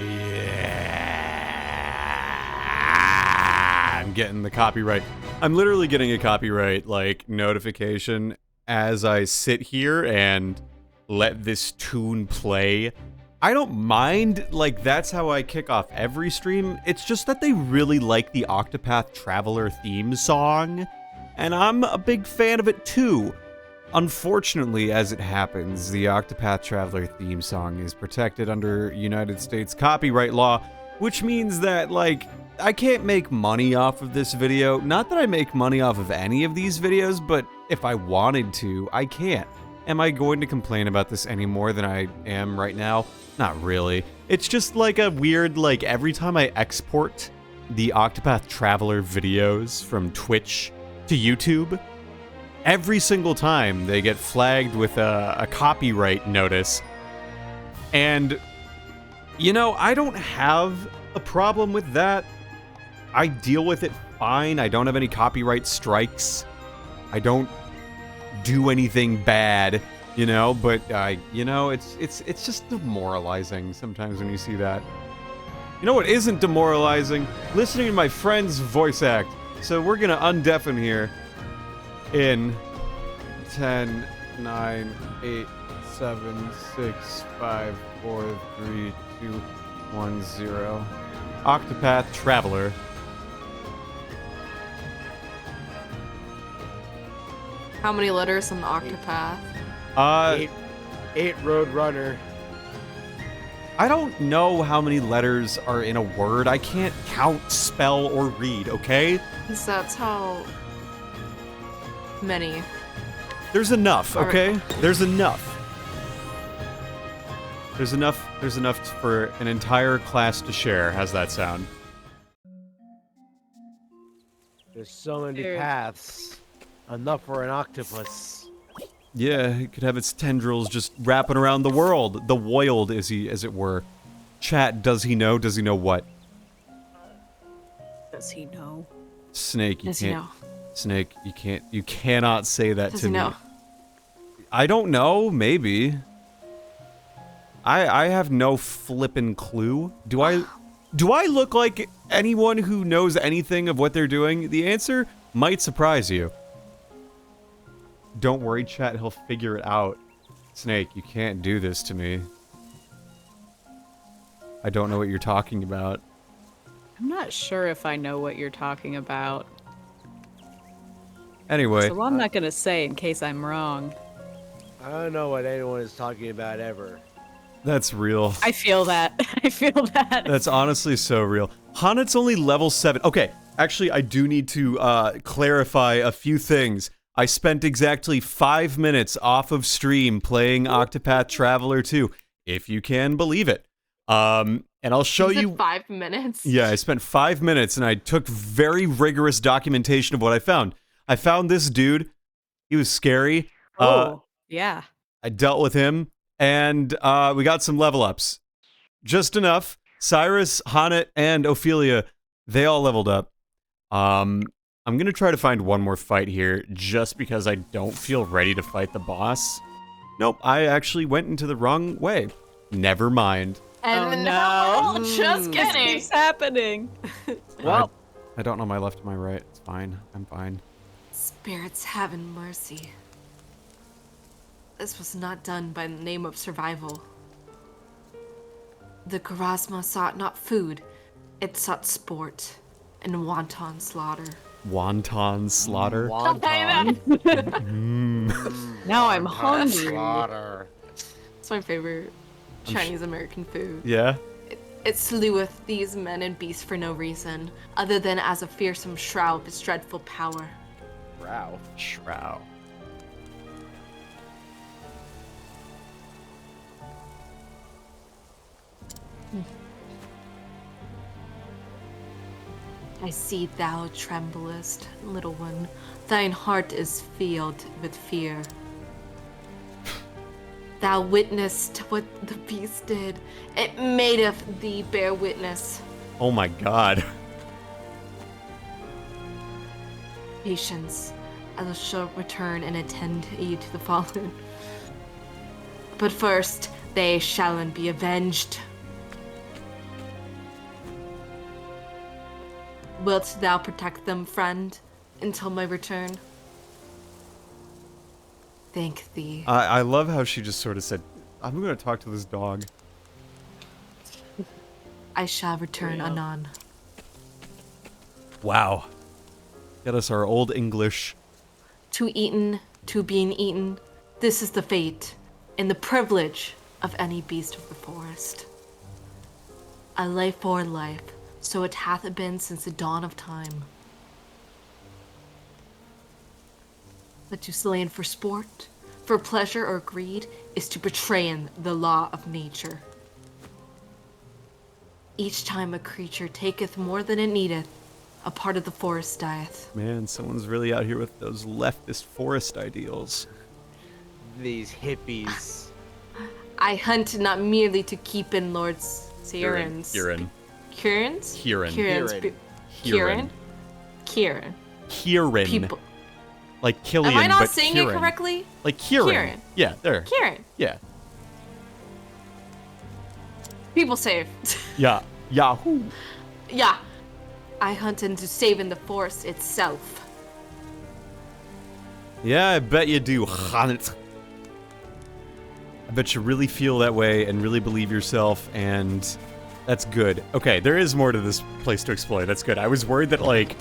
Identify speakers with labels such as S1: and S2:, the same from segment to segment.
S1: Yeah. I'm getting the copyright. I'm literally getting a copyright, like, notification as I sit here and let this tune play. I don't mind, like, that's how I kick off every stream. It's just that they really like the Octopath Traveler theme song, and I'm a big fan of it too. Unfortunately, as it happens, the Octopath Traveler theme song is protected under United States copyright law, which means that, like, I can't make money off of this video. Not that I make money off of any of these videos, but if I wanted to, I can't. Am I going to complain about this any more than I am right now? Not really. It's just like a weird, like, every time I export the Octopath Traveler videos from Twitch to YouTube, every single time they get flagged with a copyright notice. And, you know, I don't have a problem with that. I deal with it fine. I don't have any copyright strikes. I don't do anything bad, you know, but you know, it's just demoralizing sometimes when you see that. You know what isn't demoralizing? Listening to my friend's voice act. So we're gonna undeafen here in 10, 9, 8, 7, 6, 5, 4, 3, 2, 1, 0. Octopath Traveler.
S2: How many letters in Octopath?
S3: Eight Road Runner.
S1: I don't know how many letters are in a word. I can't count, spell, or read, okay?
S2: Because that's how many.
S1: There's enough, okay? There's enough. There's enough for an entire class to share. How's that sound?
S3: There's so many paths. Enough for an octopus.
S1: Yeah, it could have its tendrils just wrapping around the world. The world, as it were. Chat, does he know? Does he know what?
S4: Does he know?
S1: Snake, you
S2: Does he
S1: can't.
S2: know?
S1: Snake, you cannot say that
S2: Does
S1: to
S2: he
S1: me.
S2: know?
S1: I don't know, maybe. I have no flippin' clue. Do I look like anyone who knows anything of what they're doing? The answer might surprise you. Don't worry, chat, he'll figure it out. Snake, you can't do this to me. I don't know what you're talking about.
S4: I'm not sure if I know what you're talking about.
S1: Anyway.
S4: So I'm not gonna say in case I'm wrong.
S3: I don't know what anyone is talking about ever.
S1: That's real.
S4: I feel that. I feel that.
S1: That's honestly so real. Haaahnnit's only level 7. Okay, actually, I do need to clarify a few things. I spent exactly 5 minutes off of stream playing Octopath Traveler 2, if you can believe it. And I'll show you
S2: 5 minutes?
S1: Yeah, I spent 5 minutes and I took very rigorous documentation of what I found. I found this dude. He was scary.
S4: Yeah.
S1: I dealt with him, and we got some level ups. Just enough. Cyrus, Haaahnnit, and Ophelia, they all leveled up. I'm gonna try to find one more fight here, just because I don't feel ready to fight the boss. Nope, I actually went into the wrong way. Never mind.
S2: And
S4: no.
S2: Just
S4: This
S2: kidding.
S4: keeps happening.
S3: Well,
S1: I don't know my left and my right. It's fine. I'm fine.
S2: Spirits having mercy. This was not done by the name of survival. The Karasma sought not food, it sought sport and wanton slaughter.
S1: Wonton slaughter.
S3: wonton.
S4: Now I'm hungry.
S3: Slaughter.
S2: It's my favorite Chinese American food.
S1: Yeah?
S2: It sleweth these men and beasts for no reason, other than as a fearsome shroud of its dreadful power.
S3: Wow.
S1: Shroud.
S2: I see thou tremblest, little one. Thine heart is filled with fear. Thou witnessed what the beast did. It madeth thee bear witness.
S1: Oh my god.
S2: Patience, I shall return and attend ye to the fallen. But first, they shall be avenged. Wilt thou protect them, friend, until my return? Thank thee.
S1: I love how she just sort of said, I'm going to talk to this dog.
S2: I shall return anon.
S1: Wow. Get us our old English.
S2: To eaten, to being eaten, this is the fate and the privilege of any beast of the forest. A life for life, so it hath been since the dawn of time. But to slain for sport, for pleasure or greed, is to betray the law of nature. Each time a creature taketh more than it needeth, a part of the forest dieth.
S1: Man, someone's really out here with those leftist forest ideals.
S3: These hippies.
S2: I hunt not merely to keep in Lord's Kieran's.
S1: Kieran.
S2: Kieran's?
S1: Kieran.
S2: Kieran's.
S1: Kieran.
S2: Kieran.
S1: Kieran.
S2: People.
S1: Like Killian,
S2: Am I not
S1: but
S2: saying
S1: Kieran.
S2: it correctly?
S1: Like Kieran.
S2: Kieran.
S1: Yeah, there.
S2: Kieran.
S1: Yeah.
S2: People save.
S1: Yeah. Yahoo.
S2: Yeah. I hunt into saving the forest itself.
S1: Yeah, I bet you do, Haaahhnit. I bet you really feel that way and really believe yourself, and that's good. Okay, there is more to this place to explore. That's good. I was worried that, like,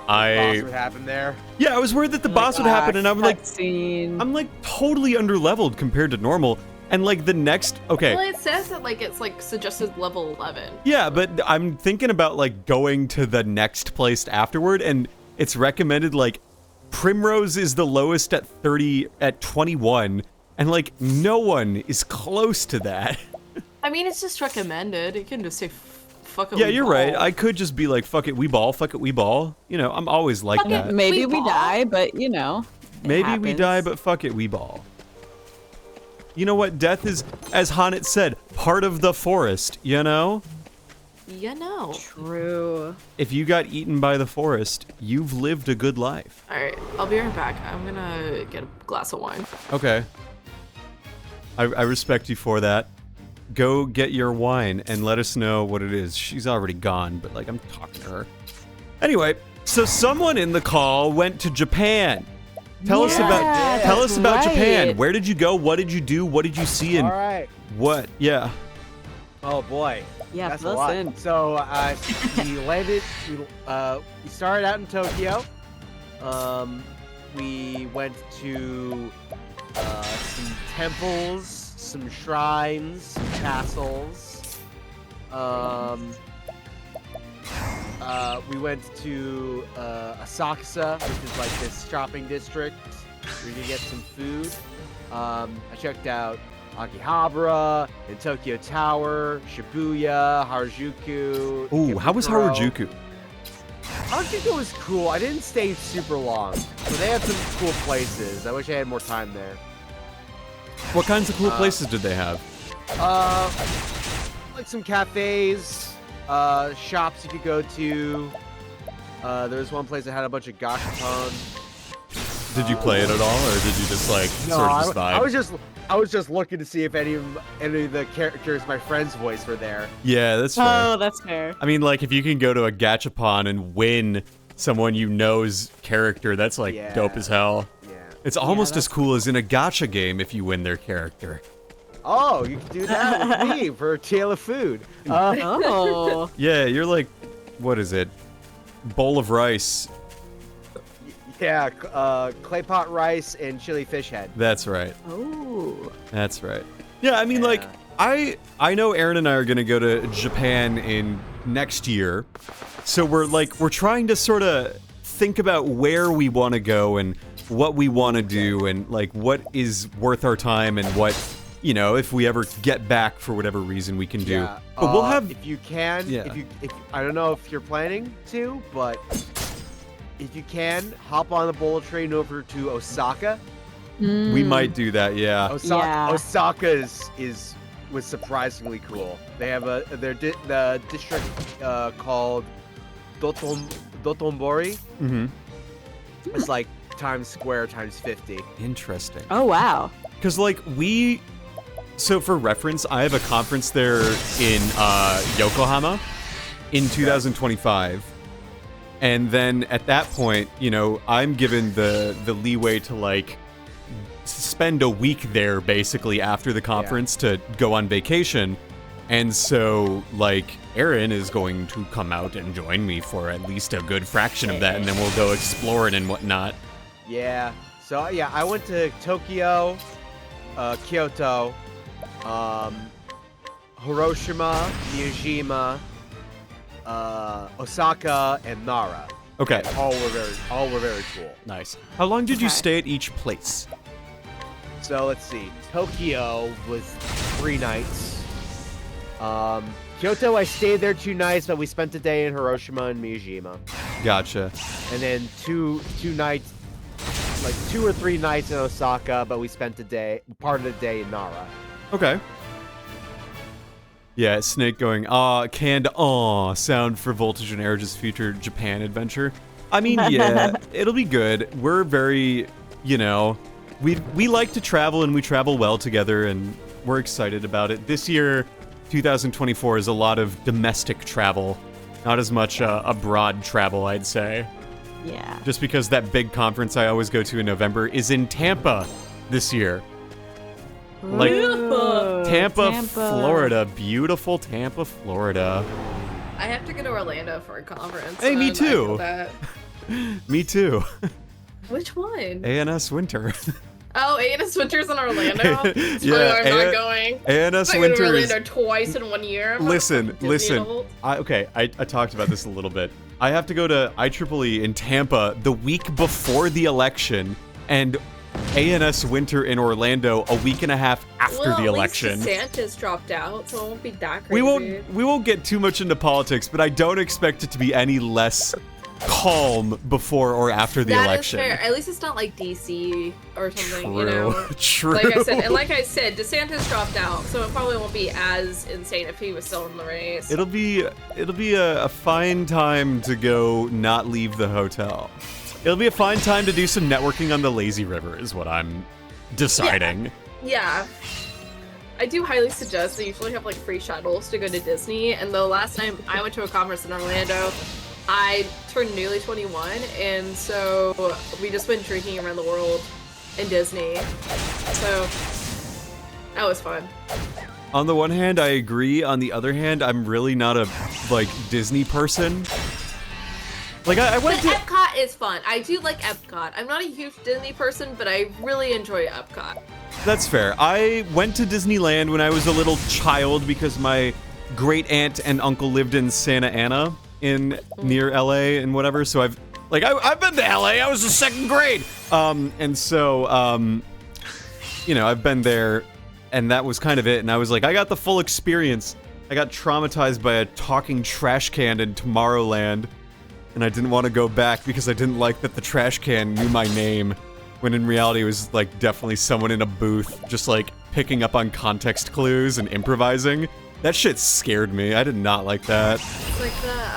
S3: Boss would happen there.
S1: Yeah, I was worried that the boss would happen, and I'm like,
S4: Scene.
S1: I'm like totally underleveled compared to normal. And like the next, okay.
S2: Well, it says that like it's like suggested level 11.
S1: Yeah, but I'm thinking about like going to the next place afterward, and it's recommended like Primrose is the lowest at 21, and like no one is close to that.
S2: I mean, it's just recommended. You can just say fuck it.
S1: Yeah,
S2: we
S1: you're
S2: ball.
S1: right. I could just be like, fuck it, we ball, fuck it, we ball. You know, I'm always like
S2: Fuck it,
S1: that.
S4: Maybe
S2: We
S4: we
S2: ball.
S4: die, but you know. it
S1: Maybe we
S4: happens.
S1: die, but fuck it, we ball. You know what? Death is, as Haaahnnit said, part of the forest, you know?
S2: You know.
S4: True.
S1: If you got eaten by the forest, you've lived a good life.
S2: All right, I'll be right back. I'm gonna get a glass of wine.
S1: Okay. I respect you for that. Go get your wine and let us know what it is. She's already gone, but like I'm talking to her. Anyway, so someone in the call went to Japan. Tell us about
S4: that's
S1: Japan.
S4: right.
S1: Where did you go? What did you do? What did you see? And
S3: All right.
S1: what? Yeah.
S3: Oh boy.
S4: Yeah,
S3: That's a
S4: fill us
S3: lot.
S4: in.
S3: So we landed. We started out in Tokyo. We went to some temples, some shrines, some castles. We went to Asakusa, which is like this shopping district where you can get some food. I checked out Akihabara and Tokyo Tower, Shibuya, Harajuku.
S1: Ooh, how was
S3: Ikebukuro.
S1: Harajuku?
S3: Harajuku was cool. I didn't stay super long, so they had some cool places. I wish I had more time there.
S1: What kinds of cool places did they have?
S3: Like some cafes, shops you could go to. There was one place that had a bunch of gashapon.
S1: Did you play it at all, or did you just like
S3: No,
S1: sort of just vibe?
S3: I was just looking to see if any of the characters my friend's voice were there.
S1: Yeah, that's fair.
S4: Oh, that's fair.
S1: I mean, like, if you can go to a gachapon and win someone you know's character, that's, like,
S3: Yeah.
S1: dope as hell.
S3: Yeah.
S1: It's almost as cool as in a gacha game if you win their character.
S3: Oh, you can do that with me for a tale of food.
S4: Oh.
S1: Yeah, you're like, what is it? Bowl of rice.
S3: Yeah, clay pot rice and chili fish head.
S1: That's right.
S4: Oh.
S1: That's right. Yeah, I mean,
S3: Yeah.
S1: like, I know Aaron and I are gonna go to Japan in next year, so we're trying to sort of think about where we want to go and what we want to do and like what is worth our time and what, you know, if we ever get back for whatever reason we can do.
S3: Yeah,
S1: But we'll have
S3: if you can.
S1: Yeah.
S3: If I don't know if you're planning to, but if you can, hop on the bullet train over to Osaka.
S1: we might do that. Yeah.
S4: Yeah.
S3: Osaka was surprisingly cool. They have the district called Dotonbori.
S1: Mm-hmm.
S3: It's like Times Square times 50.
S1: Interesting.
S4: Oh, wow.
S1: Because, like, so for reference, I have a conference there in Yokohama in 2025. And then at that point, you know, I'm given the leeway to like spend a week there basically after the conference to go on vacation. And so like Aaron is going to come out and join me for at least a good fraction of that, and then we'll go exploring and whatnot.
S3: Yeah. So yeah, I went to Tokyo, Kyoto, Hiroshima, Miyajima, Osaka, and Nara.
S1: Okay.
S3: And all were very cool.
S1: Nice. How long did you
S2: Okay.
S1: stay at each place?
S3: So let's see. Tokyo was 3 nights. Kyoto, I stayed there 2 nights, but we spent a day in Hiroshima and Miyajima,
S1: Gotcha.
S3: and then two nights, like 2 or 3 nights in Osaka, but we spent part of the day in Nara.
S1: Okay. Yeah, Snake going, canned sound for Voltage and Air's future Japan adventure. I mean, yeah, it'll be good. We're very, you know, we like to travel and we travel well together, and we're excited about it. This year, 2024, is a lot of domestic travel, not as much abroad travel, I'd say.
S4: Yeah.
S1: Just because that big conference I always go to in November is in Tampa this year. Like,
S4: Ooh,
S1: Tampa, Florida. Beautiful Tampa, Florida.
S2: I have to go to Orlando for a conference.
S1: Hey, me
S2: and I feel
S1: too.
S2: that.
S1: Me too.
S2: Which one?
S1: ANS Winter.
S2: Oh, A&S Winter's in Orlando? It's
S1: Yeah,
S2: funny I'm not going.
S1: ANS
S2: I go to
S1: Winter is...
S2: Orlando twice in 1 year. I'm not
S1: Listen,
S2: fucking Disney
S1: listen.
S2: adult.
S1: I talked about this a little bit. I have to go to IEEE in Tampa the week before the election, and ANS Winter in Orlando a week and a half after
S2: Well,
S1: the election.
S2: At least DeSantis dropped out, so it won't be that
S1: We
S2: crazy.
S1: won't get too much into politics, but I don't expect it to be any less calm before or after the election.
S2: That is fair. At least it's not like DC or something,
S1: True.
S2: you know?
S1: True.
S2: Like I said, DeSantis dropped out, so it probably won't be as insane if he was still in the race.
S1: It'll be a fine time to go not leave the hotel. It'll be a fine time to do some networking on the lazy river is what I'm deciding.
S2: Yeah. I do highly suggest they usually have like free shuttles to go to Disney, and the last time I went to a conference in Orlando, I turned newly 21, and so we just went drinking around the world in Disney. So that was fun.
S1: On the one hand, I agree. On the other hand, I'm really not a like Disney person. Like I
S2: But
S1: went to
S2: Epcot is fun. I do like Epcot. I'm not a huge Disney person, but I really enjoy Epcot.
S1: That's fair. I went to Disneyland when I was a little child because my great aunt and uncle lived in Santa Ana in near LA and whatever. So I've been to LA. I was in 2nd grade. And so you know, I've been there, and that was kind of it. And I was like, I got the full experience. I got traumatized by a talking trash can in Tomorrowland, and I didn't want to go back because I didn't like that the trash can knew my name, when in reality it was like definitely someone in a booth just like picking up on context clues and improvising. That shit scared me. I did not like that.
S2: It's like the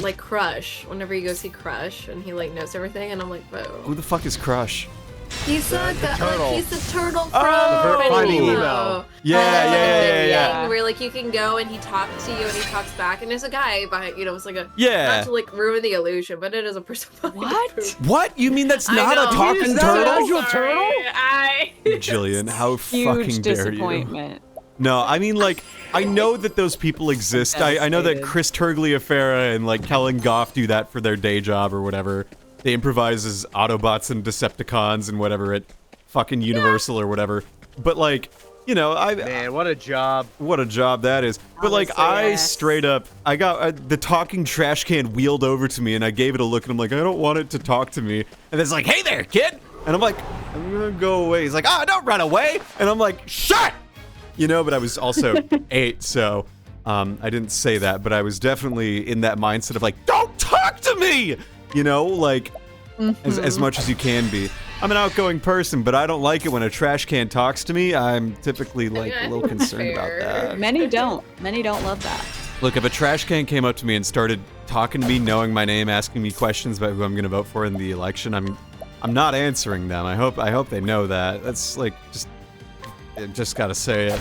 S2: like Crush. Whenever you go see Crush, and he like knows everything, and I'm like, whoa.
S1: Who the fuck is Crush?
S2: He's the
S3: turtle.
S2: like, he's the turtle from
S1: Oh!
S3: Finding
S2: Nemo.
S3: Nemo.
S1: Yeah.
S2: Where like you can go and he talks to you and he talks back, and there's a guy behind, you know, it's like a
S1: Yeah.
S2: not to like ruin the illusion, but it is a person behind
S4: What?
S2: the booth.
S1: What? You mean that's not
S2: I
S1: a
S2: know.
S1: talking
S3: Is that an
S1: turtle?
S3: actual
S2: Sorry,
S3: turtle?
S1: Jillian, how
S4: Huge
S1: fucking dare you?
S4: disappointment.
S1: No, I mean, like, I know that those people exist. I know that
S4: Devastated.
S1: Chris Tergliafera and, like, Kellen Goff do that for their day job or whatever. They improvise as Autobots and Decepticons and whatever at fucking Universal or whatever. But, like, you know,
S3: Man, what a job.
S1: what a job that is. But, like,
S4: Honestly,
S1: I
S4: yes.
S1: straight up, I got the talking trash can wheeled over to me, and I gave it a look, and I'm like, I don't want it to talk to me. And it's like, hey there, kid! And I'm like, I'm gonna go away. He's like, don't run away! And I'm like, shut! You know, but I was also 8, so I didn't say that, but I was definitely in that mindset of like, don't talk to me! You know, like, as much as you can be. I'm an outgoing person, but I don't like it when a trash can talks to me. I'm typically like a little concerned about that.
S4: Many don't. Many don't love that.
S1: Look, if a trash can came up to me and started talking to me, knowing my name, asking me questions about who I'm gonna vote for in the election, I'm not answering them. I hope they know that. That's like just gotta say it.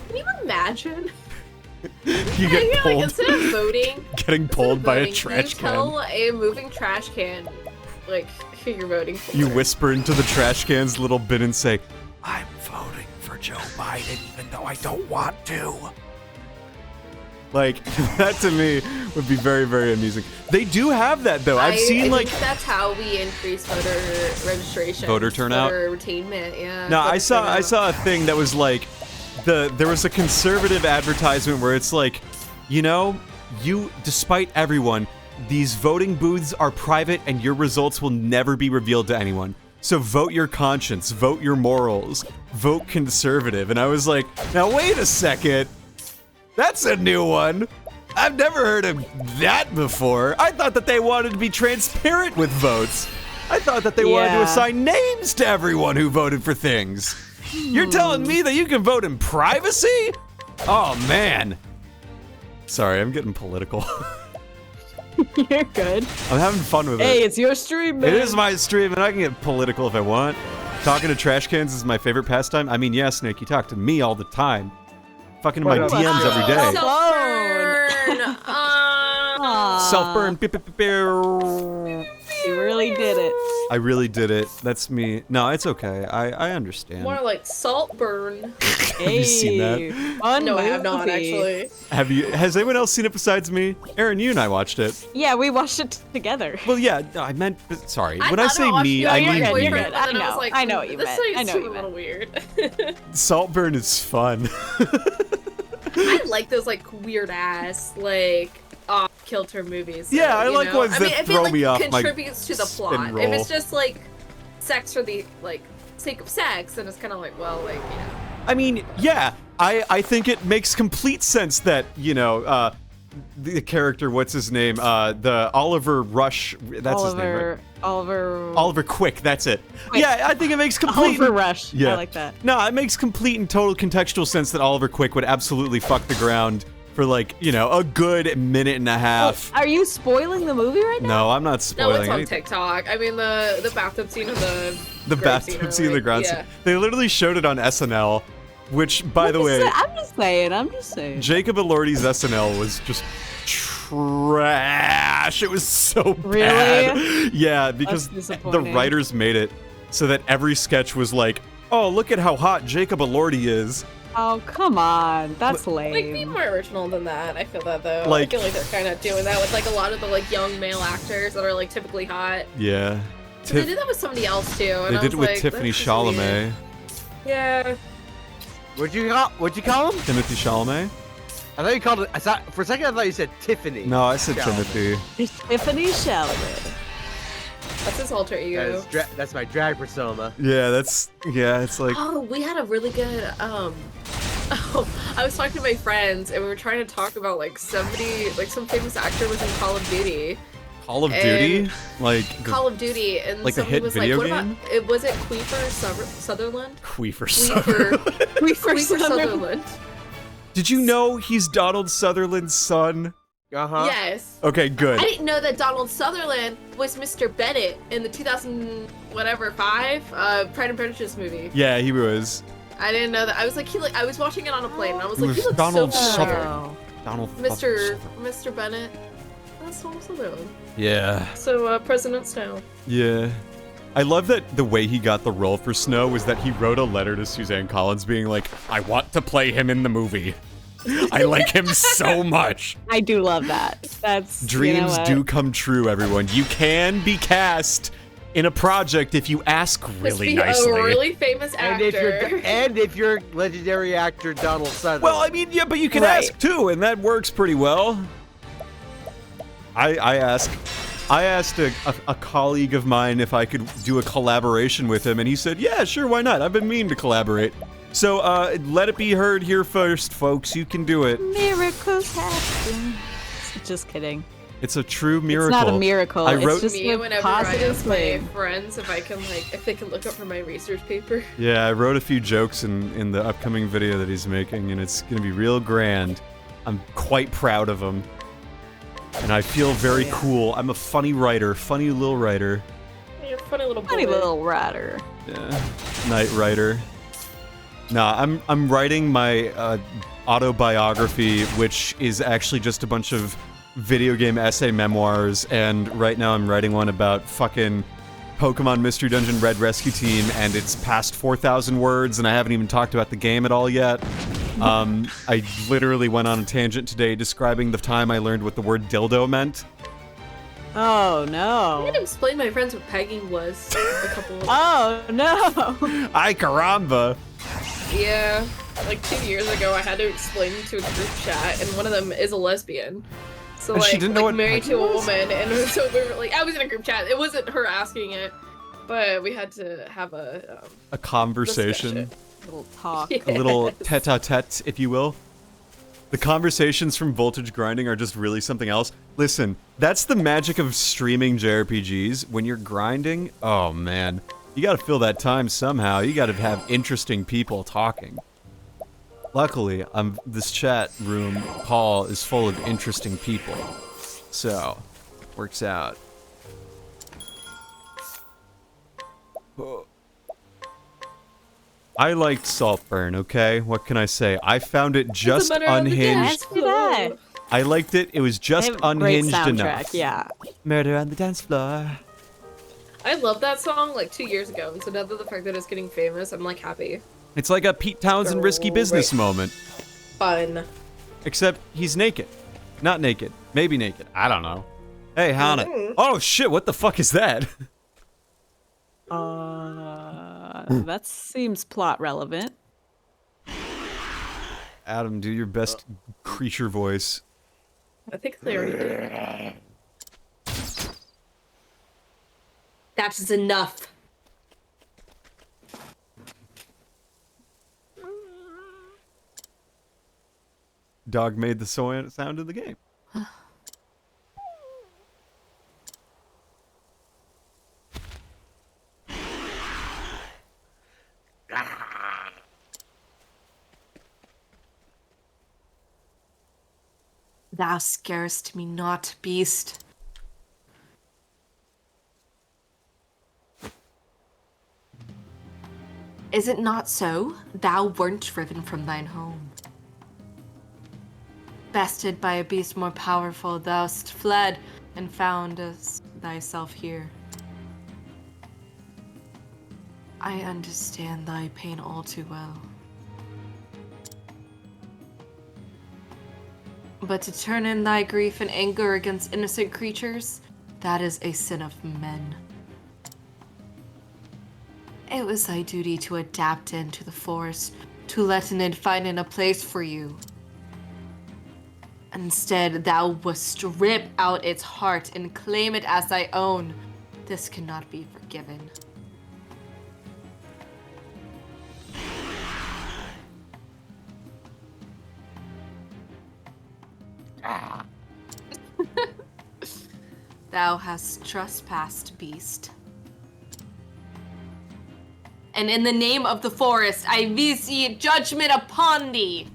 S2: Can you imagine?
S1: You get
S5: Like,
S1: pulled,
S5: instead of voting,
S1: getting pulled by a
S5: voting,
S1: trash
S5: you
S1: can.
S5: tell a moving trash can, like, who you're voting for.
S1: You whisper into the trash can's little bin and say, I'm voting for Joe Biden even though I don't want to. Like, that to me would be very, very amusing. They do have that, though. I've seen,
S5: I
S1: like...
S5: think that's how we increase voter registration.
S1: Voter turnout?
S5: Voter retainment, yeah.
S1: No,
S5: voter
S1: I
S5: turnout.
S1: saw a thing that was like, there was a conservative advertisement where it's like, you know, despite everyone, these voting booths are private and your results will never be revealed to anyone. So vote your conscience, vote your morals, vote conservative. And I was like, now wait a second. That's a new one. I've never heard of that before. I thought that they wanted to be transparent with votes. I thought that they wanted to assign names to everyone who voted for things. You're telling me that you can vote in privacy? Oh, man. Sorry, I'm getting political.
S4: You're good.
S1: I'm having fun with it.
S4: Hey, it's your stream, man.
S1: It is my stream, and I can get political if I want. Talking to trash cans is my favorite pastime. I mean, yeah, Snake, you talk to me all the time. Fucking in my
S3: What
S1: DMs every day.
S5: Self-burn.
S1: Self-burn.
S4: You really did it.
S1: I really did it. That's me. No, it's okay. I understand.
S5: More like salt burn.
S1: Have you seen that?
S4: Fun
S5: No, I have
S4: movie.
S5: not actually.
S1: Has anyone else seen it besides me? Aaron, you and I watched it.
S4: Yeah, we watched it together.
S1: Well, yeah, no, I meant, sorry. When I
S5: thought
S1: say
S5: watched
S1: me,
S5: it
S1: I
S5: with my
S1: mean
S4: you're
S1: you.
S4: good.
S5: boyfriend, and then
S4: I
S5: was like,
S4: I know what you
S5: this
S4: meant. I
S5: seems
S4: know what you
S5: a little
S4: meant.
S5: weird.
S1: Saltburn is fun.
S5: I like those like weird ass like off kilter movies.
S1: Yeah,
S5: though,
S1: I
S5: you
S1: like
S5: know?
S1: ones
S5: I mean,
S1: that
S5: I feel
S1: throw
S5: like
S1: me off my
S5: contributes to the
S1: spin
S5: plot. If
S1: roll.
S5: it's just like sex for the like sake of sex, then it's kind of like, well, like, you know.
S1: I mean, yeah, I think it makes complete sense that, you know, the character, what's his name? The Oliver Rush, that's his name, right? Oliver Quick, that's it.
S4: Quick.
S1: Yeah, I think it makes complete...
S4: Oliver Rush.
S1: Yeah.
S4: I like that.
S1: No, it makes complete and total contextual sense that Oliver Quick would absolutely fuck the ground for, like, you know, a good minute and a half.
S4: Are you spoiling the movie right now?
S1: No, I'm not
S5: No,
S1: spoiling
S5: it's on
S1: anything.
S5: TikTok. I mean, the bathtub scene of
S1: The bathtub scene of the ground scene. They literally showed it on SNL, which, by the way,
S4: I'm just saying.
S1: Jacob Elordi's SNL was just trash. It was so bad.
S4: Really?
S1: Yeah, because
S4: That's
S1: the
S4: disappointing.
S1: writers made it so that every sketch was like, oh, look at how hot Jacob Elordi is.
S4: Oh, come on. That's
S5: Like, be
S4: lame.
S5: more original than that. I feel that though.
S1: Like-
S5: I feel like they're kind of doing that with like a lot of the like young male actors that are like typically hot.
S1: Yeah.
S5: So they did that with somebody else too. And
S1: They
S5: I
S1: did it
S5: was
S1: with
S5: like,
S1: Tiffany
S5: this is weird.
S1: Chalamet.
S5: Yeah.
S3: What'd you call him?
S1: Timothy Chalamet?
S3: I thought you called it. For a second, I thought you said Tiffany.
S1: No, I said
S3: Chalamet.
S1: Timothy.
S4: It's Tiffany Chalamet.
S5: That's his alter ego.
S3: That's my drag persona.
S1: Yeah, it's like,
S5: Oh, we had a really good I was talking to my friends and we were trying to talk about like somebody, like some famous actor was in Call of Duty.
S1: Call of Duty? Like,
S5: Call of Duty, and
S1: like the
S5: somebody
S1: hit
S5: was
S1: video
S5: like, "What
S1: game?
S5: about it? Was it Queefer Sutherland?
S1: Queefer
S5: Queefer,
S4: Queefer
S5: Sutherland.
S1: Did you know he's Donald Sutherland's son?
S3: Uh-huh.
S5: Yes.
S1: Okay, good.
S5: I didn't know that Donald Sutherland was Mr. Bennett in the 2005 Pride and Prejudice movie.
S1: Yeah, he was.
S5: I didn't know that. I was like, I was watching it on a plane, and I was
S1: He
S5: like,
S1: was
S5: he looks
S1: Donald
S5: so familiar.
S1: Sutherland. Donald
S5: Mr. Bennett. That's Donald Sutherland.
S1: Yeah.
S5: So, President Snow.
S1: Yeah. I love that the way he got the role for Snow was that he wrote a letter to Suzanne Collins being like, I want to play him in the movie. I like him so much.
S4: I do love that. That's
S1: Dreams
S4: you know
S1: do
S4: what?
S1: come true, everyone. You can be cast in a project if you ask really
S5: Must
S1: nicely.
S5: be a really famous
S3: And
S5: actor.
S3: if you're legendary actor Donald Sutherland.
S1: Well, I mean, yeah, but you can
S4: Right.
S1: ask too, and that works pretty well. I asked a colleague of mine if I could do a collaboration with him, and he said, yeah, sure, why not? I've been meaning to collaborate. So, let it be heard here first, folks. You can do it.
S4: Miracles happen. Just kidding.
S1: It's a true miracle.
S4: It's not a miracle.
S1: I
S4: it's
S1: wrote-
S4: just
S5: Me,
S4: a
S5: whenever I
S4: positive
S5: ask my
S4: thing.
S5: friends if I can if they can look up for my research paper.
S1: Yeah, I wrote a few jokes in the upcoming video that he's making, and it's gonna be real grand. I'm quite proud of him. And I feel very cool. I'm a funny writer, funny little writer.
S5: You're a funny little boy.
S4: Funny little rider.
S1: Yeah. Night writer. Nah, I'm writing my autobiography, which is actually just a bunch of video game essay memoirs, and right now I'm writing one about fucking Pokemon Mystery Dungeon Red Rescue Team, and it's past 4,000 words, and I haven't even talked about the game at all yet. I literally went on a tangent today describing the time I learned what the word dildo meant.
S4: Oh
S5: I
S4: no.
S5: had to explain to my friends what pegging was a couple of
S4: Oh no.
S1: Ay caramba!
S5: Yeah, like 2 years ago, I had to explain to a group chat, and one of them is a lesbian. So
S1: And
S5: like,
S1: she didn't know what
S5: married to
S1: pegging
S5: a
S1: was?
S5: woman, and so we were like, I was in a group chat. It wasn't her asking it, but we had to have a
S1: Conversation.
S5: discussion.
S4: Little talk.
S1: A little tete-a-tete, if you will. The conversations from Voltage Grinding are just really something else. Listen, that's the magic of streaming JRPGs. When you're grinding, oh man, you gotta fill that time somehow. You gotta have interesting people talking. Luckily, this chat room call is full of interesting people. So, works out. Oh. I liked Saltburn, okay? What can I say? I found it just
S5: It's a better on the
S1: unhinged.
S5: dance
S4: Yeah.
S5: floor.
S1: I liked it. It was
S4: They
S1: just
S4: have a great
S1: unhinged
S4: soundtrack,
S1: enough.
S4: yeah.
S1: Murder on the dance floor.
S5: I loved that song like 2 years ago, and so now that the fact that it's getting famous, I'm like happy.
S1: It's like a Pete Townsend risky business moment.
S5: Fun.
S1: Except he's naked. Not naked. Maybe naked. I don't know. Hey, Haaahnnit. Oh shit, what the fuck is that?
S4: That seems plot relevant.
S1: Adam, do your best creature voice.
S5: I think they already did. That is enough.
S1: Dog made the sound of the game.
S2: Thou scarest me not, beast. Is it not so? Thou weren't driven from thine home. Bested by a beast more powerful, thou'st fled and found thyself here. I understand thy pain all too well. But to turn in thy grief and anger against innocent creatures, that is a sin of men. It was thy duty to adapt into the forest, to let an find in a place for you. Instead, thou wouldst strip out its heart and claim it as thy own. This cannot be forgiven. Thou hast trespassed, beast. And in the name of the forest, I visit judgment upon thee.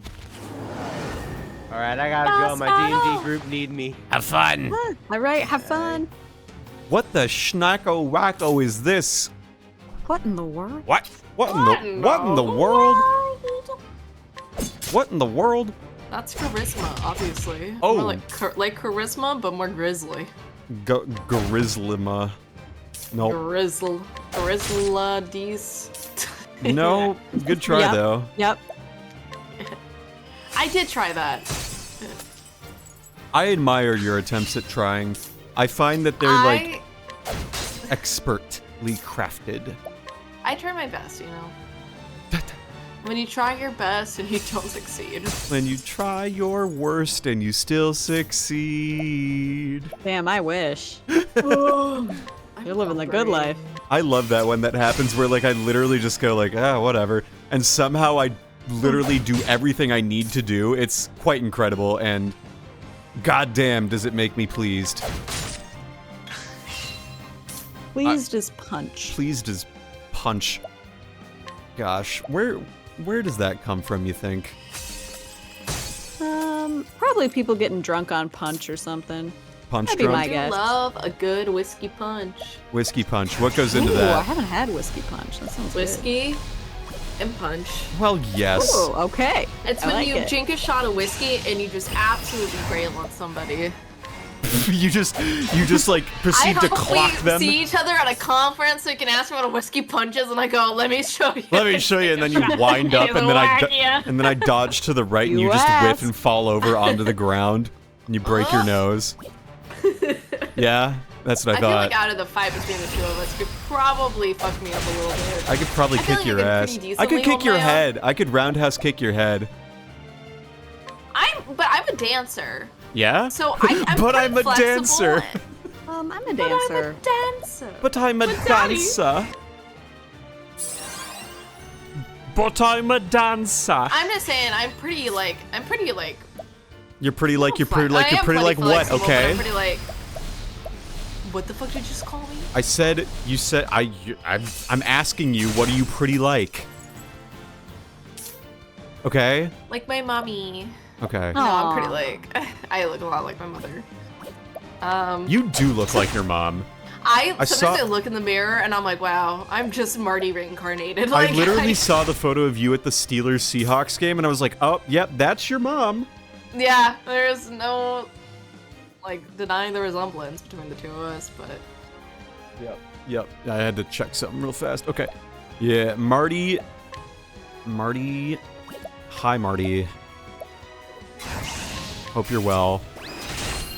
S3: All right, I gotta go. My D&D group need me.
S1: Have fun.
S4: All right, have fun.
S1: What the schnacko wacko is this?
S4: What in the world?
S1: What? What in the world? What in the world?
S2: That's charisma, obviously.
S1: Oh.
S2: More like charisma, but more grisly.
S1: Grizzlima. No.
S2: Grizzla these.
S1: No. Good try
S4: Yep.
S1: though.
S4: Yep.
S2: I did try that.
S1: I admire your attempts at trying. I find that they're like expertly crafted.
S2: I try my best, you know. When you try your best and you don't succeed.
S1: When you try your worst and you still succeed.
S4: Damn, I wish. You're living the good life.
S1: I love that when that happens where like I literally just go like, whatever. And somehow I literally do everything I need to do. It's quite incredible and goddamn does it make me pleased.
S4: Pleased as punch.
S1: Pleased as punch. Gosh, where does that come from, you think?
S4: Probably people getting drunk on punch or something.
S1: Punch
S4: That'd be
S1: drunk?
S4: my
S2: I
S4: guess.
S2: love a good whiskey punch.
S1: Whiskey punch. What goes into
S4: Ooh, I
S1: that?
S4: haven't had whiskey punch. That sounds good.
S2: Whiskey,
S5: and punch.
S1: Well, yes.
S4: Oh, okay.
S5: It's
S4: I
S5: when
S4: like
S5: you
S4: it.
S5: drink a shot of whiskey and you just absolutely rail on somebody.
S1: you just like proceed to clock them.
S5: See each other at a conference so you can ask me what a whiskey punch is, and I go, let me show you.
S1: Let me show you, and then you wind up, and then I dodge to the right, and you just whiff and fall over onto the ground, and you break your nose. Yeah, that's what I
S5: feel
S1: thought.
S5: like out of the fight between the two of us, you could probably fuck me up a little bit.
S1: I could probably
S5: feel
S1: kick
S5: like
S1: your
S5: I could
S1: ass.
S5: pretty
S1: I could
S5: decently
S1: kick
S5: hold
S1: your
S5: my own.
S1: head. I could roundhouse kick your head.
S5: But I'm a dancer.
S1: Yeah?
S5: So I'm
S1: But
S5: pretty
S1: I'm a
S5: flexible.
S1: dancer.
S4: I'm a
S5: But I'm a
S4: dancer.
S5: dancer.
S1: But I'm a
S5: Daddy.
S1: dancer. But I'm a dancer.
S5: I'm just saying, I'm pretty like.
S1: You're pretty like what?
S5: flexible, but
S1: Okay.
S5: I'm pretty like. What the fuck did you just call me?
S1: I said, you said, I'm asking you, what are you pretty like? Okay?
S5: Like my mommy.
S1: Okay.
S5: No, I'm
S4: Aw.
S5: pretty like. I look a lot like my mother.
S1: You do look like your mom.
S5: Sometimes I look in the mirror and I'm like, wow, I'm just Marty reincarnated. Like,
S1: I literally saw the photo of you at the Steelers-Seahawks game, and I was like, oh, yep, that's your mom.
S5: Yeah, there's no like denying the resemblance between the two of us, but
S1: Yep. I had to check something real fast. Okay. Yeah, Marty. Hi, Marty. Hope you're well.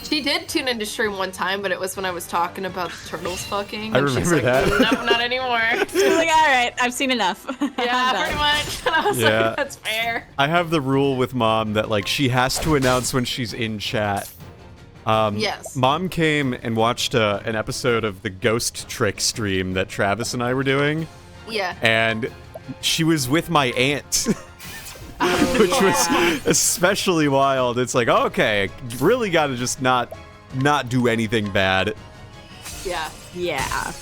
S5: she did tune into stream one time, but it was when I was talking about the turtles fucking.
S1: I
S5: And she's
S1: remember
S5: like,
S1: that.
S5: No, not anymore.
S4: She's like, all right, I've seen enough.
S5: Yeah,
S4: I'm done.
S5: pretty much. And I was
S1: Yeah.
S5: like, that's fair.
S1: I have the rule with mom that, like, she has to announce when she's in chat.
S5: Yes.
S1: Mom came and watched an episode of the Ghost Trick stream that Travis and I were doing,
S5: Yeah.
S1: and she was with my aunt. Which was especially wild. It's like, okay, really got to just not do anything bad.
S5: Yeah.
S4: Yeah.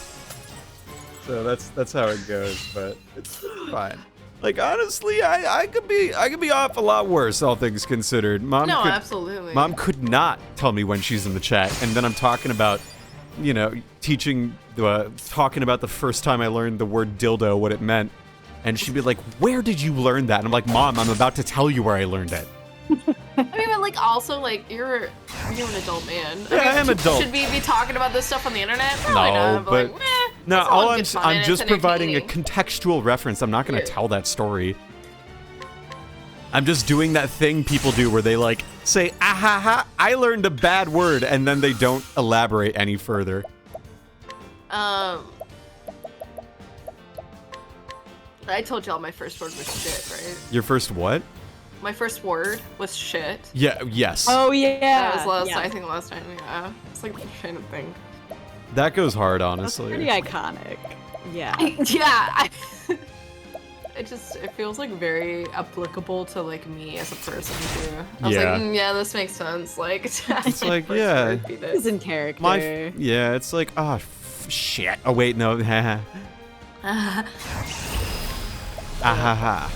S1: So that's how it goes, but it's fine. Like, honestly, I could be off a lot worse, all things considered.
S5: No, absolutely.
S1: Mom could not tell me when she's in the chat, and then I'm talking about, talking about the first time I learned the word dildo, what it meant. And she'd be like, where did you learn that? And I'm like, Mom, I'm about to tell you where I learned it.
S5: I mean, but like, also, like, you're an adult man.
S1: Yeah, I am adult.
S5: Should we be talking about this stuff on the internet? Probably
S1: No,
S5: not,
S1: but
S5: like, meh.
S1: no,
S5: It's all
S1: all
S5: in good fun
S1: I'm
S5: and
S1: just
S5: it's
S1: providing a
S5: entertaining.
S1: contextual reference. I'm not going to
S5: Yeah.
S1: tell that story. I'm just doing that thing people do where they like say, ah ha ha, I learned a bad word, and then they don't elaborate any further.
S5: I told y'all my first word was shit, right?
S1: Your first what?
S5: My first word was shit.
S1: Yeah, yes.
S4: Oh yeah.
S5: That was
S4: yeah.
S5: I think last time, yeah. It's like, I'm trying to think.
S1: That goes hard,
S4: That's
S1: honestly.
S4: pretty iconic. Yeah.
S5: Yeah, it feels like very applicable to like me as a person too. I was
S1: Yeah.
S5: like, yeah, this makes sense. Like,
S1: It's like, yeah.
S4: He's in character.
S1: Yeah, it's like, shit. Oh, wait, no. Ah ha ha.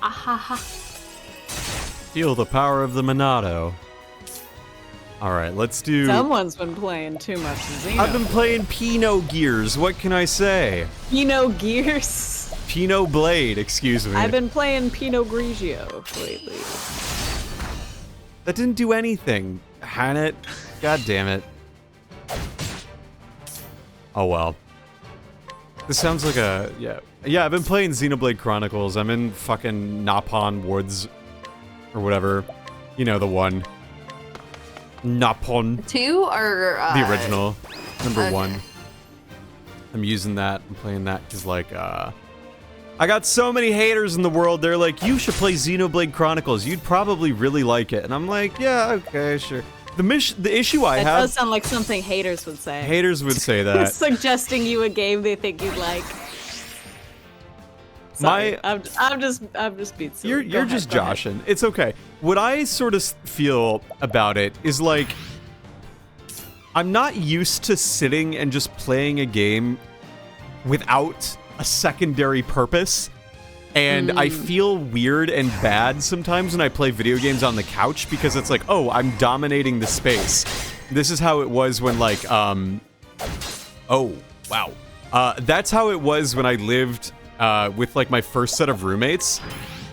S5: Ahaha.
S1: Feel the power of the Monado. Alright, let's do...
S4: Someone's been playing too much Xeno.
S1: I've been playing Pinot Gears, what can I say?
S4: Pinot Gears.
S1: Pinot Blade, excuse me.
S4: I've been playing Pinot Grigio lately.
S1: That didn't do anything. Haaahnnit. God damn it. Oh well. This sounds like a... Yeah, I've been playing Xenoblade Chronicles. I'm in fucking Napon Woods. Or whatever. You know, the one. Napon.
S5: 2 or
S1: The original. Number
S5: okay.
S1: 1. I'm using that. I'm playing that because, like, I got so many haters in the world. They're like, you should play Xenoblade Chronicles. You'd probably really like it. And I'm like, yeah, okay, sure. The issue I
S4: That
S1: have...
S4: does sound like something haters would say.
S1: Haters would say that.
S4: Suggesting you a game they think you'd like. Sorry, I'm just being silly.
S1: You're just joshing. It's okay. What I sort of feel about it is like, I'm not used to sitting and just playing a game without a secondary purpose. And I feel weird and bad sometimes when I play video games on the couch because it's like, oh, I'm dominating the space. This is how it was when like, oh, wow. That's how it was when I lived with like my first set of roommates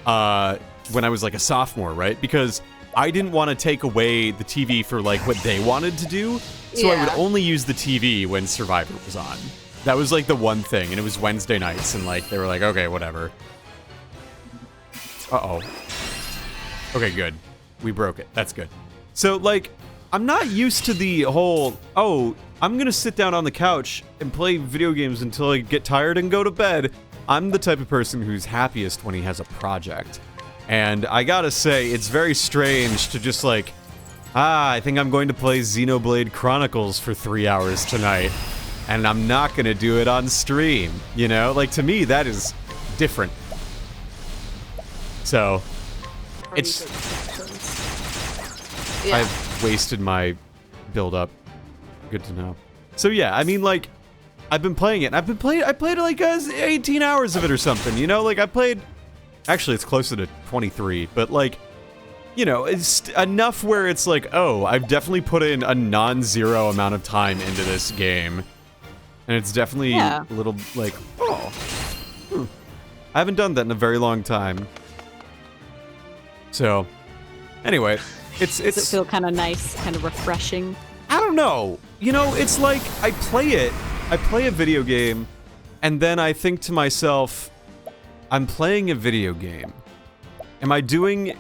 S1: when I was like a sophomore, right? Because I didn't want to take away the TV for like what they wanted to do, so I would only use the TV when Survivor was on. That was like the one thing, and it was Wednesday nights, and like they were like, okay, whatever. Uh-oh. Okay, good. We broke it. That's good. So like, I'm not used to the whole, oh, I'm gonna sit down on the couch and play video games until I get tired and go to bed. I'm the type of person who's happiest when he has a project. And I gotta say, it's very strange to just like, I think I'm going to play Xenoblade Chronicles for 3 hours tonight, and I'm not gonna do it on stream, you know? Like, to me, that is different. So, it's...
S5: Yeah.
S1: I've wasted my build-up. Good to know. So yeah, I mean, like, I've been playing it, and I played like 18 hours of it or something, you know? Like, I played... Actually, it's closer to 23, but like, you know, it's enough where it's like, oh, I've definitely put in a non-zero amount of time into this game. And it's definitely a little like, oh, I haven't done that in a very long time. So, anyway,
S4: Does it feel kind of nice, kind of refreshing?
S1: I don't know. You know, it's like, I play a video game, and then I think to myself, I'm playing a video game.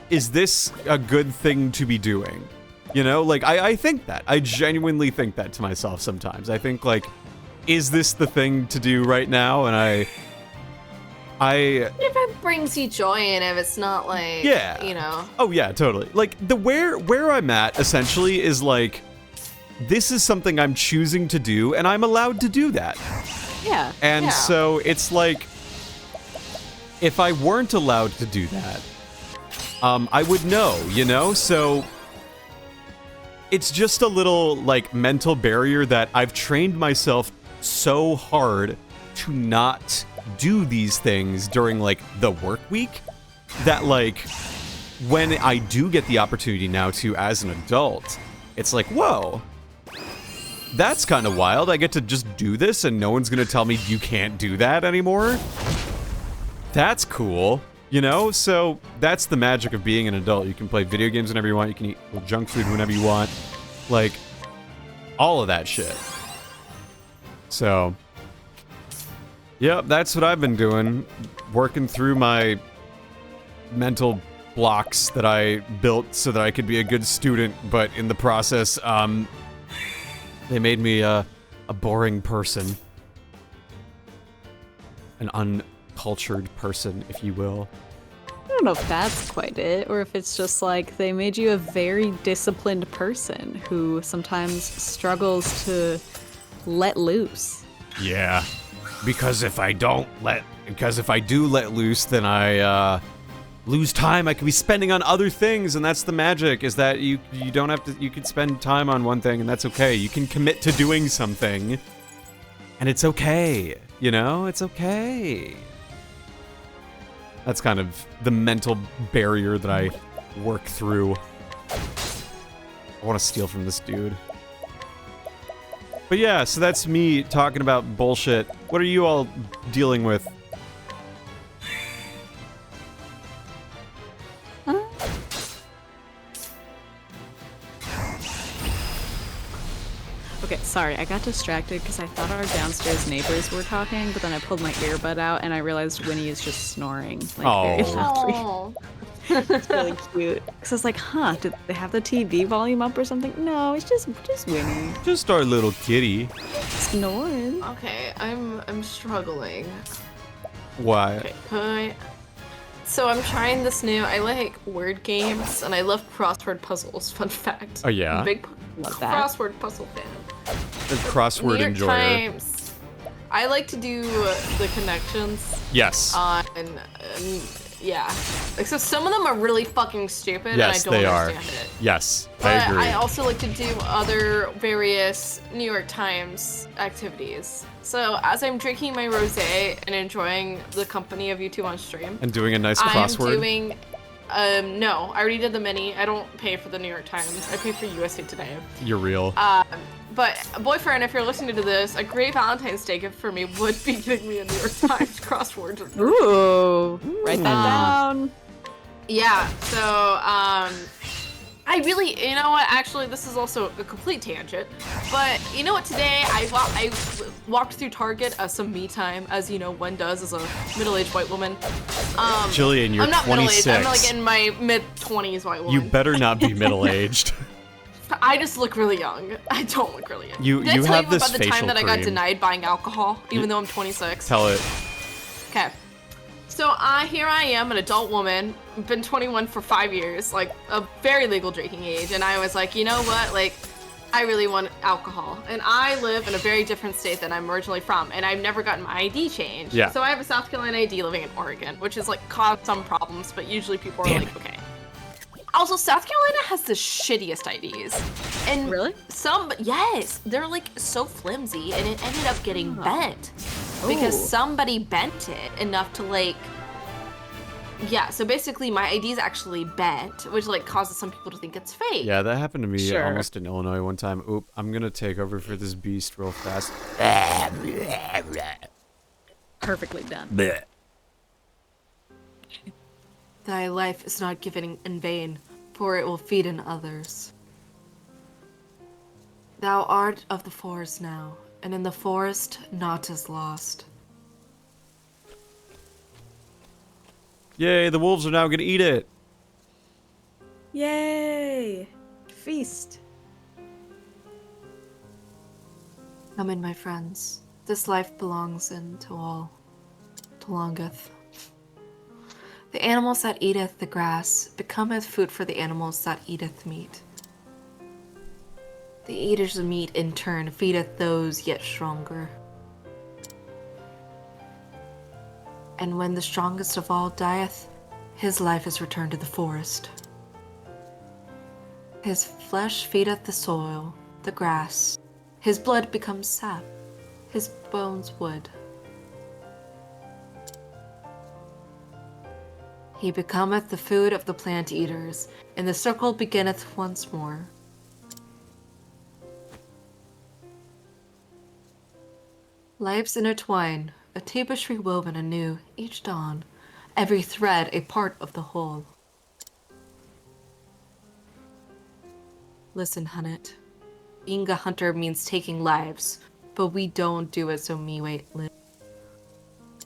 S1: Is this a good thing to be doing? You know, like, I think that. I genuinely think that to myself sometimes. I think, like, is this the thing to do right now? And
S5: If it brings you joy and if it's not like, you know.
S1: Oh yeah, totally. Like, where I'm at, essentially, is like, this is something I'm choosing to do, and I'm allowed to do that.
S4: Yeah.
S1: And so, it's like, if I weren't allowed to do that, I would know, you know? So, it's just a little, like, mental barrier that I've trained myself so hard to not do these things during, like, the work week, that, like, when I do get the opportunity now to, as an adult, it's like, whoa, that's kind of wild. I get to just do this and no one's gonna tell me you can't do that anymore. That's cool, you know? So that's the magic of being an adult. You can play video games whenever you want. You can eat junk food whenever you want. Like, all of that shit. So, yep, that's what I've been doing. Working through my mental blocks that I built so that I could be a good student, but in the process, they made me a boring person. An uncultured person, if you will.
S4: I don't know if that's quite it, or if it's just like they made you a very disciplined person who sometimes struggles to let loose.
S1: Yeah, because if I do let loose, then I lose time I could be spending on other things, and that's the magic, is that you don't have to, you can spend time on one thing, and that's okay. You can commit to doing something, and it's okay, you know? It's okay. That's kind of the mental barrier that I work through. I want to steal from this dude. But yeah, so that's me talking about bullshit. What are you all dealing with?
S4: Okay, sorry, I got distracted because I thought our downstairs neighbors were talking, but then I pulled my earbud out and I realized Winnie is just snoring, like, very loudly.
S5: Oh.
S4: It's really cute. Because I was like, huh, did they have the TV volume up or something? No, it's just Winnie.
S1: Just our little kitty.
S4: Snoring.
S5: Okay, I'm struggling.
S1: Why?
S5: Okay, so I'm trying this new. I like word games and I love crossword puzzles. Fun fact.
S1: Oh yeah.
S5: I'm a big
S4: Love that.
S5: crossword puzzle fan.
S1: A crossword
S5: New York
S1: enjoyer.
S5: Times. I like to do the connections.
S1: Yes.
S5: On yeah. Like, so some of them are really fucking stupid
S1: Yes,
S5: and I
S1: they
S5: don't
S1: are.
S5: understand it.
S1: Yes, I
S5: But
S1: agree.
S5: I also like to do other various New York Times activities. So as I'm drinking my rosé and enjoying the company of you two on stream,
S1: And doing a nice
S5: I'm
S1: crossword.
S5: doing no, I already did the mini. I don't pay for the New York Times. I pay for USA Today.
S1: You're real.
S5: But boyfriend, if you're listening to this, a great Valentine's Day gift for me would be getting me a New York Times crossword.
S4: Ooh, write that down.
S5: Yeah, so, I really, you know what, actually, this is also a complete tangent, but you know what, today I walked through Target as some me time, as you know, one does as a middle-aged white woman.
S1: Jillian, you're
S5: I'm not
S1: 26.
S5: middle-aged, I'm like in my mid-20s white woman.
S1: You better not be middle-aged.
S5: I just look really young. I don't look really young.
S1: You
S5: Did I tell
S1: have
S5: you
S1: this
S5: about the time
S1: facial
S5: that I got
S1: cream.
S5: denied buying alcohol, even though I'm 26?
S1: Tell it.
S5: Okay. So here I am, an adult woman, been 21 for 5 years, like a very legal drinking age, and I was like, you know what, like, I really want alcohol. And I live in a very different state than I'm originally from, and I've never gotten my ID changed.
S1: Yeah.
S5: So I have a South Carolina ID living in Oregon, which has like caused some problems, but usually people are like, okay. Also, South Carolina has the shittiest IDs. And
S4: Really?
S5: yes, they're like so flimsy, and it ended up getting bent. Because
S4: Ooh.
S5: somebody bent it enough to like, yeah, so basically my ID is actually bent, which like causes some people to think it's fake.
S1: Yeah, that happened to me
S4: Sure.
S1: almost in Illinois one time. Oop, I'm gonna take over for this beast real fast.
S4: Perfectly done.
S2: Thy life is not given in vain, for it will feed in others. Thou art of the forest now, and in the forest naught is lost.
S1: Yay, the wolves are now gonna eat it.
S4: Yay! Feast.
S2: Come in, my friends. This life belongs in to all. Belongeth. The animals that eateth the grass becometh food for the animals that eateth meat. The eaters of meat in turn feedeth those yet stronger. And when the strongest of all dieth, his life is returned to the forest. His flesh feedeth the soil, the grass. His blood becomes sap, his bones wood. He becometh the food of the plant eaters, and the circle beginneth once more. Lives intertwine, a tapestry woven anew each dawn, every thread a part of the whole. Listen, Haaahnnit. Being a hunter means taking lives, but we don't do it so me wait live.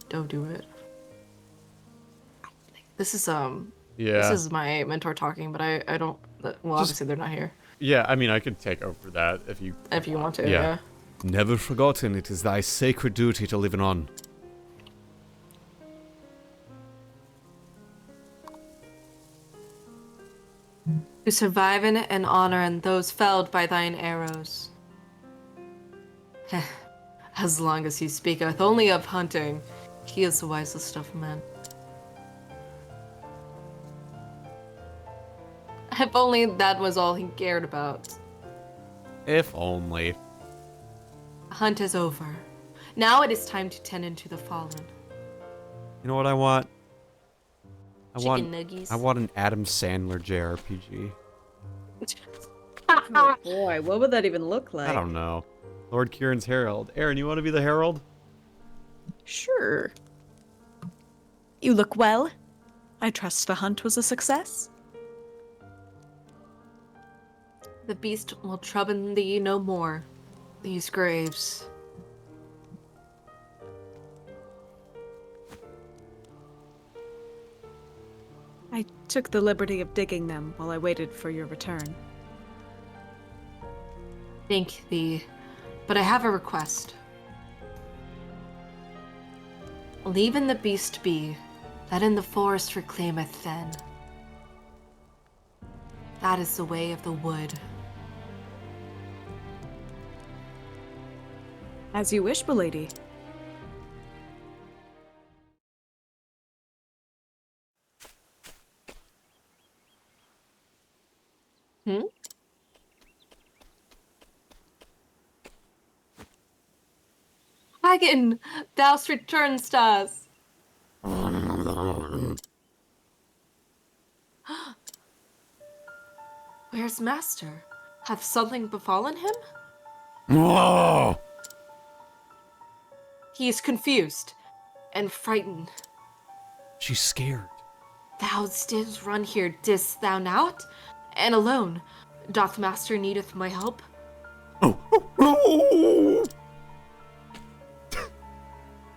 S2: Don't do it. This is
S1: Yeah.
S2: This is my mentor talking, but I don't. Well, obviously they're not here.
S1: Yeah, I mean, I could take over that if you.
S2: If you want to,
S1: Yeah.
S2: yeah.
S1: Never forgotten, it is thy sacred duty to live on.
S2: To survive in and honor in those felled by thine arrows. As long as he speaketh only of hunting, he is the wisest of men. If only that was all he cared about.
S1: If only.
S2: Hunt is over. Now it is time to tend into the fallen.
S1: You know what I want?
S2: Chicken nuggies.
S1: I want an Adam Sandler JRPG.
S4: Oh boy, what would that even look like?
S1: I don't know. Lord Kieran's Herald. Aaron, you want to be the Herald?
S6: Sure. You look well. I trust the hunt was a success.
S2: The beast will trouble thee no more. These graves.
S6: I took the liberty of digging them while I waited for your return.
S2: Thank thee, but I have a request. Leaving the beast be, that in the forest reclaimeth then. That is the way of the wood.
S6: As you wish, milady.
S2: Hagen, thou'st returned, stars. Where's master? Hath something befallen him?
S1: Oh!
S2: He is confused and frightened.
S1: She's scared.
S2: Thou didst run here, didst thou not? And alone, doth master needeth my help?
S1: Oh!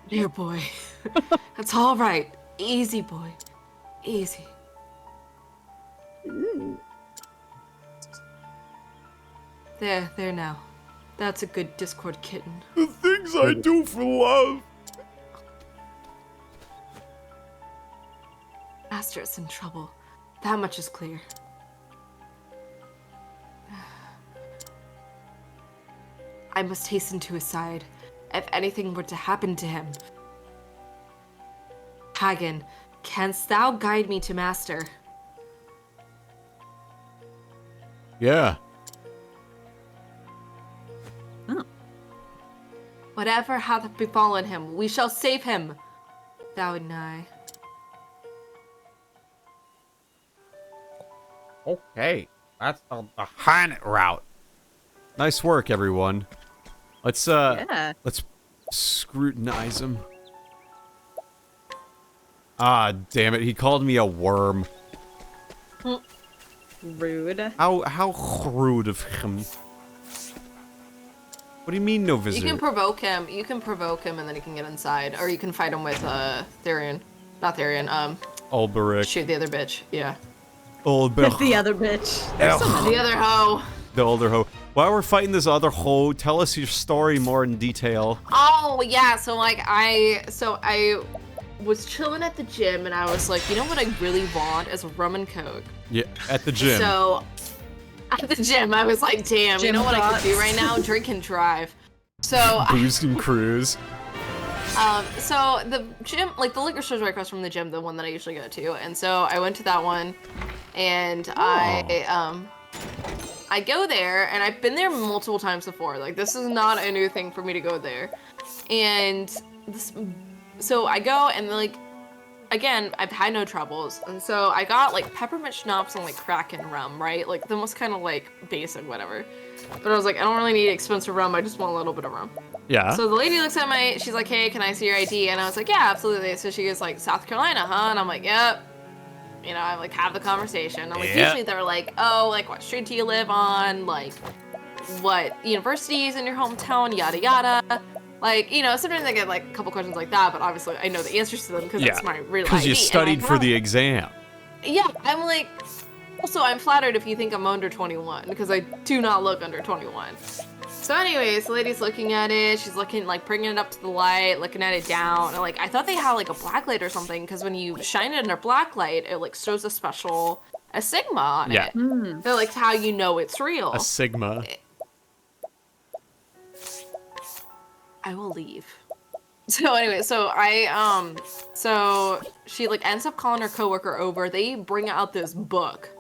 S2: Dear boy, that's all right. Easy, boy. Easy. There now. That's a good Discord kitten.
S1: The things I do for love.
S2: Master is in trouble. That much is clear. I must hasten to his side, if anything were to happen to him. Hagen, canst thou guide me to Master?
S1: Yeah.
S2: Whatever hath befallen him, we shall save him. Thou and I.
S1: Okay. That's the Haaahhnit route. Nice work, everyone. Let's let's scrutinize him. Ah, damn it. He called me a worm.
S4: Rude.
S2: Oh.
S1: How rude of him. What do you mean, no
S5: You
S1: visitor?
S5: can provoke him. You can provoke him, and then he can get inside, or you can fight him with Therian. Not Therian.
S1: Ulberich.
S5: Shoot the other bitch. Yeah.
S1: Ulberich.
S4: The other bitch. There's so many.
S5: The other hoe.
S1: The older hoe. While we're fighting this other hoe, tell us your story more in detail.
S5: Oh yeah. So I was chilling at the gym, and I was like, you know what I really want is a rum and coke.
S1: Yeah, at the gym.
S5: So at the gym, I was like, damn, you
S4: Gym
S5: know what I could do
S4: thoughts.
S5: right now? Drink and drive. So
S1: Booze and cruise.
S5: so the gym, like the liquor store's right across from the gym, the one that I usually go to, and so I went to that one, and I go there, and I've been there multiple times before. Like this is not a new thing for me to go there, and so I go, and like again, I've had no troubles, and so I got like peppermint schnapps and like Kraken rum, right? Like the most kind of like basic whatever. But I was like, I don't really need expensive rum. I just want a little bit of rum.
S1: Yeah.
S5: So the lady looks at she's like, hey, can I see your ID? And I was like, yeah, absolutely. So she goes like, South Carolina, huh? And I'm like, yep. You know, I like have the conversation. I'm like,
S1: Yep.
S5: usually they're like, oh, like what street do you live on? Like what university is in your hometown? Yada yada. Like, you know, sometimes I get like a couple questions like that, but obviously I know the answers to them because
S1: Yeah,
S5: that's my real
S1: because you
S5: ID. And
S1: studied
S5: I'm
S1: for the
S5: like,
S1: exam.
S5: yeah, I'm like, also I'm flattered if you think I'm under 21 because I do not look under 21. So anyways, the lady's looking at it, she's looking, like bringing it up to the light, looking at it down, and like I thought they had like a black light or something because when you shine it under black light, it like shows a special sigma on
S1: Yeah.
S5: it. They're like how you know it's real.
S1: A sigma.
S5: I will leave. So anyway, so so she like ends up calling her coworker over. They bring out this book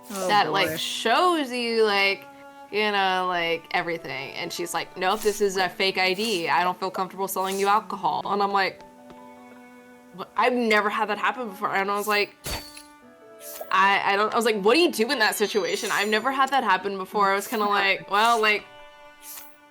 S5: that
S4: boy.
S5: like shows you like, you know, like everything. And she's like, nope, this is a fake ID. I don't feel comfortable selling you alcohol. And I'm like, I've never had that happen before. And I was like, I was like, what do you do in that situation? I've never had that happen before. I was kind of like, well, like,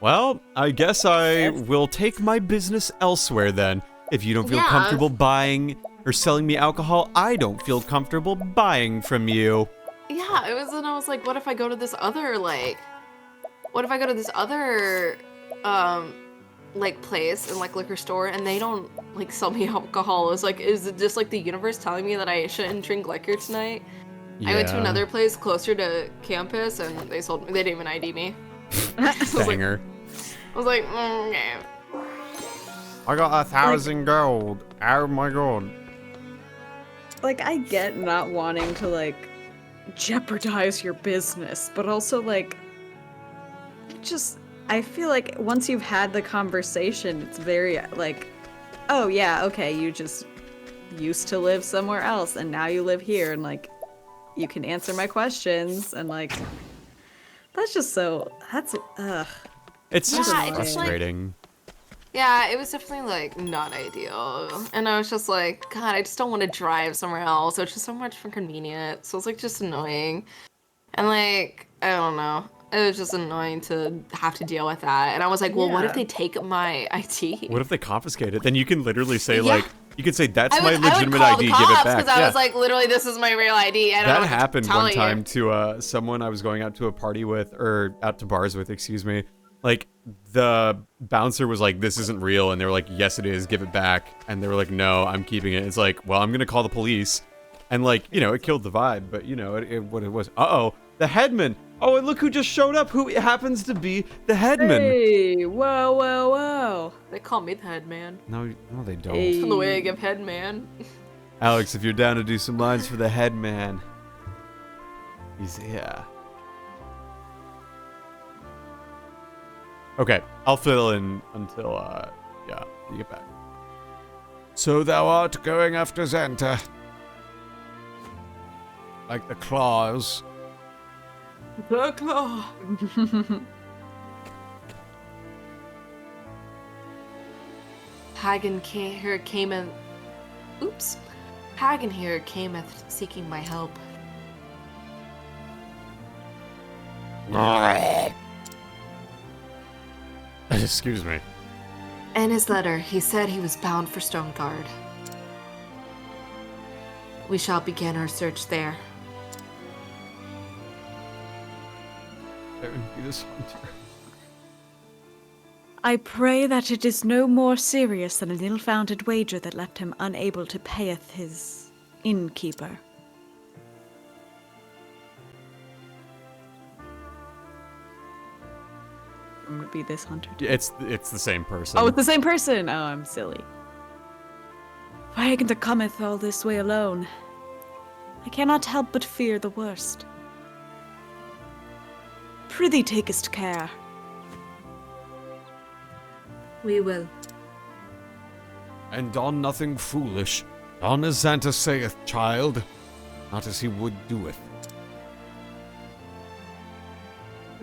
S1: Well, I guess I will take my business elsewhere then. If you don't feel
S5: Yeah.
S1: comfortable buying or selling me alcohol, I don't feel comfortable buying from you.
S5: yeah, it was, and I was like, what if I go to this other, like, like, place and, like, liquor store, and they don't, like, sell me alcohol? It's like, is it just, like, the universe telling me that I shouldn't drink liquor tonight? I went to
S1: Yeah.
S5: another place closer to campus, and they didn't even ID me.
S1: Banger.
S5: I was like, okay.
S1: I got 1,000 gold. Oh my god.
S4: Like, I get not wanting to, like, jeopardize your business, but also, like, I feel like once you've had the conversation, it's very, like, oh, yeah, okay, you just used to live somewhere else, and now you live here, and, like, you can answer my questions, and, like, that's just so, ugh.
S1: It's just
S5: Yeah, it's just like-
S1: frustrating.
S5: Yeah, it was definitely like not ideal. And I was just like, God, I just don't want to drive somewhere else. It's just so much for convenience. So it's like just annoying. And like, I don't know. It was just annoying to have to deal with that. And I was like, well, what if
S4: Yeah.
S5: they take my ID?
S1: What if they confiscate it? Then you can literally say,
S5: Yeah.
S1: like, you can say, that's
S5: I
S1: my
S5: would
S1: legitimate
S5: call
S1: ID,
S5: the
S1: give it
S5: cops
S1: back.
S5: because I
S1: Yeah.
S5: was like, literally, this is my real ID. I don't know
S1: That
S5: what to
S1: happened
S5: tell
S1: one
S5: you.
S1: time to someone I was going out to a party with, or out to bars with, excuse me. Like, the bouncer was like, this isn't real. And they were like, yes, it is, give it back. And they were like, no, I'm keeping it. It's like, well, I'm going to call the police. And like, you know, it killed the vibe. But, you know, what it was. Uh-oh, the headman. Oh, and look who just showed up. Who happens to be the headman.
S4: Hey, whoa, whoa, whoa.
S5: They call me the head man.
S1: No, they don't.
S4: Hey.
S5: From the way I give head man.
S1: Alex, if you're down to do some lines for the headman, he's here. Okay, I'll fill in until, yeah, you get back. So thou art going after Xanta. Like the claws.
S5: The claw. Hagen here cameth. Oops. Hagen here cameth seeking my help.
S1: Excuse me.
S2: In his letter, he said he was bound for Stoneguard. We shall begin our search there.
S1: There would be this hunter.
S6: I pray that it is no more serious than an ill-founded wager that left him unable to payeth his innkeeper.
S4: I'm gonna be this hunter.
S1: It's the same person.
S4: Oh, it's the same person. Oh, I'm silly.
S6: Why cometh all this way alone? I cannot help but fear the worst. Prithee takest care.
S2: We will.
S1: And don nothing foolish. Don as Xanta saith, child. Not as he would doeth.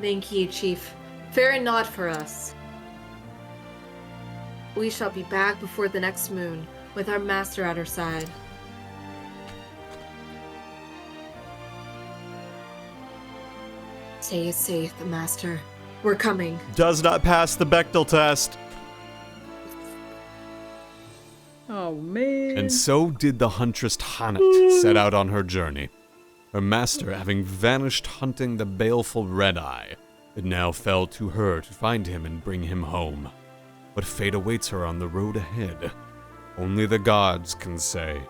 S2: Thank ye, Chief. Fear not for us. We shall be back before the next moon, with our master at our side. Say it safe, master. We're coming.
S1: Does not pass the Bechdel test.
S4: Oh, man.
S1: And so did the huntress Haaahnnit set out on her journey. Her master having vanished hunting the baleful Red-Eye, it now fell to her to find him and bring him home. What fate awaits her on the road ahead, only the gods can say.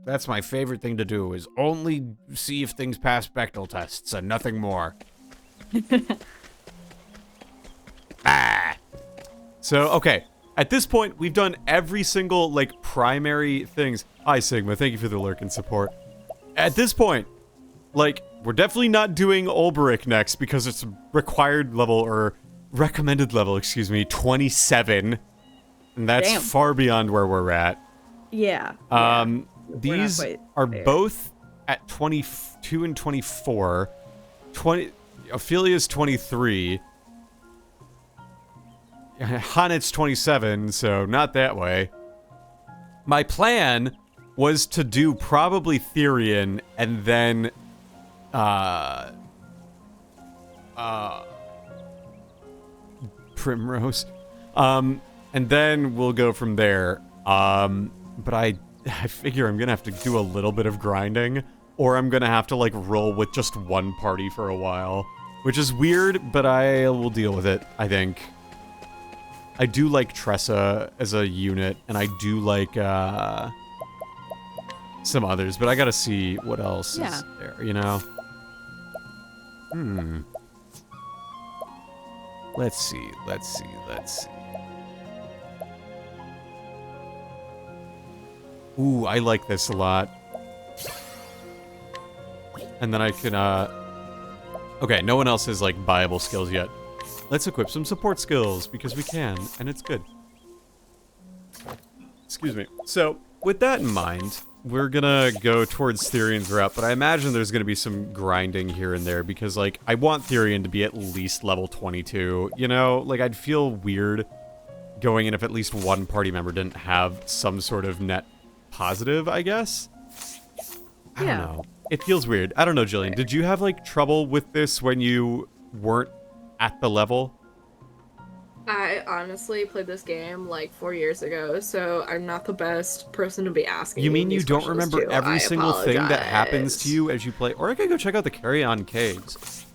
S1: That's my favorite thing to do, is only see if things pass Bechdel tests and nothing more. So, okay. At this point, we've done every single, like, primary things. Hi, Sigma. Thank you for the lurk and support. At this point, like, we're definitely not doing Ulberich next because it's required level, or recommended level, excuse me, 27. And that's
S4: Damn.
S1: far beyond where we're at.
S4: Yeah.
S1: These
S4: quite
S1: are
S4: there.
S1: both at 22 and 24. Ophelia's 23. Haaahnnit's 27, so not that way. My plan was to do probably Therian and then Primrose. And then we'll go from there. But I figure I'm gonna have to do a little bit of grinding, or I'm gonna have to like roll with just one party for a while, which is weird, but I will deal with it, I think. I do like Tressa as a unit, and I do like some others, but I gotta see what else is there, you know? Let's see. Ooh, I like this a lot. And then I can, okay, no one else has, like, viable skills yet. Let's equip some support skills, because we can, and it's good. Excuse me. So, with that in mind, we're gonna go towards Therian's route, but I imagine there's gonna be some grinding here and there, because, like, I want Therian to be at least level 22, you know? Like, I'd feel weird going in if at least one party member didn't have some sort of net positive, I guess? I don't know. It feels weird. I don't know, Jillian. Did you have like trouble with this when you weren't at the level?
S5: I honestly played this game like 4 years ago, so I'm not the best person to be asking.
S1: You mean you
S5: these
S1: don't
S5: questions
S1: remember
S5: to.
S1: every
S5: I
S1: single thing that happens
S5: apologize.
S1: to you as you play? Or I could go check out the Carry-On Caves.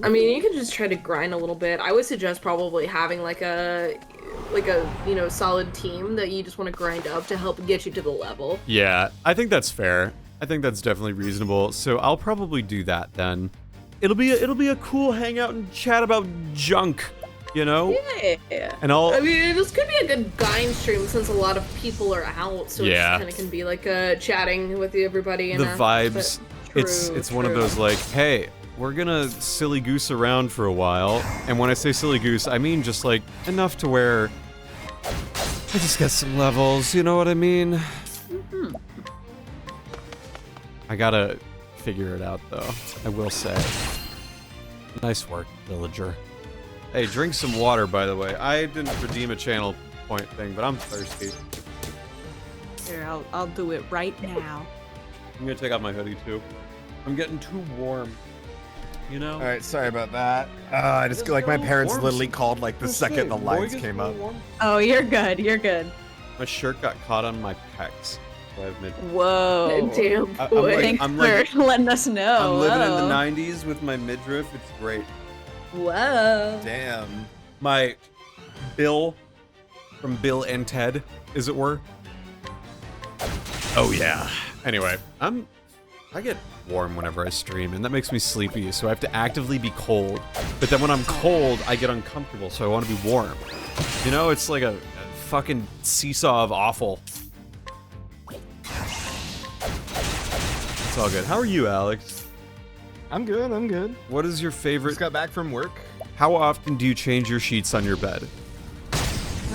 S5: I mean, you can just try to grind a little bit. I would suggest probably having like a solid team that you just want to grind up to help get you to the level.
S1: Yeah, I think that's fair. I think that's definitely reasonable. So I'll probably do that then. It'll be a cool hangout and chat about junk, you know?
S4: Yeah.
S1: And I'll
S5: I mean, this could be a good grind stream since a lot of people are out, so
S1: Yeah.
S5: it kind of can be like chatting with everybody.
S1: the vibes. It's one of those like, hey, we're gonna silly goose around for a while. And when I say silly goose, I mean just like enough to where I just get some levels, you know what I mean? I gotta figure it out though, I will say. Nice work, villager. Hey, drink some water, by the way. I didn't redeem a channel point thing, but I'm thirsty.
S4: Here, I'll do it right now.
S1: I'm gonna take off my hoodie too. I'm getting too warm. You know?
S7: All right, sorry about that. I just feel like my parents
S1: Warm.
S7: literally called like the second the lights came up.
S4: Oh, you're good. You're good.
S1: My shirt got caught on my pecs. So I've been.
S4: Whoa.
S5: Damn
S1: I'm
S5: boy.
S1: like-
S4: Thanks
S1: I'm
S4: for
S1: like-
S4: letting us know.
S1: I'm living in the
S4: Whoa.
S1: 90s with my midriff. It's great.
S4: Whoa.
S7: Damn.
S1: My Bill from Bill and Ted, as it were. Oh yeah. Anyway, I get warm whenever I stream, and that makes me sleepy, so I have to actively be cold. But then when I'm cold, I get uncomfortable, so I want to be warm. You know, it's like a fucking seesaw of awful. It's all good. How are you, Alex?
S7: I'm good. I'm good.
S1: What is your favorite?
S7: Just got back from work.
S1: How often do you change your sheets on your bed?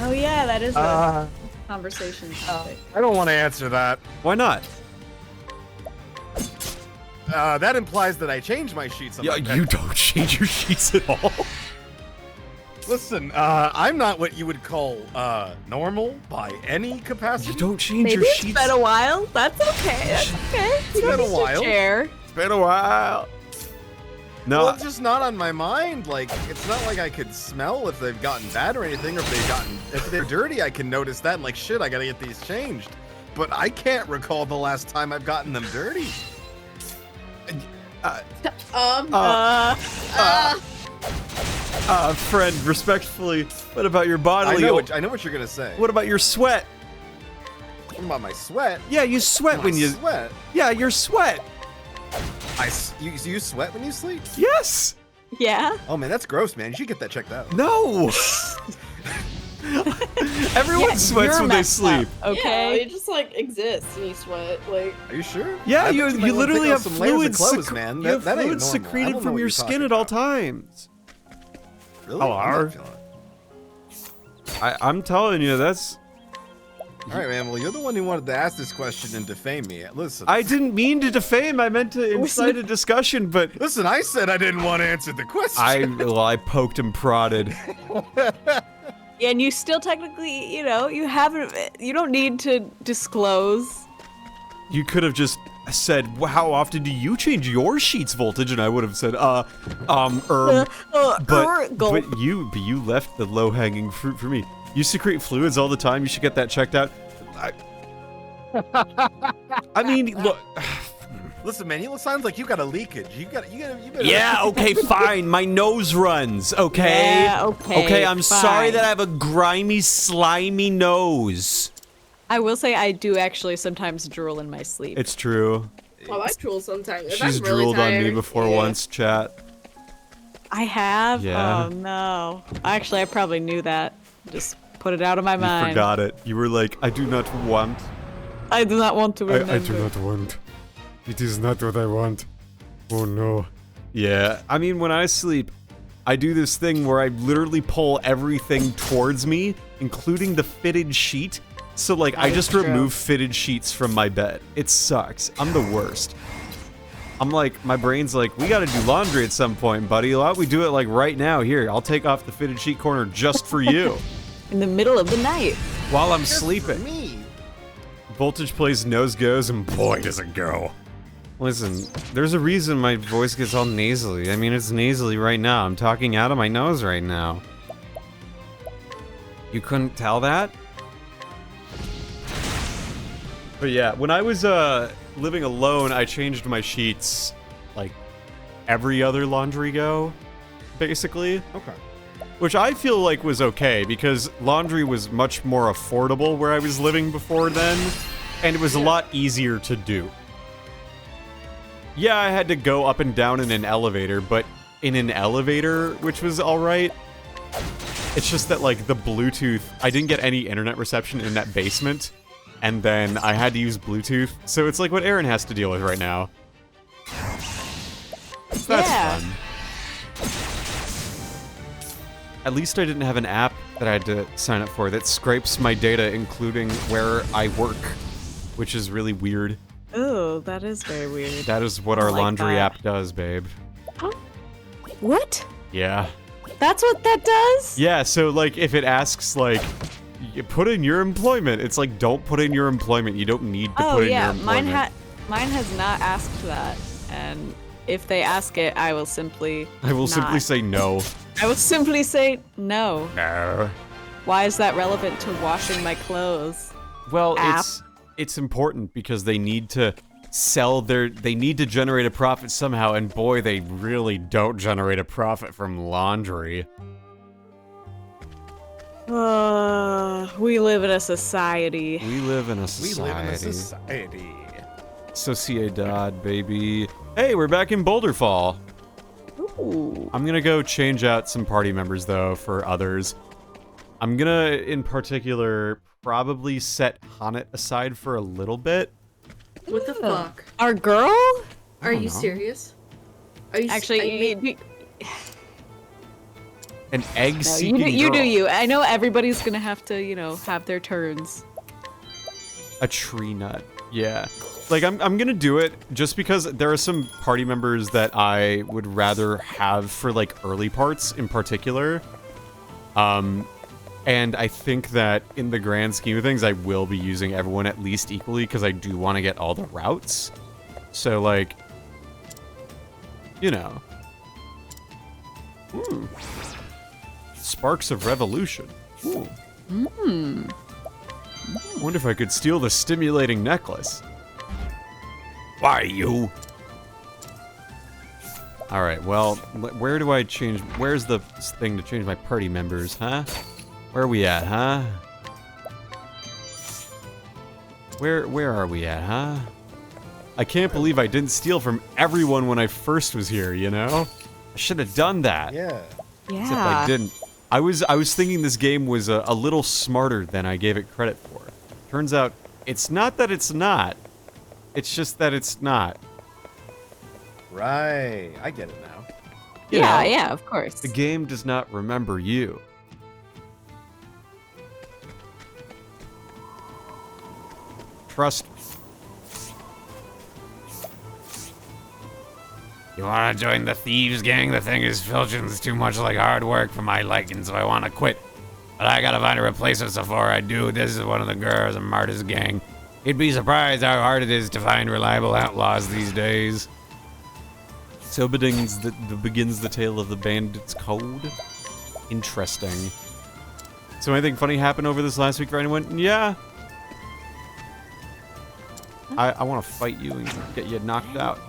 S4: Oh, yeah, that is a conversation topic.
S7: I don't want to answer that.
S1: Why not?
S7: That implies that I change my sheets. On
S1: Yeah,
S7: my bed.
S1: you don't change your sheets at all.
S7: Listen, I'm not what you would call normal by any capacity.
S1: You don't change
S4: Maybe
S1: your
S4: it's
S1: sheets.
S4: been a while. That's okay. That's okay.
S7: It's been a while.
S4: Share.
S1: It's been a while. No,
S7: Well, it's just not on my mind. Like, it's not like I could smell if they've gotten bad or anything, or if they're dirty, I can notice that. And like, shit, I gotta get these changed. But I can't recall the last time I've gotten them dirty.
S1: friend, respectfully, what about your
S7: I
S1: bodily?
S7: know what you're gonna say.
S1: What about your sweat?
S7: What about my sweat?
S1: Yeah, you sweat
S7: My
S1: when you.
S7: sweat.
S1: Yeah, your sweat.
S7: You sweat when you sleep?
S1: Yes.
S4: Yeah.
S7: Oh man, that's gross, man. You should get that checked out.
S1: No. Everyone
S4: Yeah,
S1: sweats
S4: you're
S1: when they
S4: messed up,
S1: sleep.
S4: Okay.
S5: Yeah, it just like exists and you sweat. Like,
S7: Are you sure?
S1: Yeah,
S7: I bet
S1: you
S7: might wanna
S1: literally
S7: take off
S1: have
S7: some layers of
S1: fluids.
S7: clothes, man.
S1: You have
S7: That ain't
S1: fluids
S7: normal. I don't
S1: secreted
S7: know
S1: from
S7: what
S1: your
S7: you're
S1: skin
S7: talking
S1: at all
S7: about.
S1: times.
S7: Really?
S1: Hello.
S7: I'm not feeling it.
S1: I'm telling you, that's.
S7: All right, man. Well, you're the one who wanted to ask this question and defame me. Listen.
S1: I didn't mean to defame. I meant to incite a discussion, but
S7: Listen, I said I didn't want to answer the question.
S1: I poked and prodded.
S4: And you still technically, you don't need to disclose.
S1: You could have just said, well, how often do you change your sheets voltage? And I would have said, but you left the low-hanging fruit for me. You secrete fluids all the time. You should get that checked out. I mean, look.
S7: Listen, man. You sounds like you got a leakage. You better.
S1: Yeah, okay, fine. My nose runs, okay?
S4: Yeah, okay,
S1: Okay, I'm sorry
S4: fine.
S1: that I have a grimy, slimy nose.
S4: I will say I do actually sometimes drool in my sleep.
S1: It's true.
S5: well, I drool sometimes. If
S1: She's
S5: I'm really
S1: drooled on me
S5: tired,
S1: before
S5: yeah.
S1: once, chat.
S4: I have?
S1: Yeah.
S4: Oh no. Actually, I probably knew that. Just put it out of my
S1: You
S4: mind.
S1: forgot it. You were like, I do not want.
S4: I do not want to remember.
S1: I do not want. It is not what I want. Oh no. Yeah, I mean, when I sleep, I do this thing where I literally pull everything towards me, including the fitted sheet. So, like, I just remove fitted sheets from my bed. It sucks. I'm the worst. I'm like, my brain's like, we gotta do laundry at some point, buddy. Why don't we do it, like, right now? Here, I'll take off the fitted sheet corner just for you.
S4: In the middle of the night.
S1: While I'm
S7: For
S1: sleeping.
S7: me.
S1: Voltage plays nose goes, and boy, does it go. Listen, there's a reason my voice gets all nasally. I mean, it's nasally right now. I'm talking out of my nose right now. You couldn't tell that? But yeah, when I was living alone, I changed my sheets like every other laundry go, basically.
S7: Okay.
S1: Which I feel like was okay, because laundry was much more affordable where I was living before then, and it was a lot easier to do. Yeah, I had to go up and down in an elevator, but in an elevator, which was alright. It's just that, like, the Bluetooth... I didn't get any internet reception in that basement, and then I had to use Bluetooth, so it's like what Aaron has to deal with right now. That's fun. At least I didn't have an app that I had to sign up for that scrapes my data, including where I work, which is really weird.
S4: Oh, that is very weird.
S1: That is what our laundry app does, babe.
S6: What?
S1: Yeah.
S6: That's what that does?
S1: Yeah, so, like, if it asks, like, you put in your employment, it's like, don't put in your employment. You don't need to put in your employment.
S4: Mine has not asked that, and if they ask it, I will simply
S1: simply say no.
S4: I will simply say no.
S1: No.
S4: Why is that relevant to washing my clothes?
S1: Well,
S4: App.
S1: it's important because they need to they need to generate a profit somehow, and boy, they really don't generate a profit from laundry.
S4: We live in a society.
S1: We live in a society. Sociedad, baby. Hey, we're back in Boulder Fall.
S4: Ooh.
S1: I'm gonna go change out some party members, though, for others. I'm gonna, in particular, probably set Haaahhnit aside for a little bit.
S2: What the fuck?
S4: Our girl?
S2: Are you serious? Are you
S4: Actually,
S1: An egg-seeking girl.
S4: you do you. I know everybody's gonna have to, have their turns.
S1: A tree nut. Yeah. Like, I'm gonna do it just because there are some party members that I would rather have for, like, early parts in particular. And I think that in the grand scheme of things, I will be using everyone at least equally because I do want to get all the routes. So, like, Sparks of Revolution. Ooh. Wonder if I could steal the stimulating necklace. Why, you? Alright, well, where do I change... Where's the thing to change my party members, huh? Where are we at, huh? Where are we at, huh? I can't believe I didn't steal from everyone when I first was here, you know? I should have done that.
S7: Yeah.
S1: Except I didn't. I was thinking this game was a little smarter than I gave it credit for. Turns out, it's not that it's not. It's just that it's not.
S7: Right. I get it now.
S1: You know,
S4: Yeah, of course.
S1: the game does not remember you. Trust me. You wanna join the thieves gang? The thing is, filching's too much like hard work for my liking, so I wanna quit. But I gotta find a replacement before I do. This is one of the girls in Marta's gang. You'd be surprised how hard it is to find reliable outlaws these days. So begins the tale of the bandit's code. Interesting. So anything funny happened over this last week for anyone? Yeah. I want to fight you and get you knocked out.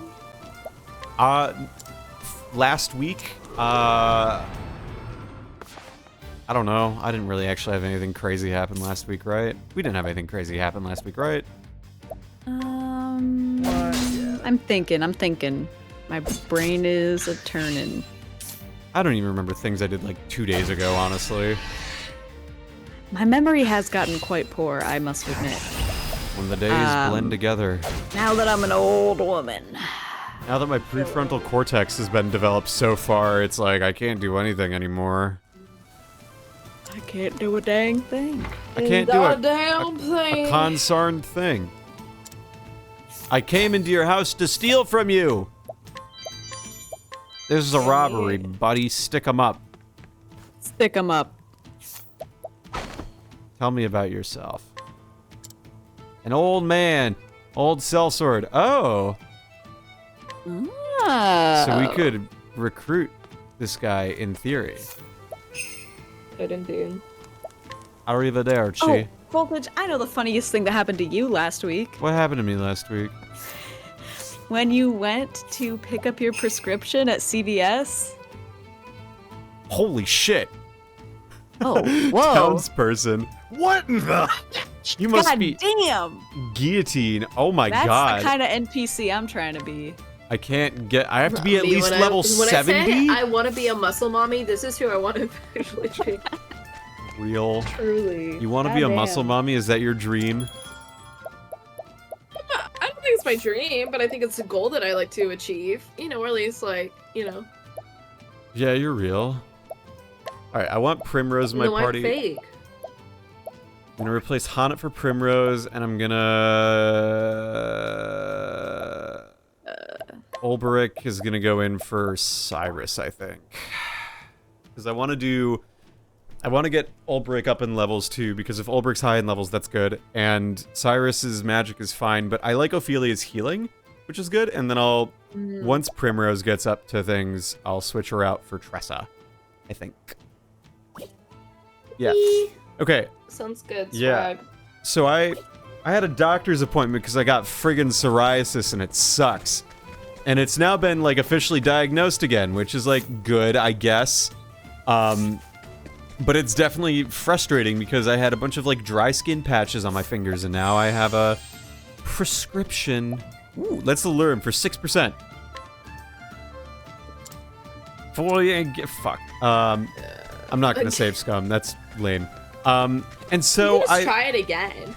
S1: Last week, I don't know. I didn't really actually have anything crazy happen last week, right? We didn't have anything crazy happen last week, right?
S4: I'm thinking. My brain is a-turning.
S1: I don't even remember things I did like 2 days ago, honestly.
S4: My memory has gotten quite poor, I must admit.
S1: When the days blend together.
S4: Now that I'm an old woman.
S1: Now that my prefrontal cortex has been developed so far, it's like I can't do anything anymore.
S4: I can't do a dang thing.
S1: I can't do
S5: a damn thing.
S1: A consarned thing. I came into your house to steal from you. This is a robbery, buddy. Stick 'em up.
S4: Stick 'em up.
S1: Tell me about yourself. An old man. Old sellsword. Oh. So we could recruit this guy in theory.
S5: Good indeed.
S1: Arrivederci.
S4: Oh, Voltage, I know the funniest thing that happened to you last week.
S1: What happened to me last week?
S4: When you went to pick up your prescription at CVS.
S1: Holy shit.
S4: Oh, whoa.
S1: Townsperson.
S7: What in the?
S1: You must
S4: God
S1: be
S4: damn.
S1: guillotine. Oh my
S4: That's
S1: god.
S4: the kind of NPC I'm trying to be.
S1: I can't get. I have to be at
S5: Me,
S1: least
S5: when
S1: level
S5: when
S1: 70.
S5: I say I want to be a muscle mommy, this is who I want to eventually be.
S1: Real.
S5: Truly.
S1: You want to be a muscle
S4: Goddamn.
S1: mommy? Is that your dream?
S5: I don't think it's my dream, but I think it's a goal that I like to achieve. You know, or at least like, you know.
S1: Yeah, you're real. All right, I want Primrose in my
S5: No,
S1: party.
S5: I'm fake.
S1: I'm gonna replace Haaahnnit for Primrose, and I'm gonna. Ulberich is gonna go in for Cyrus, I think, because I want to do. I want to get Ulberich up in levels too, because if Ulberich's high in levels, that's good, and Cyrus's magic is fine. But I like Ophelia's healing, which is good, and then I'll once Primrose gets up to things, I'll switch her out for Tressa, I think. Yeah. Okay.
S5: Sounds good.
S1: Yeah.
S5: Swag.
S1: So I had a doctor's appointment because I got friggin' psoriasis and it sucks. And it's now been like officially diagnosed again, which is like good, I guess. But it's definitely frustrating because I had a bunch of like dry skin patches on my fingers and now I have a prescription. Ooh, let's allure him for 6%. Fuck. I'm not gonna save Scum. That's lame. And so
S5: Just try it again.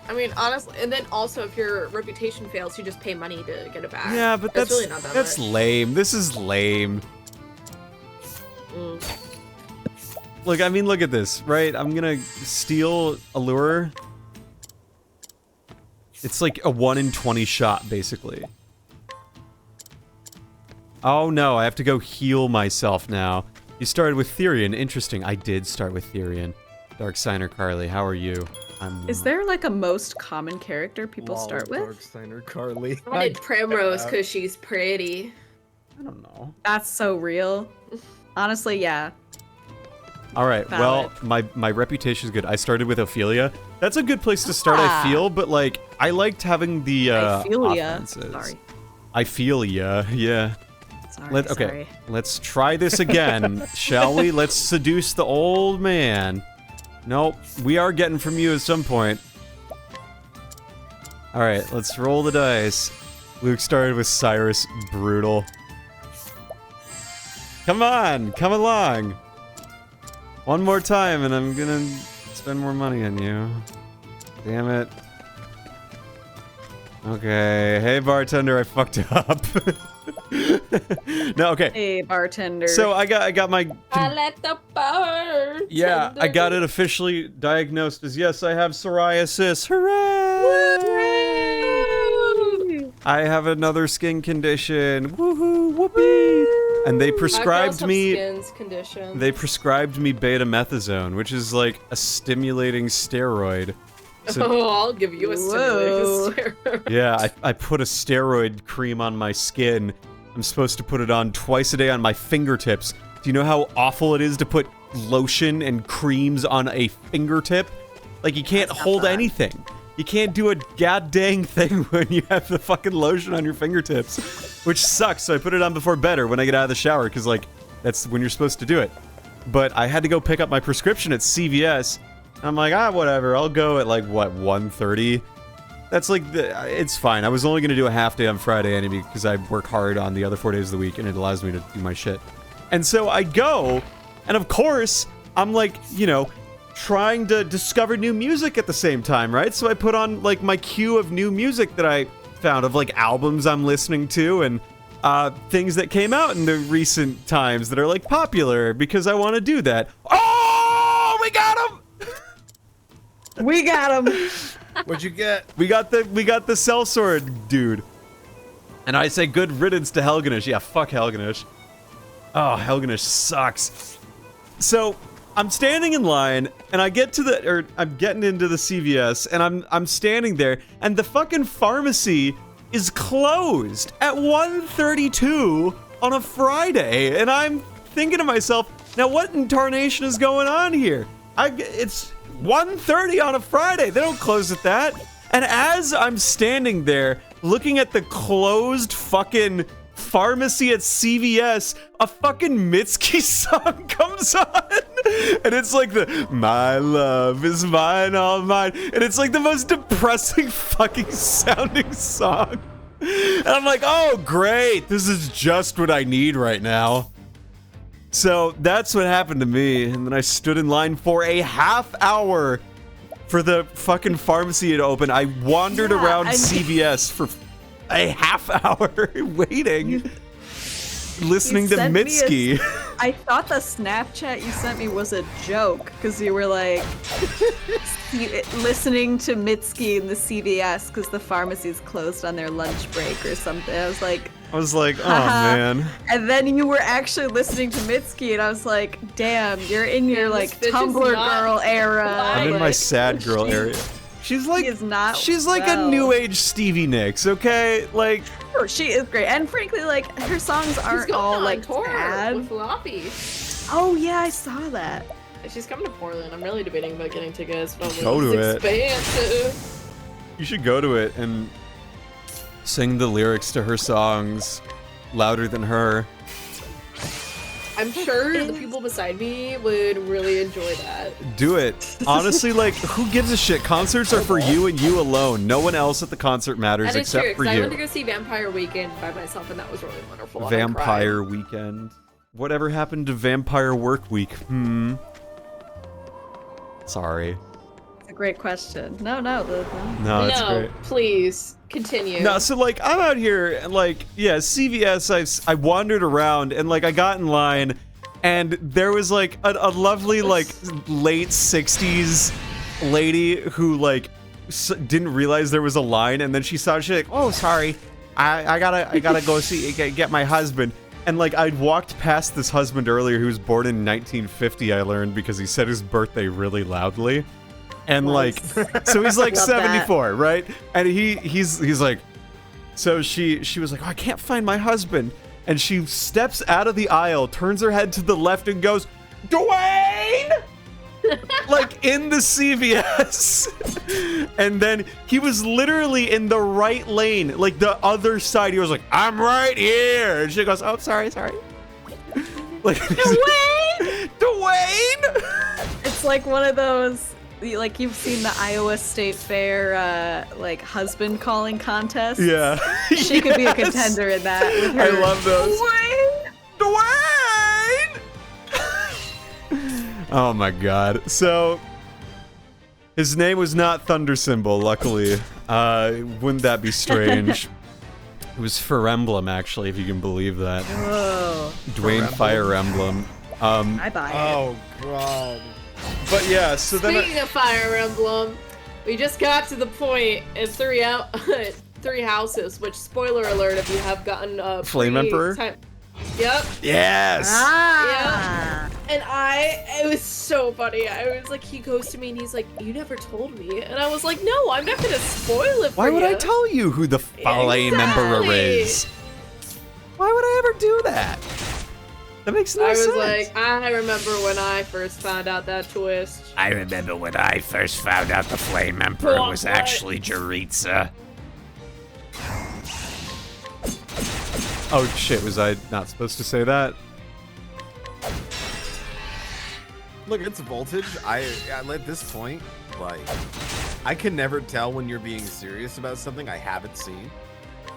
S5: I mean, honestly, and then also if your reputation fails, you just pay money to get it back.
S1: Yeah, but that's
S5: really not that
S1: that's
S5: much.
S1: lame. This is lame.
S5: Mm.
S1: Look, I mean, look at this, right? I'm gonna steal Allure. It's like a 1 in 20 shot, basically. Oh no, I have to go heal myself now. You started with Therian. Interesting. I did start with Therian. Dark Signer Carly, how are you?
S4: Is there like a most common character people start with?
S7: Darksteiner Carly.
S5: I wanted Primrose because she's pretty.
S1: I don't know.
S4: That's so real. Honestly, yeah.
S1: All right.
S4: Valid.
S1: Well, my reputation is good. I started with Ophelia. That's a good place to start, I feel. But like, I liked having the
S4: Ophelia.
S1: offenses.
S4: Sorry.
S1: I feel ya. Yeah.
S4: Sorry.
S1: Okay.
S4: Sorry.
S1: Let's try this again, shall we? Let's seduce the old man. Nope. We are getting from you at some point. All right. Let's roll the dice. Luke started with Cyrus. Brutal. Come on. Come along. One more time and I'm gonna spend more money on you. Damn it. Okay. Hey, bartender, I fucked up. No, okay.
S4: Hey, bartender.
S1: So I got my...
S5: I let the bird.
S1: Yeah, I got it officially diagnosed as, yes, I have psoriasis. Hooray! I have another skin condition. Woohoo! Whoopee! And they prescribed me...
S5: Skins conditions.
S1: They prescribed me betamethasone, which is like a stimulating steroid. So,
S5: Oh, I'll give you a
S4: Whoa.
S5: stimulating steroid.
S1: yeah, I put a steroid cream on my skin. I'm supposed to put it on twice a day on my fingertips. Do you know how awful it is to put lotion and creams on a fingertip? Like, you can't hold anything. You can't do a goddamn thing when you have the fucking lotion on your fingertips, which sucks. So I put it on before bed or when I get out of the shower, because, like, that's when you're supposed to do it. But I had to go pick up my prescription at CVS. I'm like, whatever. I'll go at, like, what, 1:30? That's like, it's fine. I was only going to do a half day on Friday anyway because I work hard on the other 4 days of the week and it allows me to do my shit. And so I go, and of course, I'm like, you know, trying to discover new music at the same time, right? So I put on, like, my queue of new music that I found of, like, albums I'm listening to and things that came out in the recent times that are, like, popular because I want to do that. Oh, we got him!
S4: we got him.
S7: What'd you get?
S1: We got the sellsword dude. And I say good riddance to Helganish. Yeah, fuck Helganish. Oh, Helganish sucks. So, I'm standing in line and I'm getting into the CVS and I'm standing there and the fucking pharmacy is closed at 1:32 on a Friday, and I'm thinking to myself, now what in tarnation is going on here? It's 1:30 on a Friday. They don't close at that. And as I'm standing there looking at the closed fucking pharmacy at CVS, a fucking Mitski song comes on. And it's like the "My love is mine, all mine." And it's like the most depressing fucking sounding song. And I'm like, oh great, this is just what I need right now. So that's what happened to me. And then I stood in line for a half hour for the fucking pharmacy to open. I wandered around CVS for a half hour waiting, listening to Mitski.
S4: I thought the Snapchat you sent me was a joke because you were like listening to Mitski in the CVS because the pharmacy's closed on their lunch break or something. I was like, oh man. And then you were actually listening to Mitski, and I was like, damn, you're in your like Tumblr girl era.
S1: I'm in my sad girl area. She's like, a new age Stevie Nicks, okay? Like,
S4: she is great, and frankly, like her songs aren't all like sad.
S5: With Floppy.
S4: Oh yeah, I saw that.
S5: She's coming to Portland. I'm really debating about getting tickets, but
S1: go to it.
S5: Expensive.
S1: You should go to it and sing the lyrics to her songs louder than her.
S5: I'm sure the people beside me would really enjoy that.
S1: Do it. Honestly, like, who gives a shit? Concerts are for you and you alone. No one else at the concert matters except for you.
S5: I went to go see Vampire Weekend by myself, and that was really wonderful.
S1: Vampire Weekend. Whatever happened to Vampire Work Week? Sorry.
S4: It's a great question. No,
S1: it's great.
S5: Please continue.
S1: No, so like I'm out here and like CVS. I wandered around and like I got in line, and there was like a lovely like late 60s lady who like didn't realize there was a line, and then she saw it, she's like, oh sorry, I gotta go get my husband. And like I'd walked past this husband earlier who was born in 1950, I learned, because he said his birthday really loudly. And like, so he's like 74, right? And he's like, so she was like, oh, I can't find my husband. And she steps out of the aisle, turns her head to the left and goes, Dwayne! Like in the CVS. And then he was literally in the right lane, like the other side. He was like, I'm right here. And she goes, oh, sorry. Like, Dwayne!
S4: It's like one of those, like you've seen the Iowa State Fair, like husband calling contest.
S1: Yeah.
S4: She could be a contender in that. With her,
S1: I love those. Dwayne! Oh my god. So, his name was not Thunder Symbol, luckily. Wouldn't that be strange? It was Fire Emblem, actually, if you can believe that.
S4: Whoa.
S1: Dwayne Fire Emblem.
S4: I buy it.
S7: Oh god.
S1: But yeah, so then
S5: Speaking of Fire Emblem, we just got to the point in Three Houses, which, spoiler alert, if you have gotten
S1: Flame Emperor?
S5: Yep.
S1: Yes!
S5: Yeah. And it was so funny. I was like, he goes to me and he's like, you never told me. And I was like, no, I'm not gonna spoil it for
S1: Why
S5: you.
S1: would I tell you who the Flame Emperor is? Why would I ever do that? That makes no sense.
S5: I was like, I remember when I first found out that twist.
S8: I remember when I first found out the Flame Emperor was actually Jaritza.
S1: Oh shit, was I not supposed to say that?
S7: Look, it's voltage. At this point, like, I can never tell when you're being serious about something I haven't seen.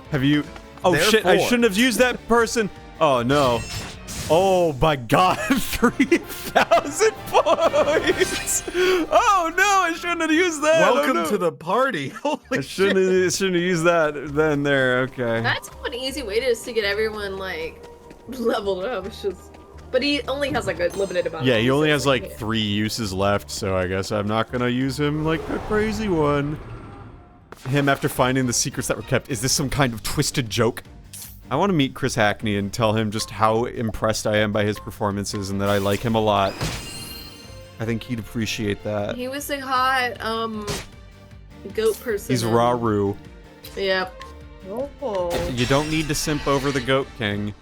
S1: Have you? Oh shit, I shouldn't have used that person. Oh no. Oh my god, 3,000 points! Oh no, I shouldn't have used that.
S7: Welcome to the party. Holy
S1: I shouldn't have used that then there, okay.
S5: That's one easy way to get everyone, like, leveled up. It's just... But he only has, like, a limited amount
S1: Yeah,
S5: of
S1: he only
S5: uses,
S1: has, like, 3 uses left, so I guess I'm not gonna use him like a crazy one. Him after finding the secrets that were kept. Is this some kind of twisted joke? I want to meet Chris Haaahhnit and tell him just how impressed I am by his performances and that I like him a lot. I think he'd appreciate that.
S5: He was a hot, goat person.
S1: He's Raru.
S5: Yep.
S4: Oh.
S1: You don't need to simp over the Goat King.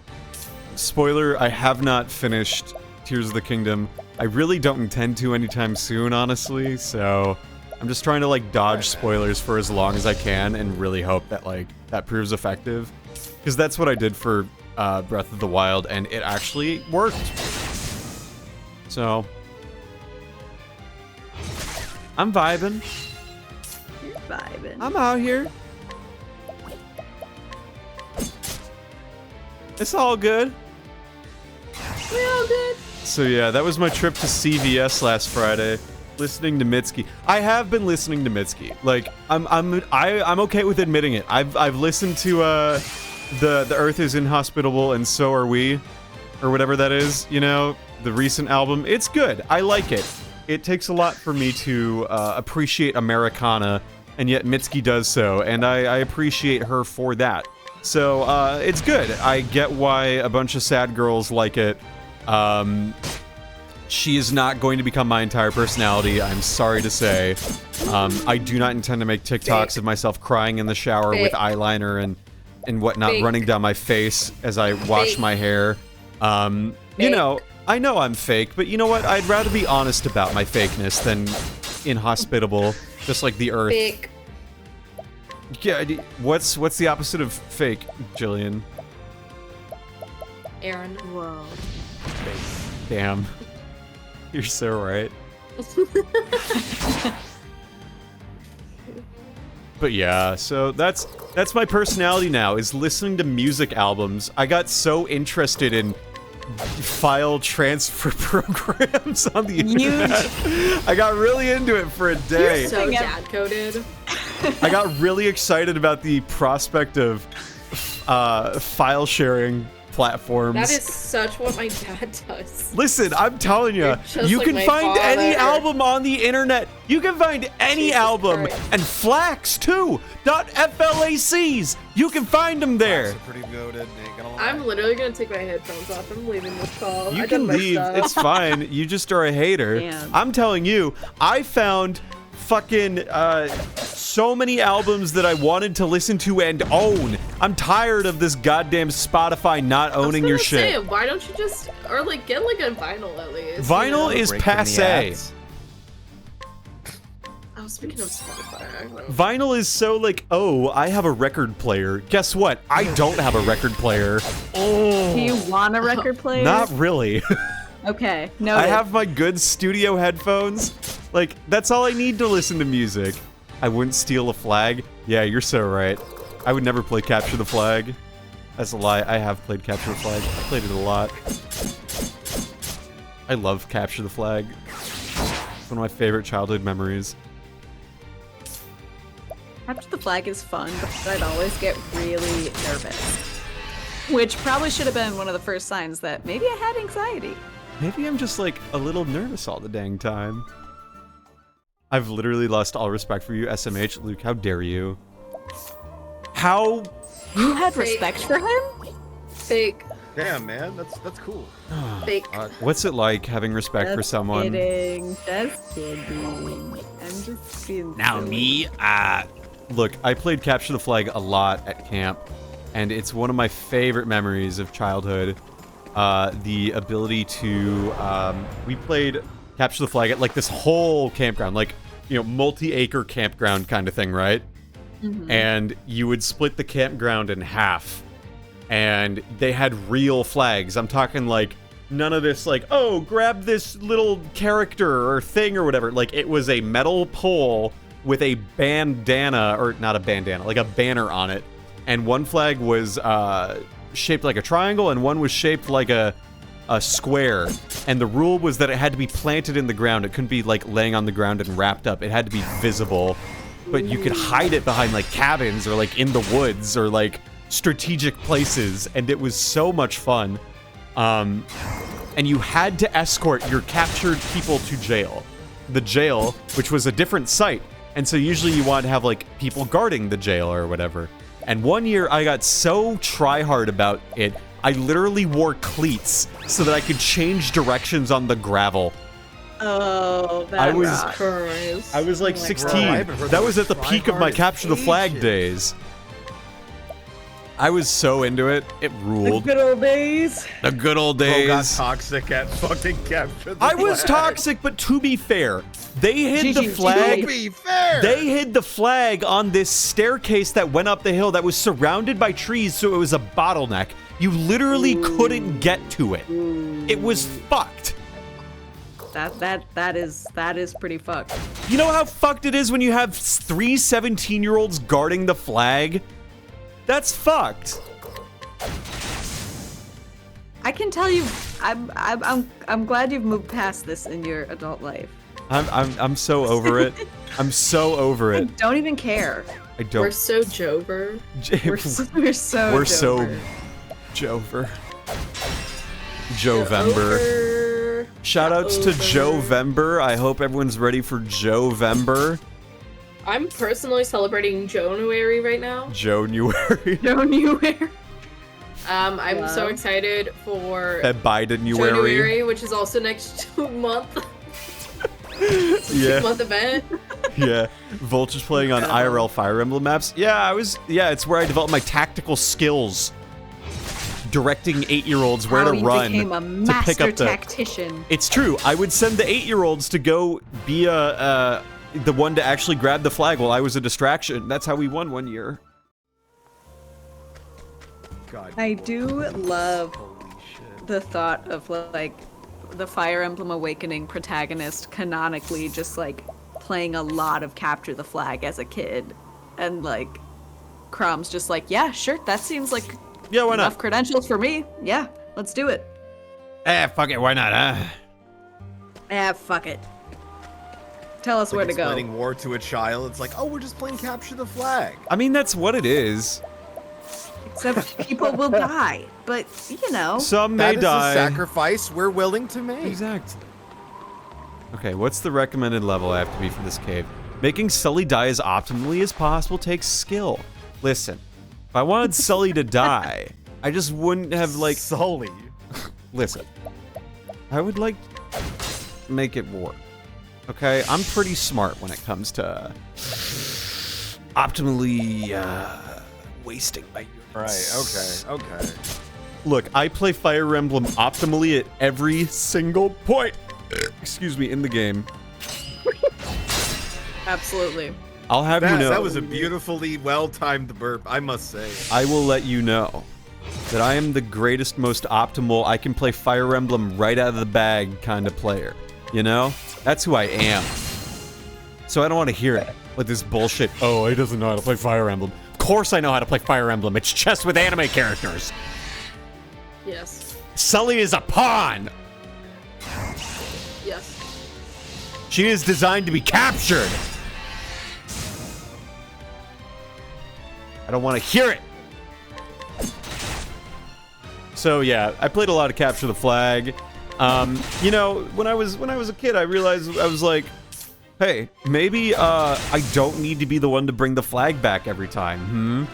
S1: Spoiler, I have not finished Tears of the Kingdom. I really don't intend to anytime soon, honestly, so I'm just trying to, like, dodge spoilers for as long as I can and really hope that, like, that proves effective. Because that's what I did for Breath of the Wild, and it actually worked. So, I'm vibing.
S4: You're vibing.
S1: I'm out here. It's all good.
S5: We're all good.
S1: So yeah, that was my trip to CVS last Friday, listening to Mitski. I have been listening to Mitski. Like, I'm okay with admitting it. I've listened to the Earth is Inhospitable and So Are We, or whatever that is. You know, the recent album. It's good. I like it. It takes a lot for me to appreciate Americana, and yet Mitski does so, and I appreciate her for that. So, it's good. I get why a bunch of sad girls like it. She is not going to become my entire personality, I'm sorry to say. I do not intend to make TikToks of myself crying in the shower with eyeliner and whatnot running down my face as I wash my hair. You know, I know I'm fake, but you know what? I'd rather be honest about my fakeness than inhospitable, just like the Earth.
S5: Fake.
S1: Yeah, what's the opposite of fake, Jillian?
S5: Aaron.
S4: Whoa.
S1: Damn. You're so right. But yeah, so that's my personality now, is listening to music albums. I got so interested in file transfer programs on the internet. I got really into it for a day.
S5: You're so dad-coded.
S1: I got really excited about the prospect of file sharing platforms.
S5: That is such what my dad does.
S1: Listen, I'm telling you, you
S5: like
S1: can
S5: my
S1: find any
S5: father.
S1: album on the internet. You can find any
S5: Jesus
S1: album,
S5: Christ.
S1: and Flax too. .flacs. You can find them there.
S7: That's pretty goated, ain't gonna lie.
S5: I'm literally gonna take my headphones off. I'm leaving this call.
S1: You
S5: I
S1: can
S5: done my
S1: leave.
S5: stuff.
S1: It's fine. You just are a hater.
S4: Damn.
S1: I'm telling you, I found fucking so many albums that I wanted to listen to and own. I'm tired of this goddamn Spotify not owning your shit.
S5: Say, why don't you just, or like get like a vinyl at least?
S1: Vinyl
S5: you know?
S1: is
S7: Break from the
S1: passe.
S7: ads.
S5: Oh, speaking of Spotify, I don't know.
S1: Vinyl is so like, oh, I have a record player. Guess what? I don't have a record player.
S4: Do you want a record player?
S1: Not really.
S4: Okay. No.
S1: I have my good studio headphones. Like, that's all I need to listen to music. I wouldn't steal a flag. Yeah, you're so right. I would never play Capture the Flag. That's a lie. I have played Capture the Flag. I played it a lot. I love Capture the Flag. It's one of my favorite childhood memories.
S4: Capture the Flag is fun, but I'd always get really nervous. Which probably should have been one of the first signs that maybe I had anxiety.
S1: Maybe I'm just, like, a little nervous all the dang time. I've literally lost all respect for you, SMH. Luke, how dare you? How?
S4: You had
S5: Fake.
S4: respect for him?
S5: Fake.
S7: Damn, man, that's cool.
S5: Fake.
S1: What's it like having respect for
S4: Just
S1: someone?
S4: kidding. Just kidding. I'm just being
S8: Now
S4: silly.
S8: me,
S1: Look, I played Capture the Flag a lot at camp, and it's one of my favorite memories of childhood. The ability to, we played Capture the Flag at, like, this whole campground, like, you know, multi-acre campground kind of thing, right?
S4: Mm-hmm.
S1: And you would split the campground in half, and they had real flags. I'm talking, like, none of this, like, oh, grab this little character or thing or whatever. Like, it was a metal pole with a bandana, or not a bandana, like a banner on it. And one flag was shaped like a triangle, and one was shaped like a square. And the rule was that it had to be planted in the ground. It couldn't be, like, laying on the ground and wrapped up. It had to be visible. But you could hide it behind, like, cabins or, like, in the woods or, like, strategic places. And it was so much fun. And you had to escort your captured people to jail. The jail, which was a different site. And so usually you wanted to have, like, people guarding the jail or whatever. And one year I got so try-hard about it, I literally wore cleats so that I could change directions on the gravel.
S4: Oh, that
S1: I was-
S4: rocks.
S5: Christ.
S1: I was like
S7: Bro, I
S1: 16.
S7: haven't heard
S1: That
S7: the
S1: was at the
S7: word
S1: peak of my
S7: try-hard
S1: Capture the
S7: in
S1: Flag
S7: ages.
S1: days. I was so into it. It ruled.
S4: Good old days.
S1: The good old
S7: Bro got
S1: days.
S7: toxic at fucking capture the
S1: I was
S7: flag.
S1: toxic, but to be fair, they hid the
S4: GG.
S1: flag.
S7: To be fair.
S1: They hid the flag on this staircase that went up the hill that was surrounded by trees, so it was a bottleneck. You literally couldn't get to it. It was fucked.
S4: That is pretty fucked.
S1: You know how fucked it is when you have 3 17-year-olds guarding the flag? That's fucked.
S4: I can tell you, I'm glad you've moved past this in your adult life.
S1: I'm so over it. I'm so over
S4: I
S1: it.
S4: don't even care.
S1: I
S5: We're
S1: don't.
S5: so Jover.
S4: We're so
S1: We're so
S4: Jover.
S1: Jover. Jovember.
S5: Over.
S1: Shoutouts to Jovember. I hope everyone's ready for Jovember.
S5: I'm personally celebrating January right now.
S1: January.
S4: Don't you wear?
S5: I'm so
S4: Wow.
S5: excited for
S1: Bidenuary.
S5: January, which is also next month.
S1: Yeah.
S5: Month event.
S1: Yeah. Vulture's playing on IRL Fire Emblem maps. Yeah, it's where I developed my tactical skills. Directing 8-year-olds where
S4: How
S1: to
S4: you
S1: run
S4: became a
S1: to
S4: master
S1: pick up the.
S4: tactician.
S1: It's true. I would send the 8-year-olds to go be the one to actually grab the flag while I was a distraction. That's how we won one year.
S7: God.
S4: I do love
S7: Holy shit.
S4: the thought of like the Fire Emblem Awakening protagonist canonically just like playing a lot of Capture the Flag as a kid, and like Crom's just like, yeah, sure, that seems like
S1: Yeah, why
S4: enough
S1: not?
S4: credentials for me. Yeah, let's do it.
S1: Fuck it, why not, huh?
S4: Ah, fuck it. Tell us
S7: Like
S4: where to go.
S7: explaining war to a child. It's like, oh, we're just playing capture the flag.
S1: I mean, that's what it is.
S4: Except people will die, but you know.
S1: Some may
S7: That is
S1: die.
S7: a sacrifice we're willing to make.
S1: Exactly. Okay, what's the recommended level I have to be for this cave? Making Sully die as optimally as possible takes skill. Listen, if I wanted Sully to die, I just wouldn't have, like...
S7: Sully.
S1: Listen, I would, like, make it work. Okay? I'm pretty smart when it comes to optimally, wasting my units.
S7: Right, okay.
S1: Look, I play Fire Emblem optimally at every single point, excuse me, in the game.
S4: Absolutely.
S1: I'll have you know.
S7: That was a beautifully well-timed burp, I must say.
S1: I will let you know that I am the greatest, most optimal, I can play Fire Emblem right out of the bag kind of player. You know? That's who I am. So I don't want to hear it. Like this bullshit, oh, he doesn't know how to play Fire Emblem. Of course I know how to play Fire Emblem. It's chess with anime characters.
S5: Yes.
S1: Sully is a pawn!
S5: Yes.
S1: She is designed to be captured! I don't want to hear it! So yeah, I played a lot of Capture the Flag. You know, when I was a kid, I realized I was like, hey, maybe I don't need to be the one to bring the flag back every time.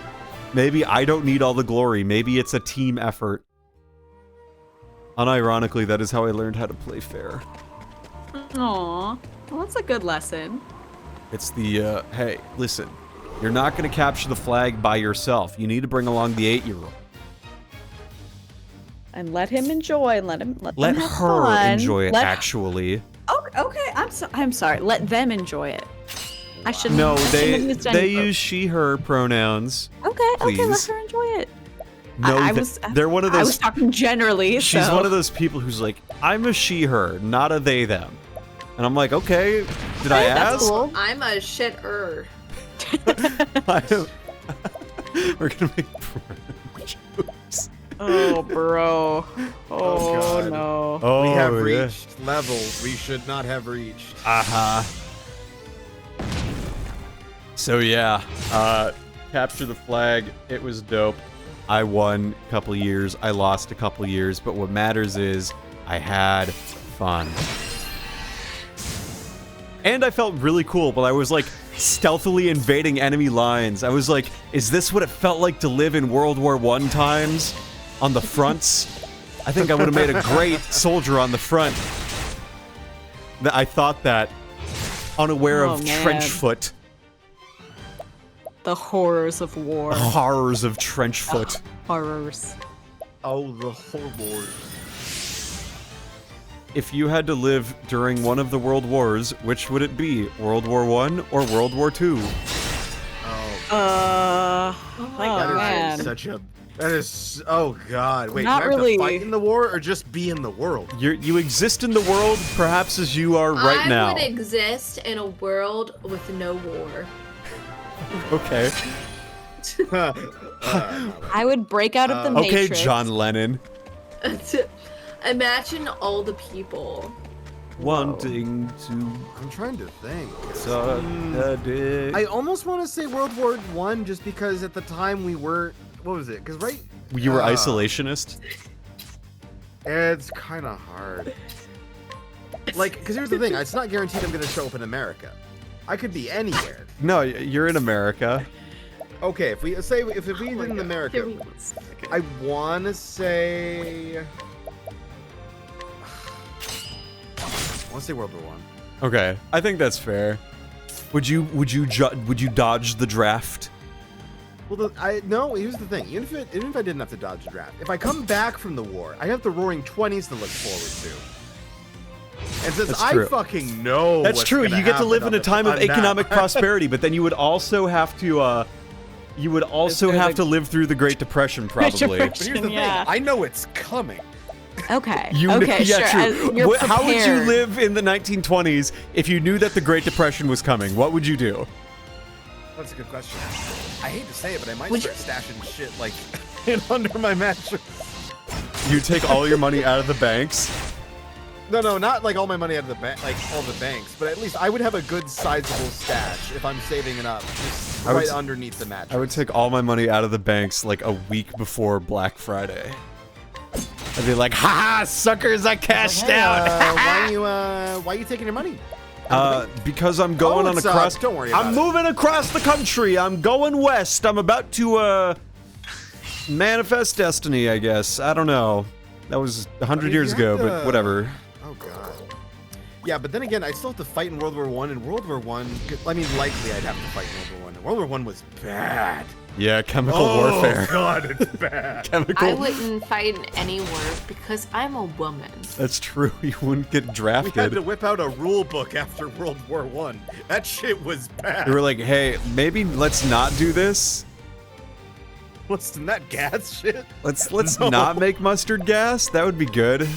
S1: Maybe I don't need all the glory. Maybe it's a team effort. Unironically, that is how I learned how to play fair.
S4: Aw, well, that's a good lesson.
S1: It's the, hey, listen, you're not going to capture the flag by yourself. You need to bring along the 8-year-old.
S4: And let him enjoy. Let them
S1: Let
S4: have
S1: her
S4: fun.
S1: enjoy it,
S4: Let-
S1: actually.
S4: Okay. I'm sorry. Let them enjoy it. I shouldn't.
S1: No,
S4: I shouldn't
S1: they
S4: have used any-
S1: use she/her pronouns.
S4: Okay. Let
S1: please.
S4: her enjoy it.
S1: No, they're one of those.
S4: I was talking generally.
S1: She's
S4: so.
S1: one of those people who's like, I'm a she/her, not a they/them. And I'm like, okay, did I ask?
S4: That's cool.
S5: I'm a shit-er.
S1: We're gonna make jokes.
S4: Oh, bro.
S7: Oh, God.
S4: no.
S1: Oh,
S7: We have
S1: yeah.
S7: reached levels we should not have reached.
S1: So yeah, capture the flag. It was dope. I won a couple years. I lost a couple years. But what matters is I had fun. And I felt really cool, but I was like stealthily invading enemy lines. I was like, is this what it felt like to live in World War I times? On the fronts? I think I would have made a great soldier on the front. I thought that, unaware
S4: Oh,
S1: of
S4: man.
S1: trench foot.
S4: The horrors of war.
S1: Horrors of Trenchfoot.
S4: Horrors.
S7: Oh, the horror.
S1: If you had to live during one of the world wars, which would it be? World War I or World War II?
S4: Oh my
S7: That
S4: man.
S7: is such a. That is. Oh God. Wait.
S4: Not
S7: do I have
S4: really.
S7: to fight in the war or just be in the world?
S1: You exist in the world, perhaps as you are right now.
S5: I would exist in a world with no war.
S1: Okay.
S4: I would break out of the
S1: Okay,
S4: Matrix.
S1: John Lennon.
S5: Imagine all the people.
S1: Wanting to
S7: I'm trying to think.
S1: suck a dick.
S7: I almost want to say World War One, just because at the time we were. What was it? Because
S1: You were isolationist?
S7: it's kind of hard. Like, because here's the thing: it's not guaranteed I'm going to show up in America. I could be anywhere.
S1: No, you're in America.
S7: Okay, if we say if we did in America, I want to say. I want to say World War One.
S1: Okay, I think that's fair. Would you dodge the draft?
S7: Well, no. Here's the thing: even if I didn't have to dodge the draft, if I come back from the war, I have the Roaring Twenties to look forward to. And since
S1: That's
S7: I
S1: true.
S7: fucking know
S1: That's
S7: what's
S1: true.
S7: gonna
S1: You get to live
S7: happen
S1: in a time of
S7: on that-
S1: economic prosperity, but then you would also have to live through the Great Depression, probably.
S7: But here's the
S4: Yeah.
S7: thing: I know it's coming.
S4: Okay.
S1: Yeah,
S4: sure.
S1: true.
S4: You're
S1: How would you
S4: prepared.
S1: live in the 1920s if you knew that the Great Depression was coming? What would you do?
S7: That's a good question. I hate to say it, but I might
S5: Would
S7: start stashing shit like in under my mattress.
S1: You take all your money out of the banks.
S7: No, not like all my money out of the bank, like all the banks, but at least I would have a good sizable stash if I'm saving it up, just
S1: I would
S7: right
S1: s-
S7: underneath the mattress.
S1: I would take all my money out of the banks like a week before Black Friday. I'd be like, "Ha suckers! I cashed out."
S7: why are you taking your money?
S1: Because I'm going on
S7: it's,
S1: across.
S7: don't worry about
S1: I'm
S7: it.
S1: moving across the country. I'm going west. I'm about to manifest destiny. I guess. I don't know. That was 100 years ago, but whatever.
S7: Oh god. Yeah, but then again, I still have to fight in World War One. And World War One, I mean, likely I'd have to fight in World War One. World War One was bad.
S1: Yeah, chemical warfare.
S7: God, it's bad.
S1: Chemical.
S5: I wouldn't fight in any war because I'm a woman.
S1: That's true. You wouldn't get
S7: We had
S1: drafted.
S7: to whip out a rule book after World War One. That shit was bad.
S1: They were like, "Hey, maybe let's not do this.
S7: What's in that gas shit?
S1: Let's
S7: No.
S1: not make mustard gas. That would be good."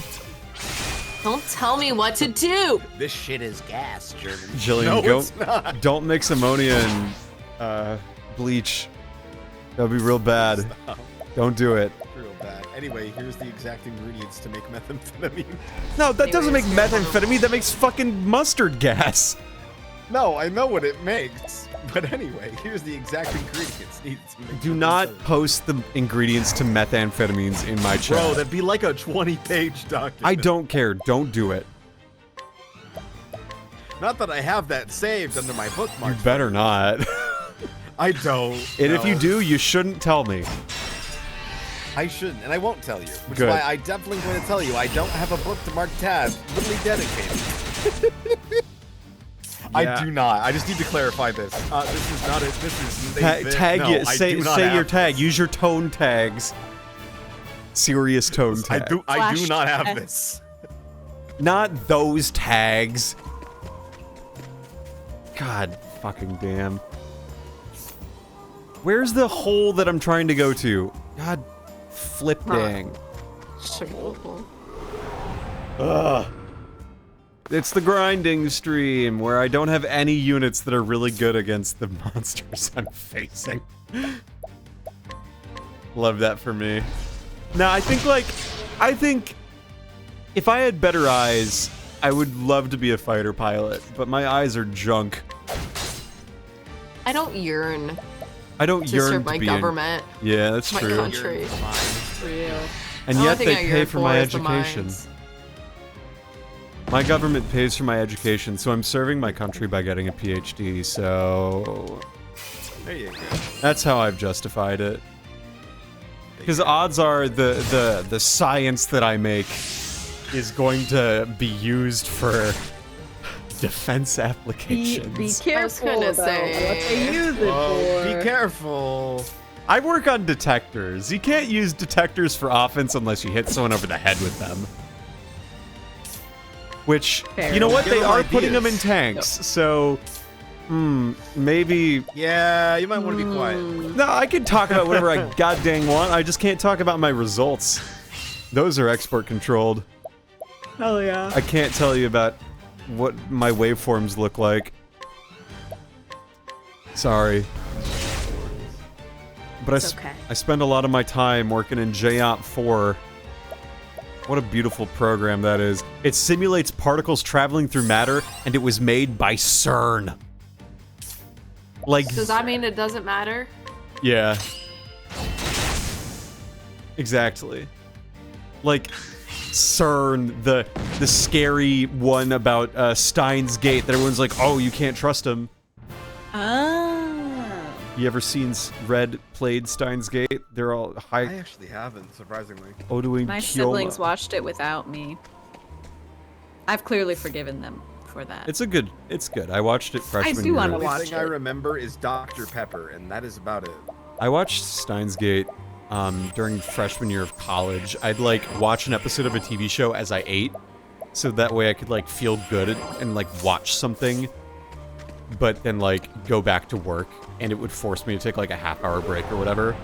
S5: Don't tell me what to do.
S7: This shit is gas, German.
S1: Jillian,
S7: No, it's not.
S1: don't mix ammonia and bleach. That would be real bad.
S7: Stop.
S1: Don't do it.
S7: Real bad. Anyway, here's the exact ingredients to make methamphetamine.
S1: No, that doesn't make
S5: Anyways,
S1: methamphetamine. That makes fucking mustard gas.
S7: No, I know what it makes. But anyway, here's the exact ingredients needed to make
S1: Do not
S7: methamphetamine.
S1: post the ingredients to methamphetamines in my chat.
S7: Bro, that'd be like a 20-page document.
S1: I don't care. Don't do it.
S7: Not that I have that saved under my
S1: You
S7: bookmarks.
S1: better not.
S7: I don't.
S1: And if
S7: no.
S1: you do, you shouldn't tell me.
S7: I shouldn't, and I won't tell you. Which
S1: Good.
S7: is why I definitely going to tell you I don't have a book to mark tab, literally dedicated.
S1: Yeah.
S7: I do not. I just need to clarify this. This is not it. This is
S1: Tag
S7: no,
S1: it.
S7: I
S1: Say
S7: do not
S1: your
S7: have
S1: tag.
S7: this.
S1: Use your tone tags. Serious tone
S7: I
S1: tags.
S7: do. I do
S4: Flash
S7: not have
S4: test.
S7: this.
S1: Not those tags. God fucking damn. Where's the hole that I'm trying to go to? God flip dang. Ugh. It's the grinding stream where I don't have any units that are really good against the monsters I'm facing. Love that for me. No, I think if I had better eyes, I would love to be a fighter pilot, but my eyes are junk.
S5: I don't yearn
S1: I don't
S5: to
S1: yearn
S5: serve
S1: to
S5: my
S1: be
S5: government,
S1: in. Yeah, that's
S5: my
S1: true.
S5: country.
S4: For you.
S1: And
S5: The only
S1: yet
S5: thing
S1: they
S5: I
S1: pay
S5: yearn
S1: for my
S5: is the
S1: education.
S5: mines.
S1: My government pays for my education, so I'm serving my country by getting a PhD, so
S7: There you go.
S1: that's how I've justified it. Because odds are the science that I make is going to be used for Defense applications.
S4: Be careful
S5: gonna
S4: about
S5: say-
S4: what they use it
S7: Oh,
S4: for.
S7: be careful.
S1: I work on detectors. You can't use detectors for offense unless you hit someone over the head with them. Which,
S4: Fair
S1: you know what?
S7: enough.
S1: They
S7: Give 'em
S1: are putting them in
S7: ideas.
S1: tanks, so... maybe...
S7: Yeah, you might want to be quiet.
S1: No, I can talk about whatever I goddamn want. I just can't talk about my results. Those are export controlled.
S4: Hell yeah.
S1: I can't tell you about what my waveforms look like. Sorry. But
S4: It's okay.
S1: I spend a lot of my time working in JOP 4. What a beautiful program that is. It simulates particles traveling through matter, and it was made by CERN. Like,
S5: Does that mean it doesn't matter?
S1: yeah. Exactly. Like, CERN, the scary one about Steins Gate that everyone's like, oh, you can't trust him.
S4: Ah.
S1: You ever seen Red played Steins Gate? They're all
S7: I
S1: high.
S7: actually haven't, surprisingly.
S1: Odoing
S4: My
S1: Kioma.
S4: siblings watched it without me. I've clearly forgiven them for that.
S1: It's good. I watched it freshman
S4: do
S1: year.
S4: wanna
S7: The only
S4: watch
S7: thing I
S4: it.
S7: remember is Dr. Pepper, and that is about it.
S1: I watched Steins Gate during freshman year of college. I'd like watch an episode of a TV show as I ate, so that way I could like feel good and like watch something, but then like go back to work, and it would force me to take like a half-hour break or whatever.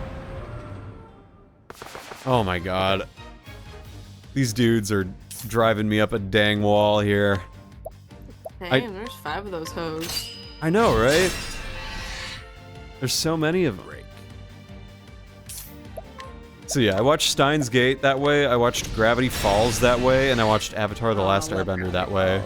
S1: Oh my god. These dudes are driving me up a dang wall here.
S5: Damn, there's 5 of those hoes.
S1: I know, right? There's so many of them. So yeah, I watched Steins Gate that way, I watched Gravity Falls that way, and I watched Avatar: The Last
S4: I love
S1: Airbender that
S4: Gravity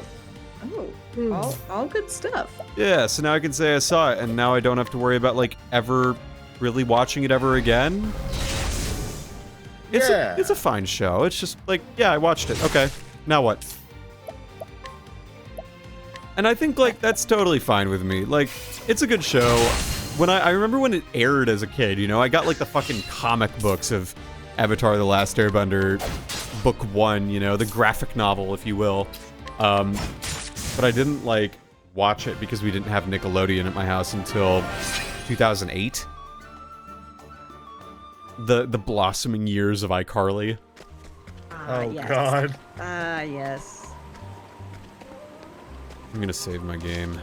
S1: way.
S4: Oh, all good stuff.
S1: Yeah, so now I can say I saw it, and now I don't have to worry about, like, ever really watching it ever again. It's a fine show. It's just, like, yeah, I watched it. Okay, now what? And I think, like, that's totally fine with me. Like, it's a good show. When I remember when it aired as a kid, you know, I got, like, the fucking comic books of Avatar: The Last Airbender, Book 1, you know, the graphic novel, if you will. But I didn't, like, watch it because we didn't have Nickelodeon at my house until 2008. The blossoming years of iCarly.
S7: Oh,
S4: yes.
S7: God.
S4: Ah, yes.
S1: I'm gonna save my game.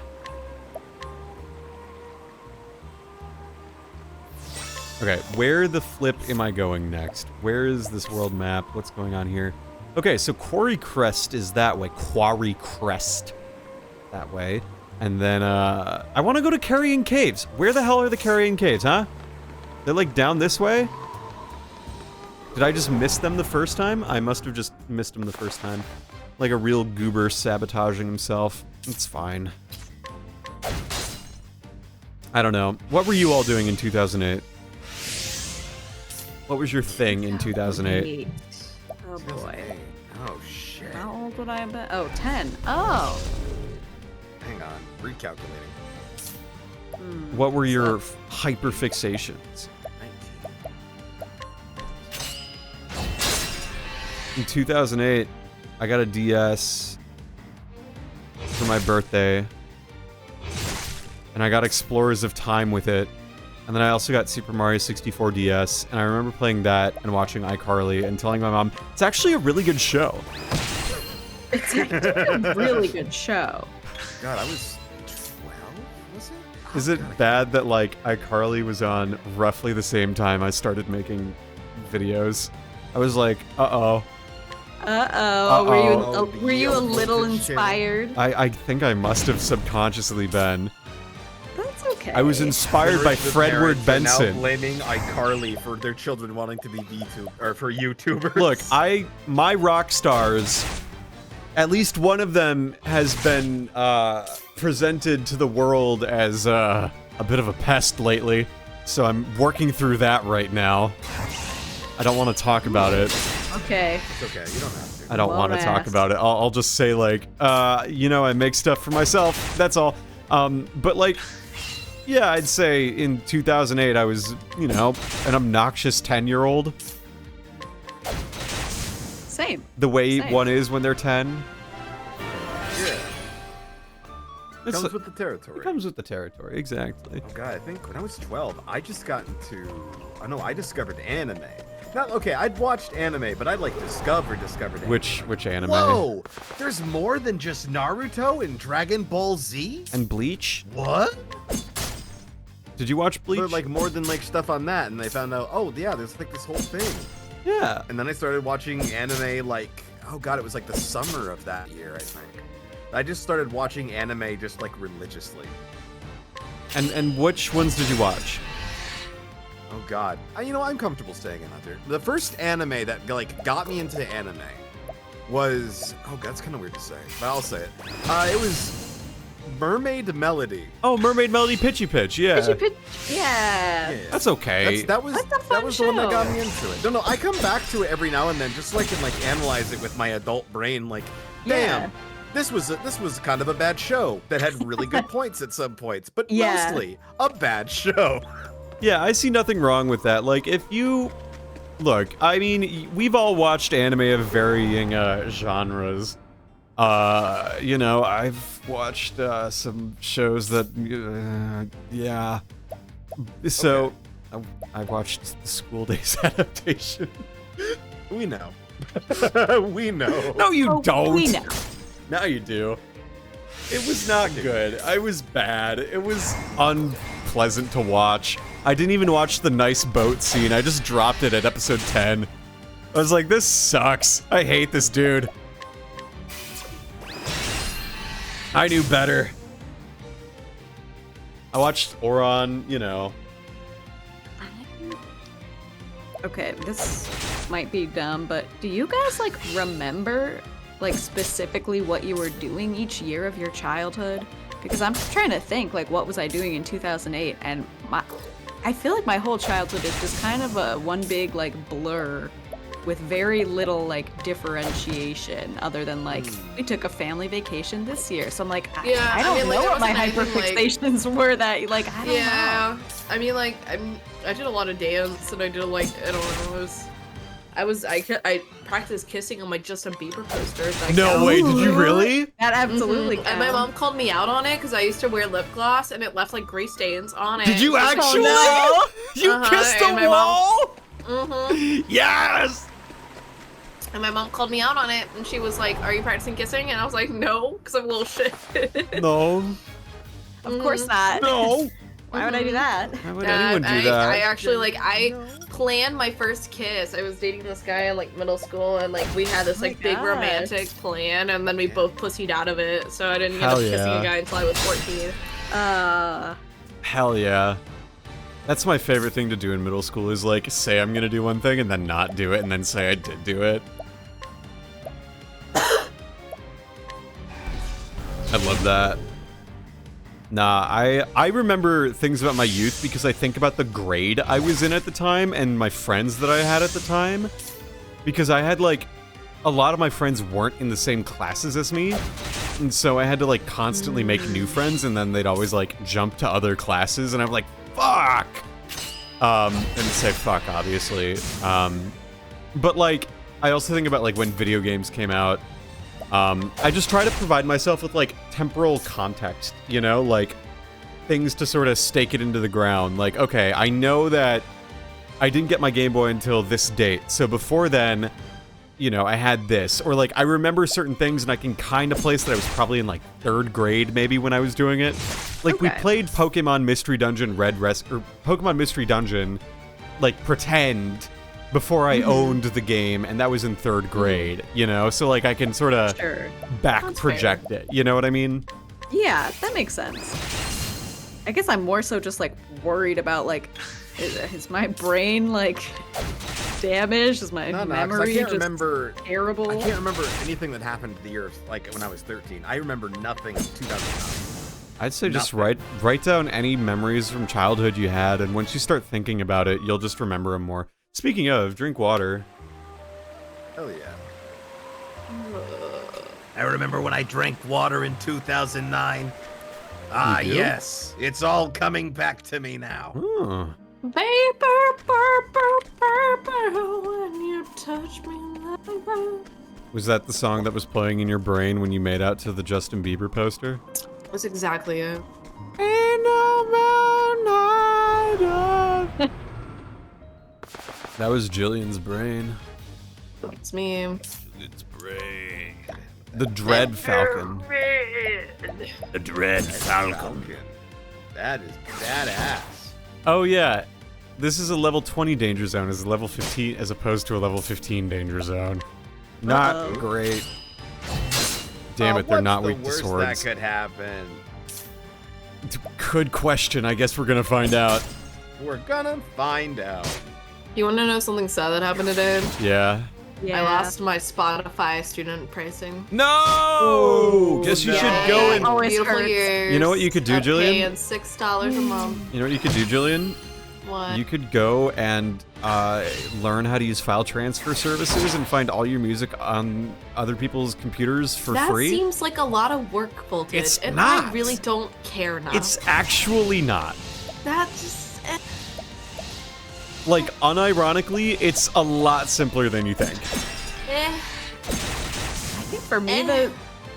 S1: Okay, where the flip am I going next? Where is this world map? What's going on here? Okay, so Quarry Crest is that way. Quarry Crest. That way. And then, I want to go to Carrion Caves. Where the hell are the Carrion Caves, huh? They're, like, down this way? Did I just miss them the first time? I must have just missed them the first time. Like a real goober sabotaging himself. It's fine. I don't know. What were you all doing in 2008? What was your thing in 2008?
S4: Oh boy.
S7: Oh, shit.
S4: How old would I have been? Oh, 10. Oh.
S7: Hang on. Recalculating.
S1: What were your hyperfixations?
S7: 19.
S1: In 2008, I got a DS for my birthday. And I got Explorers of Time with it. And then I also got Super Mario 64 DS, and I remember playing that and watching iCarly and telling my mom, it's actually a really good show.
S4: It's actually a really good show.
S7: God, I was 12, was it?
S1: Is it bad that, like, iCarly was on roughly the same time I started making videos? I was like, uh-oh.
S4: Uh-oh. Were you a
S7: the
S4: little
S7: voltage channel.
S4: inspired?
S1: I think I must have subconsciously been.
S4: That's okay.
S1: I was inspired by
S7: The
S1: Fredward
S7: parents are now
S1: Benson.
S7: blaming iCarly for their children wanting to be or for YouTubers.
S1: Look, my rock stars, at least one of them has been presented to the world as a bit of a pest lately, so I'm working through that right now. I don't want to talk about it.
S4: Okay.
S7: It's okay, you don't have to.
S1: I don't
S4: Well
S1: want to talk
S4: asked.
S1: about it. I'll just say, like, you know, I make stuff for myself. That's all. But, like, yeah, I'd say in 2008 I was, you know, an obnoxious 10-year-old.
S4: Same.
S1: The way
S4: Same.
S1: one is when they're 10.
S7: Yeah.
S1: It's
S7: Comes with the territory.
S1: It comes with the territory, exactly.
S7: Oh god, I think when I was 12, I just got into. Oh no, I discovered anime. Not okay. I'd watched anime, but I like discovered anime.
S1: Which anime?
S7: Whoa! There's more than just Naruto and Dragon Ball Z.
S1: And Bleach?
S7: What?
S1: Did you watch Bleach?
S7: But like more than like stuff on that, and they found out. Oh yeah, there's like this whole thing.
S1: Yeah.
S7: And then I started watching anime like. Oh god, it was like the summer of that year, I think. I just started watching anime just like religiously.
S1: And which ones did you watch?
S7: Oh god, I'm comfortable saying it, Hunter. The first anime that like got me into anime was God, that's kind of weird to say, but I'll say it. It was Mermaid Melody.
S1: Oh, Mermaid Melody Pitchy Pitch, yeah.
S4: Pitchy Pitch. Yeah.
S1: That's okay.
S7: That was
S4: That's a fun
S7: the one that got
S4: show.
S7: me into it. No, I come back to it every now and then, just so I can like analyze it with my adult brain. Like, damn,
S4: Yeah.
S7: this was kind of a bad show that had really good points at some points, but
S4: Yeah.
S7: mostly a bad show.
S1: Yeah, I see nothing wrong with that. Like, if you... Look, I mean, we've all watched anime of varying genres. I've watched some shows that... yeah. So, I watched the School Days adaptation.
S7: We know. We know.
S1: No, you don't!
S4: We know.
S1: Now you do. It was not good. I was bad. It was unpleasant to watch. I didn't even watch the nice boat scene. I just dropped it at episode 10. I was like, this sucks. I hate this dude. I knew better. I watched Oron,
S4: Okay, this might be dumb, but do you guys like remember like specifically what you were doing each year of your childhood? Because I'm trying to think like what was I doing in 2008, and I feel like my whole childhood is just kind of a one big like blur with very little like differentiation other than like we took a family vacation this year. So I'm like I don't know
S5: there
S4: what my
S5: wasn't anything,
S4: hyperfixations were that like I don't know.
S5: Yeah, I mean, like, I did a lot of dance, and I did like, I don't know, I practiced kissing on my Justin Bieber posters.
S1: No way, did you really?
S4: That absolutely
S5: And my
S4: counts.
S5: mom called me out on it because I used to wear lip gloss, and it left like gray stains on it.
S1: Did you
S5: She's like,
S1: actually?
S5: "Oh,
S1: You
S5: Uh-huh,
S1: kissed
S5: and
S1: a
S5: my
S1: wall?
S5: Mhm.
S1: Yes!
S5: And my mom called me out on it, and she was like, "Are you practicing kissing?" And I was like, "No," because I'm a little shit.
S1: No.
S4: Of course not.
S1: No.
S4: Why would I do that?
S1: Why would anyone do that?
S5: I actually like I planned my first kiss. I was dating this guy in like middle school, and like we had this like big
S4: gosh.
S5: romantic plan, and then we both pussied out of it. So I didn't end
S1: Hell
S5: up kissing
S1: yeah.
S5: a guy until I was 14.
S1: Hell yeah. That's my favorite thing to do in middle school is like say I'm gonna do one thing and then not do it and then say I did do it. I love that. Nah, I remember things about my youth because I think about the grade I was in at the time and my friends that I had at the time. Because I had like, a lot of my friends weren't in the same classes as me. And so I had to like constantly make new friends and then they'd always like jump to other classes and I'm like, fuck! And say fuck, obviously. But like, I also think about like when video games came out. I just try to provide myself with like temporal context, like things to sort of stake it into the ground. Like, okay, I know that I didn't get my Game Boy until this date. So before then, I had this. Or like, I remember certain things and I can kind of place that I was probably in like 3rd grade maybe when I was doing it. Like we
S4: Okay.
S1: played Pokemon Mystery Dungeon Pokemon Mystery Dungeon, like pretend before I owned the game, and that was in 3rd grade, So, like, I can sort of
S4: Sure.
S1: back
S5: That's
S1: project it, you know what I mean?
S4: Yeah, that makes sense. I guess I'm more so just like worried about like, is my brain like damaged? Is my
S7: No, 'cause
S4: memory
S7: I can't
S4: just
S7: remember.
S4: terrible?
S7: I can't remember anything that happened the year of, like when I was 13. I remember nothing of 2009.
S1: I'd say just
S7: Nothing.
S1: write down any memories from childhood you had, and once you start thinking about it, you'll just remember them more. Speaking of, drink water.
S7: Hell yeah. I remember when I drank water in 2009. Ah,
S1: You do?
S7: yes. It's all coming back to me now.
S1: Oh.
S5: Paper, purple, purple, when you touch me like that.
S1: Was that the song that was playing in your brain when you made out to the Justin Bieber poster?
S5: That's exactly it.
S1: That was Jillian's brain.
S5: It's me.
S1: Its brain. The Dread Falcon.
S8: The Dread Falcon.
S7: That is badass.
S1: Oh yeah, this is a level 20 danger zone as a level 15 as opposed to a level 15 danger zone. Not great. Damn it, they're not weak to
S7: What's the
S1: swords.
S7: worst that could happen?
S1: Good question. I guess we're gonna find out.
S7: We're gonna find out.
S5: You want to know something sad that happened today?
S1: Yeah.
S4: Yeah.
S5: I lost my Spotify student pricing.
S1: No! Guess you should go and.
S4: Always
S5: Beautiful
S4: hurts.
S5: years.
S1: You know what you could do,
S5: of
S1: Jillian?
S5: Paying $6 a month.
S1: You know what you could do, Jillian?
S5: What?
S1: You could go and learn how to use file transfer services and find all your music on other people's computers for
S5: that
S1: free.
S5: seems like a lot of work, Voltage.
S1: It's
S5: and
S1: not.
S5: I really don't care now.
S1: It's actually not.
S5: that just.
S1: Like, unironically, it's a lot simpler than you think.
S5: Eh.
S4: I think for me, the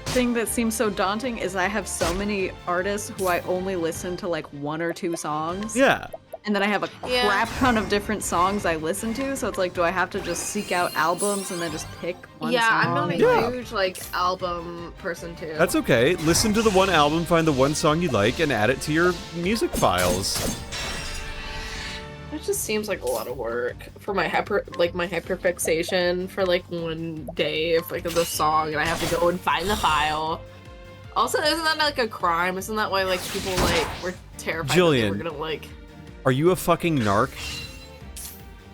S4: thing that seems so daunting is I have so many artists who I only listen to like 1 or 2 songs.
S1: Yeah.
S4: And then I have a
S5: Yeah.
S4: crap ton of different songs I listen to, so it's like, do I have to just seek out albums and then just pick one
S5: Yeah,
S4: song?
S5: I'm not a
S1: Yeah.
S5: huge like album person too.
S1: That's okay. Listen to the one album, find the one song you like, and add it to your music files.
S5: It just seems like a lot of work for my hyperfixation for like one day of like the song, and I have to go and find the file. Also, isn't that like a crime? Isn't that why like people like were terrified that they
S1: Jillian.
S5: were gonna like?
S1: Are you a fucking narc?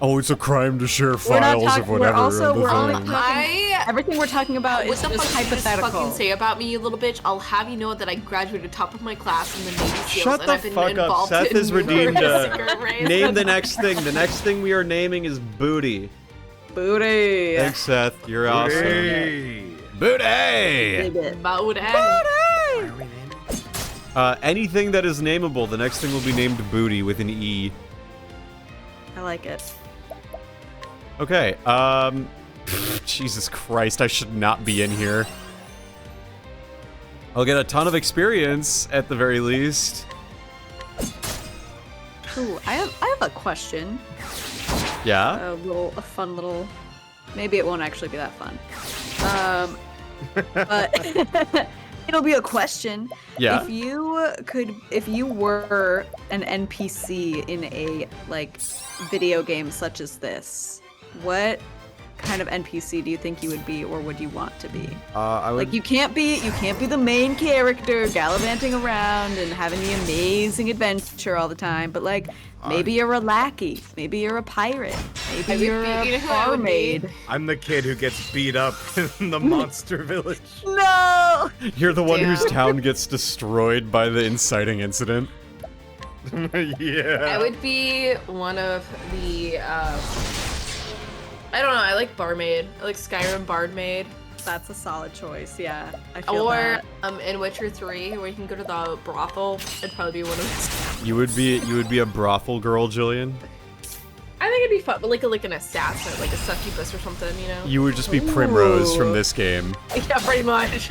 S1: Oh, it's a crime to share
S4: We're not
S1: files
S4: talking-
S1: of
S4: we're
S1: whatever.
S4: also-
S1: on the
S4: we're only
S1: thing.
S4: Everything we're talking about
S5: What
S4: is
S5: the
S4: just
S5: fuck did you just
S4: hypothetical.
S5: fucking say about me, you little bitch? I'll have you know that I graduated top of my class in the Navy SEALs,
S1: Shut
S5: and
S1: the
S5: I've been
S1: fuck up.
S5: involved
S1: Seth
S5: in
S1: has redeemed
S5: numerous secret raids.
S1: Name the next thing. The next thing we are naming is Booty.
S4: Booty.
S1: Thanks, Seth. You're awesome.
S7: Hey.
S1: Booty!
S5: About
S1: Anything that is nameable, the next thing will be named Booty with an E.
S4: I like it.
S1: Okay, Jesus Christ, I should not be in here. I'll get a ton of experience, at the very least.
S4: Ooh, I have a question.
S1: Yeah?
S4: A fun little. Maybe it won't actually be that fun. But it'll be a question.
S1: Yeah?
S4: If you were an NPC in a like video game such as this, what kind of NPC do you think you would be, or would you want to be?
S1: I would...
S4: Like you can't be the main character gallivanting around and having the amazing adventure all the time, but like maybe you're a lackey, maybe you're a pirate, maybe you're a barmaid.
S7: I'm the kid who gets beat up in the monster village.
S4: No!
S1: You're the one whose
S5: Damn.
S1: town gets destroyed by the inciting incident.
S7: Yeah.
S5: I would be one of the, I don't know, I like Barmaid. I like Skyrim Bardmaid.
S4: That's a solid choice, yeah. I feel
S5: Or
S4: that.
S5: in Witcher 3, where you can go to the brothel. I'd probably be one of those.
S1: You would be a brothel girl, Jillian?
S5: I think it'd be fun, but like an assassin, like a succubus or something, you know?
S1: You would just be Primrose from
S4: Ooh.
S1: this game.
S5: Yeah, pretty much.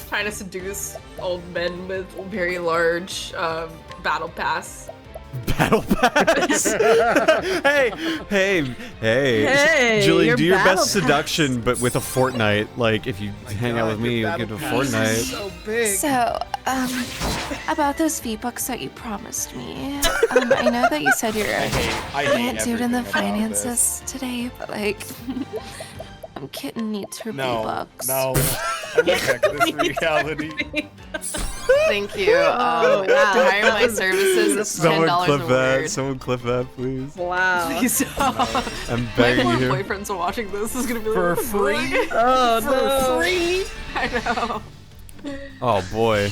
S5: Trying to seduce old men with very large battle pass.
S1: Battle Pass! hey!
S4: Hey,
S1: Jillian,
S4: your
S1: do your
S4: Battle
S1: best seduction, but with a Fortnite. Like, if you hang out with me, you'll get a Fortnite.
S7: So big.
S9: So, about those V-Bucks that you promised me. I know that you said you're
S7: I
S9: can't do it in the
S7: everything about
S9: finances today, but like, Kitten needs her
S7: No,
S9: V-Bucks.
S7: no. I'm back to this reality.
S5: Thank you.
S4: Oh, wow.
S5: To hire my services is
S1: Someone
S5: $10
S1: clip
S5: a
S1: that.
S5: word.
S1: Someone clip that, please.
S4: Wow.
S5: Please stop.
S1: I'm
S5: My
S1: begging
S5: poor
S1: you.
S5: boyfriends are watching this. This is gonna be
S7: For
S5: like,
S7: free?
S4: Oh no.
S5: I know.
S1: Oh boy.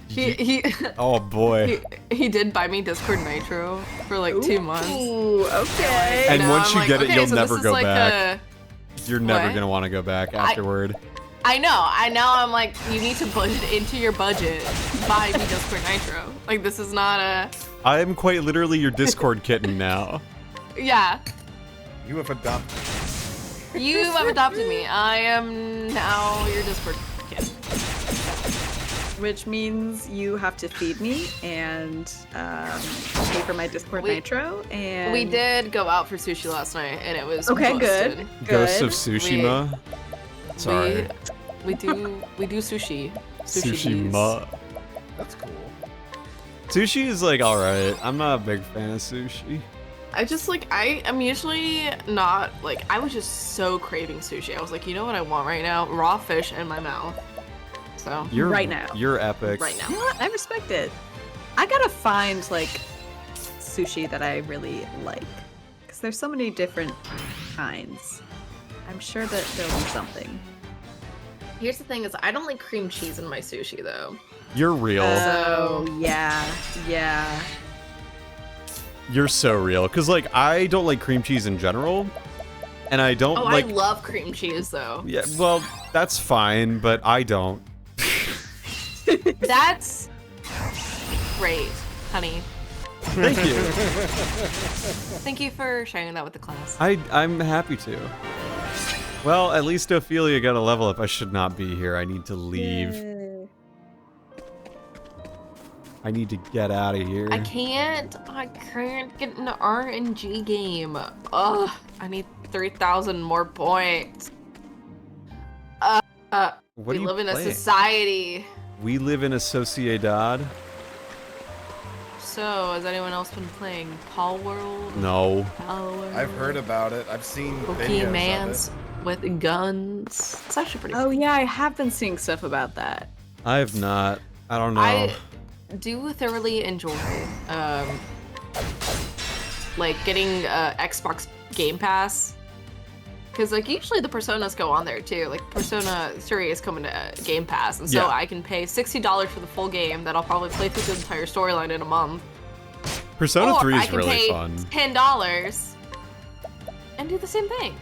S5: He
S1: Oh boy.
S5: he did buy me Discord Nitro for like 2 months.
S4: Ooh, okay.
S1: And
S5: now
S1: once
S5: I'm
S1: you get it,
S5: okay,
S1: you'll
S5: so
S1: never
S5: this is
S1: go
S5: like
S1: back. You're never
S5: What?
S1: gonna want to go back afterward.
S5: I know. I'm like, you need to budget into your budget. Buy me Discord Nitro. Like, this is not a.
S1: I am quite literally your Discord kitten now.
S5: Yeah.
S7: You have adopted.
S5: You have adopted me. I am now your Discord kid.
S4: which means you have to feed me and pay for my Discord Nitro. And
S5: We did go out for sushi last night, and it was
S4: okay,
S5: busted.
S4: good.
S1: Ghosts of
S4: Good.
S1: Tsushima. Sorry.
S5: We do sushi.
S1: Tsushima.
S7: That's cool.
S1: Sushi is like alright. I'm not a big fan of sushi.
S5: I just like I'm usually not like I was just so craving sushi. I was like, you know what I want right now? Raw fish in my mouth. So
S1: You're
S4: Right now.
S1: You're epic.
S5: right now.
S4: You know what? I respect it. I gotta find like sushi that I really like, because there's so many different kinds. I'm sure that there'll be something.
S5: Here's the thing: is I don't like cream cheese in my sushi though.
S1: You're real.
S4: Oh yeah.
S1: You're so real. Cause like I don't like cream cheese in general. And I don't
S5: Oh,
S1: like
S5: I love cream cheese though.
S1: Yeah, well, that's fine, but I don't.
S5: That's great, honey.
S1: Thank you.
S5: Thank you for sharing that with the class.
S1: I'm happy to. Well, at least Ophelia got a level up. I should not be here. I need to leave. I need to get out of here.
S5: I can't get an RNG game. Ugh, I need 3,000 more points.
S1: What
S5: We
S1: are you
S5: live in a
S1: playing?
S5: society.
S1: We live in a sociedad.
S5: So, has anyone else been playing Paul World?
S1: No.
S5: Pal World?
S7: I've heard about it. I've seen videos of
S5: Pokemans
S7: it.
S5: with guns. It's actually pretty
S4: Oh yeah, I have been seeing stuff about that.
S1: I have not. I don't know.
S5: I do thoroughly enjoy like getting Xbox Game Pass, because like usually the Personas go on there too. Like Persona 3 is coming to Game Pass, and so
S1: Yeah.
S5: I can pay $60 for the full game that I'll probably play through the entire storyline in a month.
S1: Persona
S5: or
S1: 3
S5: I
S1: is
S5: can
S1: really
S5: pay
S1: fun.
S5: $10 and do the same thing.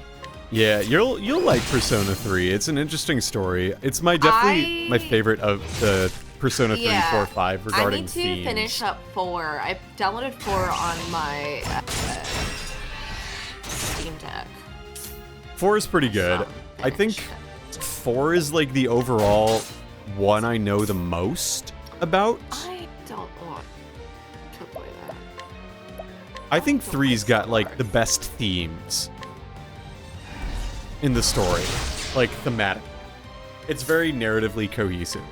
S1: Yeah, you'll like Persona 3. It's an interesting story. It's definitely my favorite of the Persona 3, 4, 5 regarding
S5: I need to
S1: themes.
S5: finish up 4. I downloaded 4 on my Steam Deck.
S1: 4 is pretty good.
S5: So,
S1: I think
S5: finish
S1: 4 is like the overall one I know the most about.
S5: I don't want to play that.
S1: I think 3's got like the best themes in the story, like thematic. It's very narratively cohesive.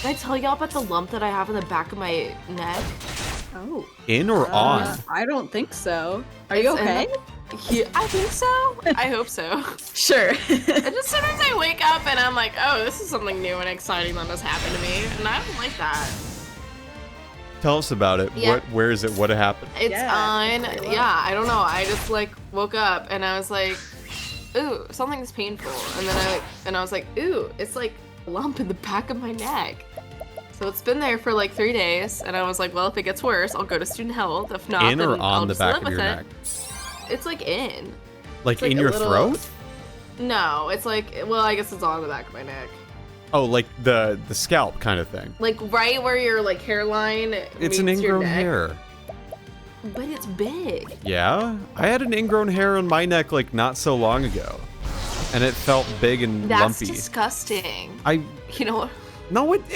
S5: Did I tell y'all about the lump that I have in the back of my neck?
S4: Oh.
S1: In or on?
S4: I don't think so. Are you
S5: It's in
S4: okay?
S5: Yeah, I think so. I hope so.
S4: Sure.
S5: And just sometimes I wake up and I'm like, oh, this is something new and exciting that has happened to me, and I don't like that.
S1: Tell us about it.
S5: Yeah.
S1: Where is it? What happened?
S5: It's
S4: Yeah,
S5: on.
S4: very well.
S5: Yeah, I don't know. I just like woke up and I was like, ooh, something's painful, and then I was like, ooh, it's like a lump in the back of my neck. So it's been there for like 3 days, and I was like, well, if it gets worse, I'll go to student health. If not,
S1: In
S5: then
S1: or
S5: I'll
S1: on the
S5: just
S1: back
S5: live
S1: of your
S5: with
S1: neck?
S5: it. It's like in.
S1: Like
S5: It's like
S1: in
S5: a
S1: your
S5: little-
S1: throat?
S5: No, it's like, well, I guess it's on the back of my neck.
S1: Oh, like the scalp kind of thing.
S5: Like right where your like hairline
S1: It's an
S5: meets your
S1: ingrown
S5: neck.
S1: hair.
S5: But it's big.
S1: Yeah? I had an ingrown hair on my neck like not so long ago. And it felt big and
S5: That's
S1: lumpy.
S5: disgusting. You know what?
S1: No, that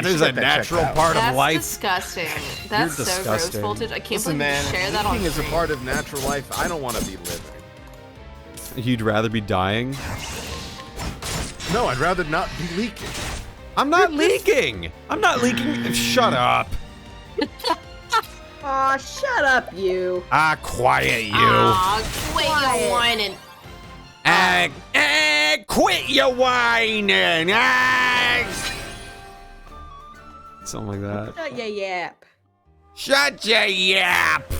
S7: You
S1: is
S7: should
S1: a
S7: get that checked
S1: natural
S7: out.
S1: part
S5: That's
S1: of life.
S5: disgusting. That's so gross,
S1: disgusting.
S5: Voltage. I can't
S7: Listen,
S5: believe
S7: man,
S5: you share that on
S7: leaking is a
S5: stream.
S7: part of natural life. I don't want to be living.
S1: You'd rather be dying?
S7: No, I'd rather not be leaking.
S1: I'm not leaking! I'm not leaking. Shut up.
S4: Aw, shut up, you.
S8: Ah, quiet you.
S5: Aw, quit your whining.
S8: Quit your whining.
S1: Something like that.
S4: Shut ya yap.
S8: Shut your yap.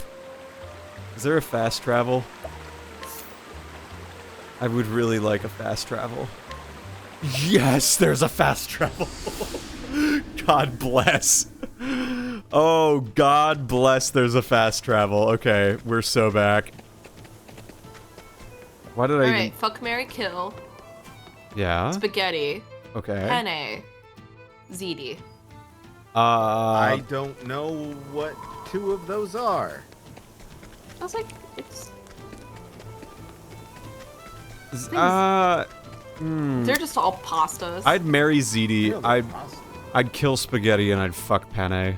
S1: Is there a fast travel? I would really like a fast travel. Yes, there's a fast travel. God bless. Oh, God bless there's a fast travel. Okay, we're so back. Why did I even...
S5: Alright, fuck, marry, kill.
S1: Yeah?
S5: Spaghetti.
S1: Okay.
S5: Penne. Ziti.
S7: I don't know what two of those are.
S5: I was like, it's... They're just all pastas.
S1: I'd marry ZD.
S7: Really
S1: I'd
S7: possible.
S1: I'd kill spaghetti and I'd fuck penne.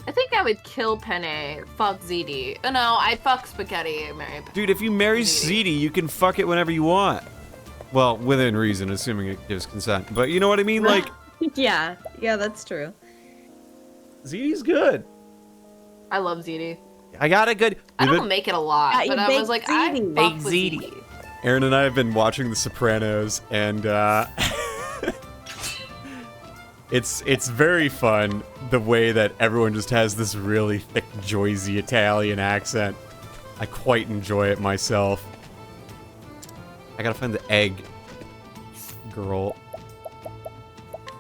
S5: I think I would kill Penne, fuck ZD. Oh, no, I'd fuck spaghetti and marry Penne.
S1: Dude, if you marry ZD, you can fuck it whenever you want. Well, within reason, assuming it gives consent. But you know what I mean? Like,
S4: Yeah, that's true.
S1: ZD's good.
S5: I love ZD.
S1: I got a good.
S5: I don't make it a lot,
S4: Yeah, you
S5: but I
S4: bake
S5: was like,
S4: ziti.
S5: I
S4: Bake
S5: fuck with
S1: ziti.
S5: ZD.
S1: Aaron and I have been watching The Sopranos, and it's very fun the way that everyone just has this really thick, Joyzy Italian accent. I quite enjoy it myself. I gotta find the egg girl.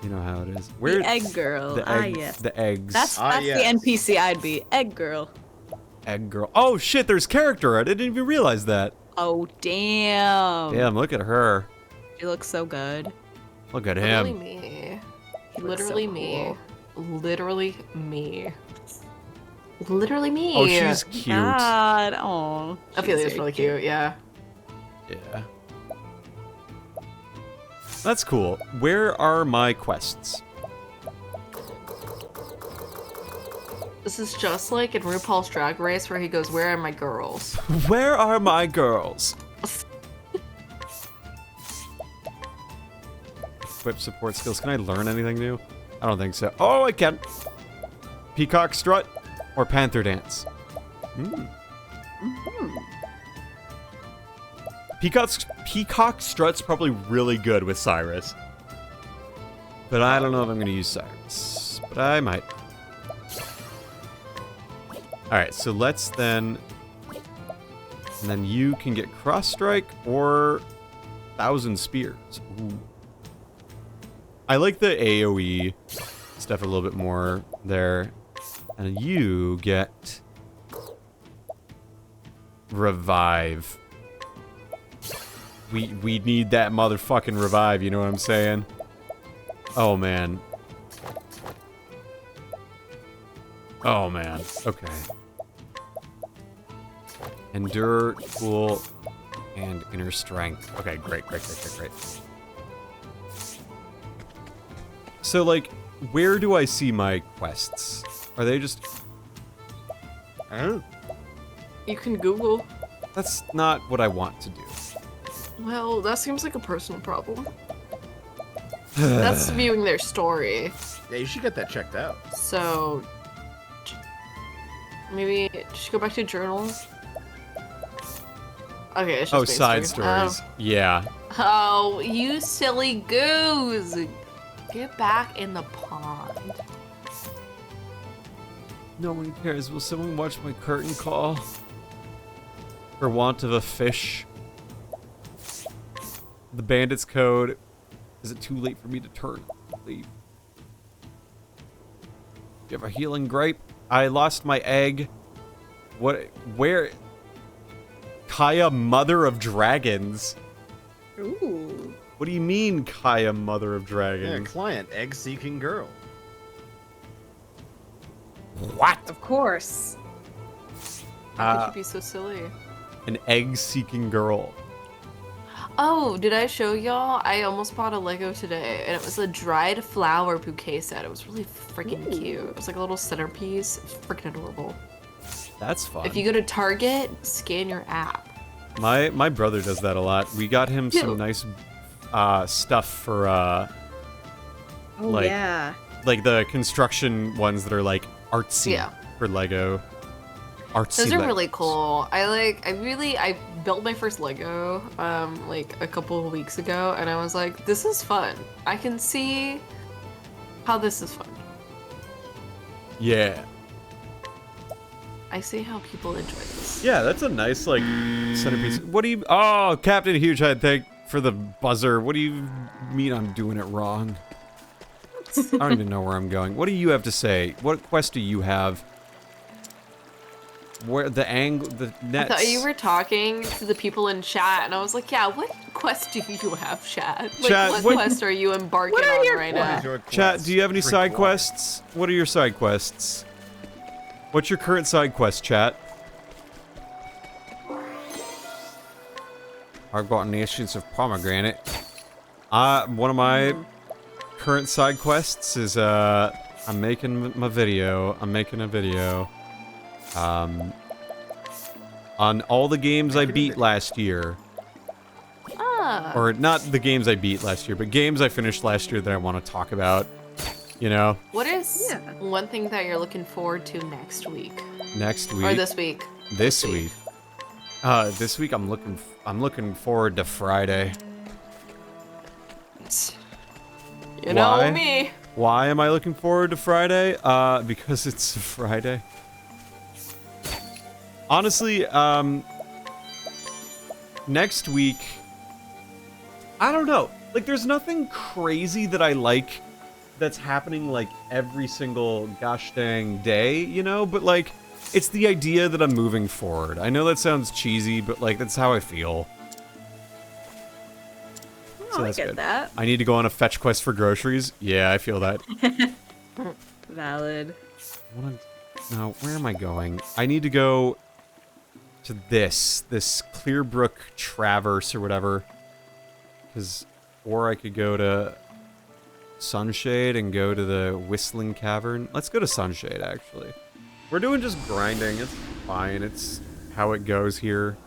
S1: You know how it is. Where
S4: The egg girl.
S1: The egg,
S4: yes.
S1: the eggs.
S4: That's
S7: yes.
S4: the NPC I'd be. Egg girl.
S1: egg girl. Oh shit! There's character. I didn't even realize that.
S4: Oh, damn.
S1: Damn, look at her.
S4: She looks so good.
S1: Look at
S5: Literally
S1: him.
S5: me.
S4: Looks
S5: Literally
S4: so
S5: me. Literally me. Literally me.
S1: Oh, she's cute.
S4: God. Oh.
S5: Ophelia's really cute, yeah.
S1: Yeah. That's cool. Where are my quests?
S5: This is just like in RuPaul's Drag Race where he goes, "Where are my girls?"
S1: Where are my girls? Equip support skills. Can I learn anything new? I don't think so. Oh, I can. Peacock strut or panther dance. Peacock strut's probably really good with Cyrus. But I don't know if I'm going to use Cyrus. But I might. Alright, so let's then... And then you can get Cross Strike or 1,000 Spears. Ooh. I like the AoE stuff a little bit more there. And you get... Revive. We need that motherfucking revive, you know what I'm saying? Oh, man. Oh, man. Okay. Endure, cool, and inner strength. Okay, great. So, like, where do I see my quests? Are they just... Oh,
S5: You can Google.
S1: that's not what I want to do.
S5: Well, that seems like a personal problem. That's viewing their story.
S7: Yeah, you should get that checked out.
S5: So, maybe just go back to journals. Okay, it's just
S1: Oh,
S5: main
S1: side
S5: story.
S1: stories. Yeah.
S5: Oh, you silly goose! Get back in the pond.
S1: No one cares. Will someone watch my curtain call? For want of a fish. The bandit's code. Is it too late for me to turn? Leave. Do you have a healing gripe? I lost my egg. What? Where? Kaya, mother of dragons.
S4: Ooh.
S1: What do you mean, Kaya, mother of
S7: Yeah,
S1: dragons?
S7: client, egg-seeking girl.
S8: What?
S4: Of course.
S5: How could you be so silly?
S1: An egg-seeking girl.
S5: Oh, did I show y'all? I almost bought a Lego today, and it was a dried flower bouquet set. It was really freaking cute. It was like a little centerpiece. It was freaking adorable.
S1: That's fun.
S5: If you go to Target, scan your app.
S1: My brother does that a lot. We got him some
S5: Ew.
S1: nice stuff for
S4: Oh,
S1: Like-
S4: yeah.
S1: like the construction ones that are like artsy
S5: Yeah.
S1: for Lego. Artsy.
S5: Those are
S1: Legos.
S5: really cool. I built my first Lego like a couple of weeks ago, and I was like, this is fun. I can see how this is fun.
S1: Yeah.
S5: I see how people enjoy this.
S1: Yeah, that's a nice like centerpiece. What do you? Oh, Captain Hugehead, thank for the buzzer. What do you mean I'm doing it wrong? I don't even know where I'm going. What do you have to say? What quest do you have? Where the angle, the
S5: I
S1: nets?
S5: thought you were talking to the people in chat, and I was like, yeah, what quest do you have, chat? Like,
S1: Chat,
S5: what
S1: what-
S5: quest are you embarking
S4: What are
S5: on
S4: your
S5: right
S7: What
S5: now?
S7: is your
S1: Chat,
S7: quest?
S1: do you have any
S7: Drink
S1: side
S7: water.
S1: quests? What are your side quests? What's your current side quest, chat? I've got an essence of pomegranate. One of my current side quests is, I'm making my video. I'm making a video. On all the games I beat last year. Or not the games I beat last year, but games I finished last year that I want to talk about. You know?
S5: What is one thing that you're looking forward to next week?
S1: Next week?
S5: Or this week?
S1: This week. This week I'm looking forward to Friday.
S5: You know me.
S1: Why am I looking forward to Friday? Because it's Friday. Honestly, next week, I don't know. Like, there's nothing crazy that I like that's happening, like, every single gosh dang day, you know? But, like, it's the idea that I'm moving forward. I know that sounds cheesy, but, like, that's how I feel.
S4: Oh, I get that.
S1: I need to go on a fetch quest for groceries. Yeah, I feel that.
S4: Valid.
S1: Now, where am I going? I need to go to this Clearbrook Traverse or whatever. Or I could go to Sunshade and go to the Whistling Cavern. Let's go to Sunshade, actually. We're doing just grinding. It's fine. It's how it goes here.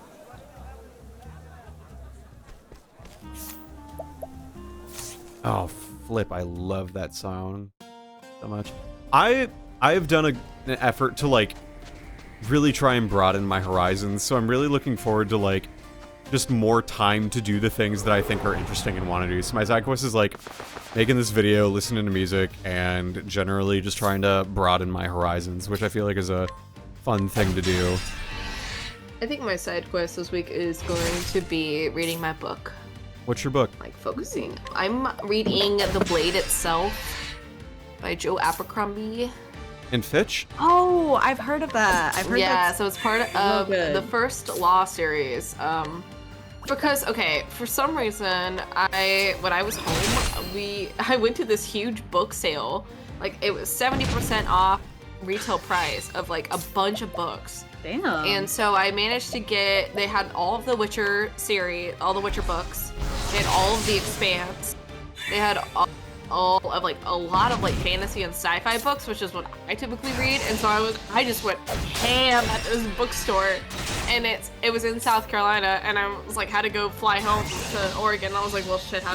S1: Oh, flip. I love that song so much. I have done an effort to, like, really try and broaden my horizons, so I'm really looking forward to, like, just more time to do the things that I think are interesting and want to do. So my side quest is, like, making this video, listening to music, and generally just trying to broaden my horizons, which I feel like is a fun thing to do.
S5: I think my side quest this week is going to be reading my book.
S1: What's your book?
S5: Like, focusing. I'm reading The Blade Itself by Joe Abercrombie.
S1: And Fitch?
S4: Oh, I've heard of that. I've heard that.
S5: So it's part of the first Law series. Because, okay, for some reason, when I was home, I went to this huge book sale. Like, it was 70% off retail price of, like, a bunch of books.
S4: Damn.
S5: And so I managed to they had all of the Witcher series, all the Witcher books. They had all of The Expanse. They had all of, like, a lot of, like, fantasy and sci-fi books, which is what I typically read. And so I just went ham at this bookstore, and it was in South Carolina, and I was like, had to go fly home to Oregon. And I was like, well, shit, how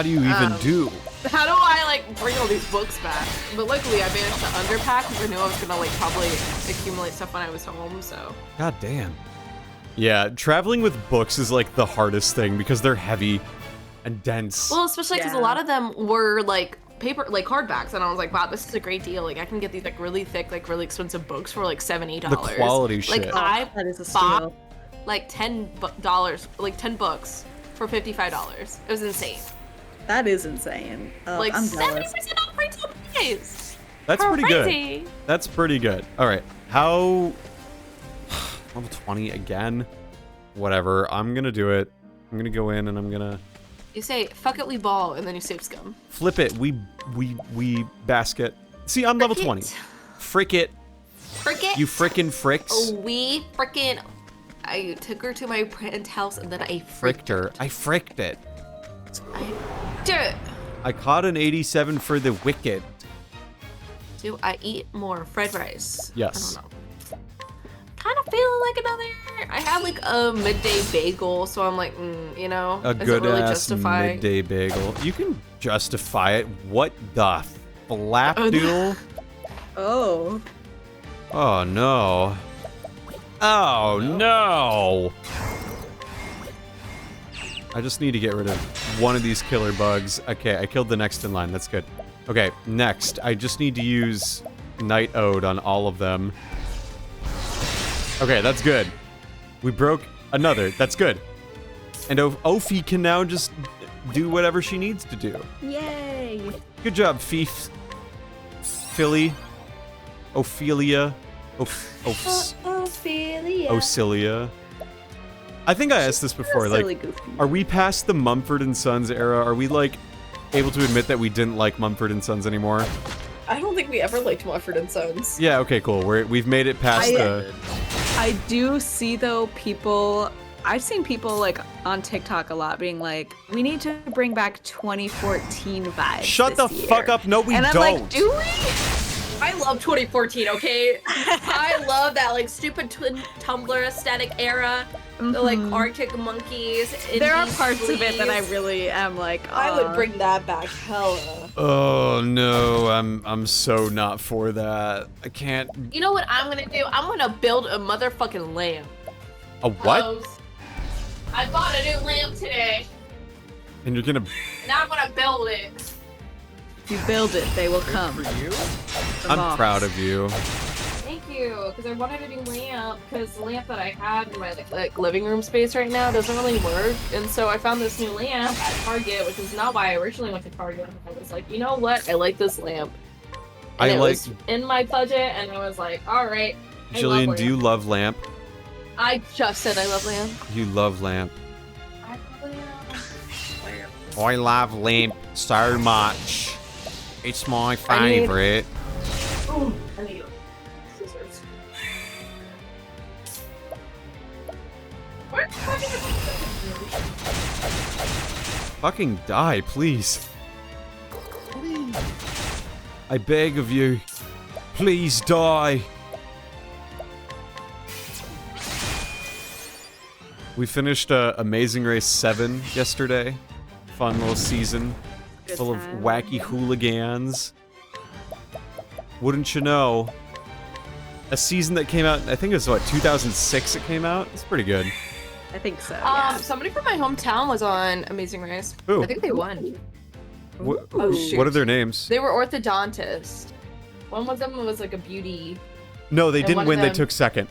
S5: do you even
S1: do?
S5: How do I, like, bring all these books back? But luckily I managed to underpack because I knew I was gonna, like, probably accumulate stuff when I was home, so.
S1: God damn. Yeah, traveling with books is, like, the hardest thing because they're heavy and dense.
S5: Well, especially because a lot of them were, like, paper, like, hardbacks, and I was like, wow, this is a great deal. Like, I can get these, like, really thick, like, really expensive books for, like, $7, $8.
S1: The quality
S5: like,
S1: shit.
S4: That is a
S5: bought,
S4: steal.
S5: like, $10, like, 10 books for $55. It was insane.
S4: That is insane.
S5: Like,
S4: I'm
S5: 70% off retail price.
S1: That's pretty
S5: Crazy.
S1: good. That's pretty good. All right, how... Level 20 again? Whatever, I'm gonna do it. I'm gonna go in and I'm gonna...
S5: You say, fuck it, we ball, and then you save scum.
S1: Flip it, we basket. See, I'm level 20. Frick it.
S5: Frick it.
S1: You frickin' fricks.
S5: Oh, we frickin'... I took her to my parents' house, and then I
S1: Fricked her. I fricked it.
S5: I did it.
S1: I caught an 87 for the wicked.
S5: Do I eat more fried rice?
S1: Yes.
S5: I don't know. Kind of feeling like another. I had like a midday bagel, so I'm like, you know,
S1: A
S5: is
S1: good
S5: it really
S1: ass
S5: justify?
S1: midday bagel. You can justify it. What the flapdoodle?
S4: Oh.
S1: Oh no. Oh no. I just need to get rid of one of these killer bugs. Okay, I killed the next in line. That's good. Okay, next. I just need to use Night Ode on all of them. Okay, that's good. We broke another. That's good. And Ophi can now just do whatever she needs to do.
S4: Yay.
S1: Good job, Fief. Philly. Ophelia.
S5: Ophelia.
S1: Ocilia. I think I asked this before.
S4: Silly
S1: Like,
S4: goofy.
S1: are we past the Mumford & Sons era? Are we, like, able to admit that we didn't like Mumford & Sons anymore?
S5: I don't think we ever liked Mumford & Sons.
S1: Yeah, okay, cool. We've made it past the...
S4: I do see, though, people I've seen people like on TikTok a lot being like, we need to bring back 2014 vibes.
S1: Shut the
S4: this year.
S1: fuck up. No, we
S4: and I'm
S1: don't.
S4: like, do we?
S5: I love 2014, okay? I love that like stupid Tumblr aesthetic era. The like Arctic Monkeys.
S4: There are
S5: indie
S4: parts of it that I
S5: sleaze.
S4: really am like,
S5: I would bring that back, hella.
S1: Oh no, I'm so not for that. I can't.
S5: You know what I'm gonna do? I'm gonna build a motherfucking lamp.
S1: A what?
S5: Hellos. I bought a new lamp today.
S1: And you're gonna.
S5: Now I'm gonna build it.
S4: If you build it, they will come.
S7: For you?
S4: The
S1: I'm
S4: moths.
S1: proud of you.
S5: Thank you, because I wanted a new lamp, because the lamp that I had in my like living room space right now doesn't really work, and so I found this new lamp at Target, which is not why I originally went to Target. I was like, you know what? I like this lamp. And it was in my budget, and I was like, all right. I
S1: Jillian,
S5: love
S1: do you
S5: lamp.
S1: love lamp?
S5: I just said I love lamp.
S1: You love lamp.
S5: I love lamp.
S1: I love lamp so much. It's my
S5: I need-
S1: favorite.
S5: Ooh, I need scissors. Where the fuck is it?
S1: Fucking die, please. I beg of you. Please die. We finished Amazing Race 7 yesterday. Fun little season.
S4: Good
S1: Full of
S4: time.
S1: wacky hooligans. Wouldn't you know? A season that came out, I think it was what, 2006 it came out? It's pretty good.
S4: I think so. Yeah.
S5: Somebody from my hometown was on Amazing Race.
S1: Who?
S5: I think they won.
S1: What,
S5: shoot.
S1: what are their names?
S5: They were orthodontists. One of them was like a beauty.
S1: No, they
S5: and
S1: didn't
S5: one of
S1: win, they
S5: them-
S1: took second.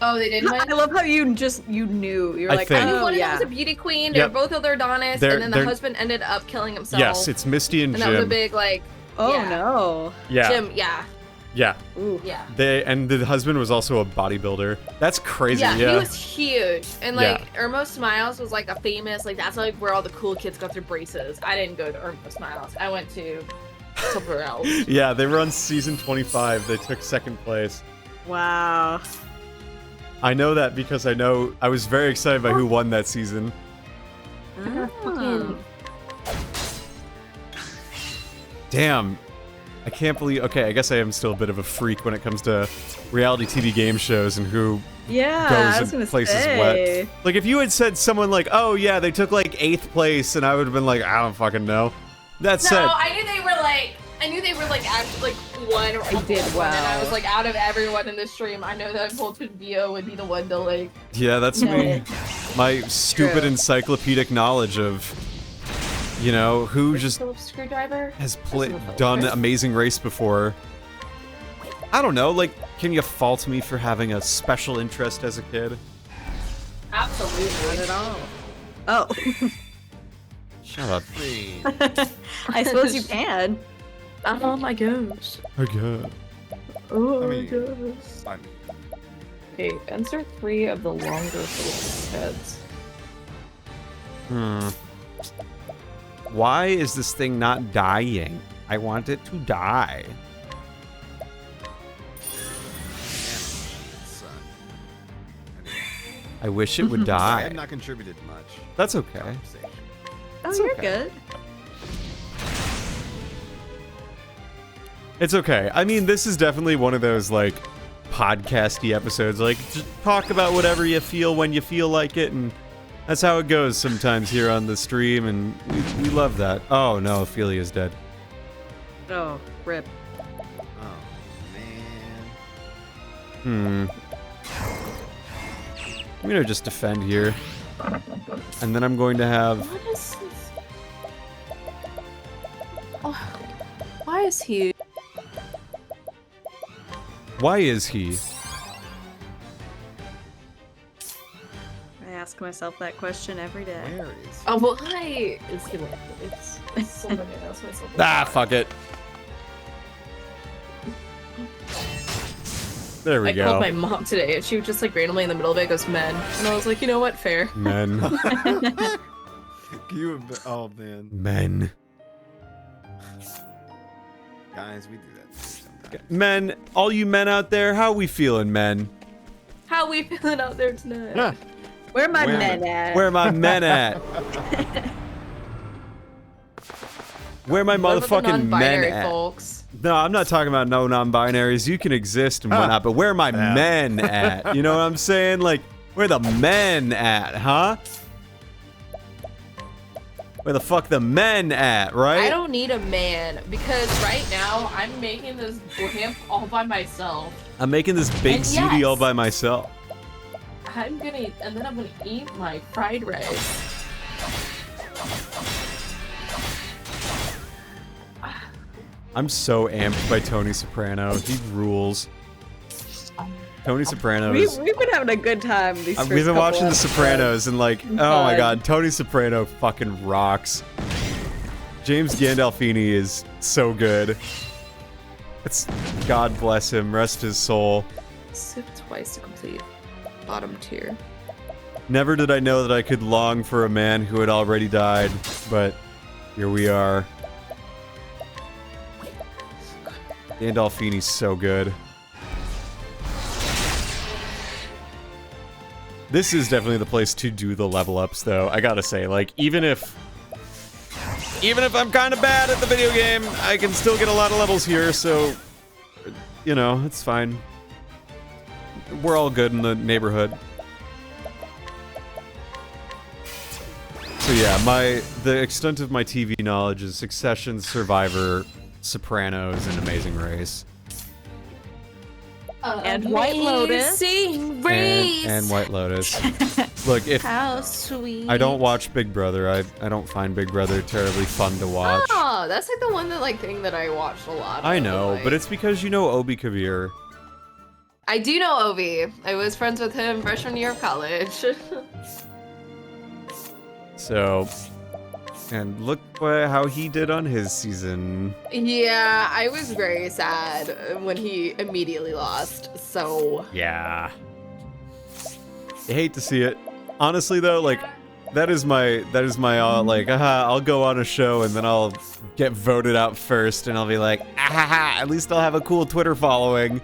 S5: Oh, they didn't win?
S4: I love how you knew. You're
S1: I
S4: like,
S1: think.
S5: I knew
S4: oh
S5: one of them
S4: yeah.
S5: was a beauty queen. They
S1: Yep.
S5: were both orthodontists,
S1: They're-
S5: and then the
S1: they're-
S5: husband ended up killing himself.
S1: Yes, it's Misty and
S5: and
S1: Jim.
S5: that was a big like.
S4: Oh
S5: yeah.
S4: no.
S1: Yeah,
S5: Jim, yeah,
S1: yeah.
S4: Ooh.
S5: yeah.
S1: And the husband was also a bodybuilder. That's crazy.
S5: Yeah,
S1: Yeah,
S5: he was huge, and like
S1: Yeah.
S5: Irmo Smiles was like a famous, like that's like where all the cool kids got their braces. I didn't go to Irmo Smiles. I went to somewhere else.
S1: Yeah, they were on season 25. They took second place.
S4: Wow.
S1: I know that because I was very excited by who won that season.
S4: Oh.
S1: Damn. I can't believe. Okay, I guess I am still a bit of a freak when it comes to reality TV game shows and who
S4: Yeah, I
S1: goes
S4: was
S1: in
S4: gonna
S1: places
S4: say.
S1: what. Like if you had said someone like, "Oh yeah, they took like 8th place," and I would have been like, "I don't fucking know." That said,
S5: No, I knew they were like actually like one or
S4: They did
S5: one, and I
S4: well.
S5: was like out of everyone in the stream, I know that Bolton Vio would be the one to like.
S1: yeah, that's
S5: know
S1: me.
S5: it.
S1: My stupid
S4: True.
S1: encyclopedic knowledge of, you know, who just
S5: Phillips screwdriver.
S1: has
S5: That's not
S1: done
S5: Phillips.
S1: Amazing Race before. I don't know, like, can you fault me for having a special interest as a kid?
S5: Absolutely.
S4: Not at all. Oh.
S1: Shut up.
S4: I suppose you can.
S5: Oh my gosh.
S1: Okay.
S5: Oh
S7: I
S5: my
S7: mean-
S5: gosh.
S7: I mean,
S5: Okay, insert 3 of the longer Phillips heads.
S1: Why is this thing not dying? I want it to die.
S7: it's,
S1: I wish it would
S7: I
S1: die.
S7: have not contributed much.
S1: That's okay.
S7: Conversation.
S4: Oh,
S1: It's
S4: you're
S1: okay.
S4: good.
S1: It's okay. I mean, this is definitely one of those, like, podcasty episodes. Like, just talk about whatever you feel when you feel like it, and that's how it goes sometimes here on the stream, and we love that. Oh, no, Ophelia's dead.
S4: Oh, rip.
S7: Oh man.
S1: I'm gonna just defend here. And then I'm going to have...
S5: What is this? Oh, why is he?
S1: Why is he?
S4: I ask myself that question every day.
S7: Where is?
S5: Oh, why is he like this? It's somebody else myself.
S1: Ah, fuck it. There we
S5: I called
S1: go.
S5: my mom today, and she was just like randomly in the middle of it goes men, and I was like, you know what, fair.
S1: Men.
S7: You have been, oh man,
S1: Men.
S7: guys, we do that too sometimes.
S1: Men, all you men out there, how we feeling, men?
S5: How we feeling out there tonight?
S7: Yeah.
S4: Where my men at?
S1: Where my men at? Where my
S5: What about the
S1: motherfucking men
S5: non-binary
S1: at?
S5: folks?
S1: No, I'm not talking about no non-binaries. You can exist and whatnot, but where are my men at? You know what I'm saying? Like, where the men at, huh? Where the fuck the men at, right?
S5: I don't need a man because right now I'm making this lamp all by myself.
S1: I'm making this big
S5: And
S1: CD all
S5: yes.
S1: by myself.
S5: I'm gonna eat my fried rice.
S1: I'm so amped by Tony Soprano. He rules. Tony Soprano
S4: We've
S1: is...
S4: been having a good time these first
S1: We've been
S4: couple
S1: watching The
S4: episodes.
S1: Sopranos and like, oh my
S4: Fun.
S1: god, Tony Soprano fucking rocks. James Gandolfini is so good. It's God bless him, rest his soul.
S5: Sip twice to complete bottom tier.
S1: Never did I know that I could long for a man who had already died, but here we are. Gandolfini's so good. This is definitely the place to do the level ups, though. I gotta say, like, even if I'm kind of bad at the video game, I can still get a lot of levels here, so, you know, it's fine. We're all good in the neighborhood. So yeah, the extent of my TV knowledge is Succession, Survivor, Sopranos, and Amazing Race.
S4: And White Lotus.
S5: Amazing Race.
S1: And White Lotus. Look, if
S5: How sweet.
S1: I don't watch Big Brother, I don't find Big Brother terribly fun to watch.
S5: Oh, that's like the one thing that I watched a lot.
S1: I
S5: of,
S1: know,
S5: like-
S1: but it's because you know Obi Kabir.
S5: I do know Ovi. I was friends with him freshman year of college.
S1: So, and look how he did on his season.
S5: Yeah, I was very sad when he immediately lost. So
S1: Yeah. I hate to see it. Honestly though, like, that is my like, I'll go on a show and then I'll get voted out first and I'll be like, at least I'll have a cool Twitter following.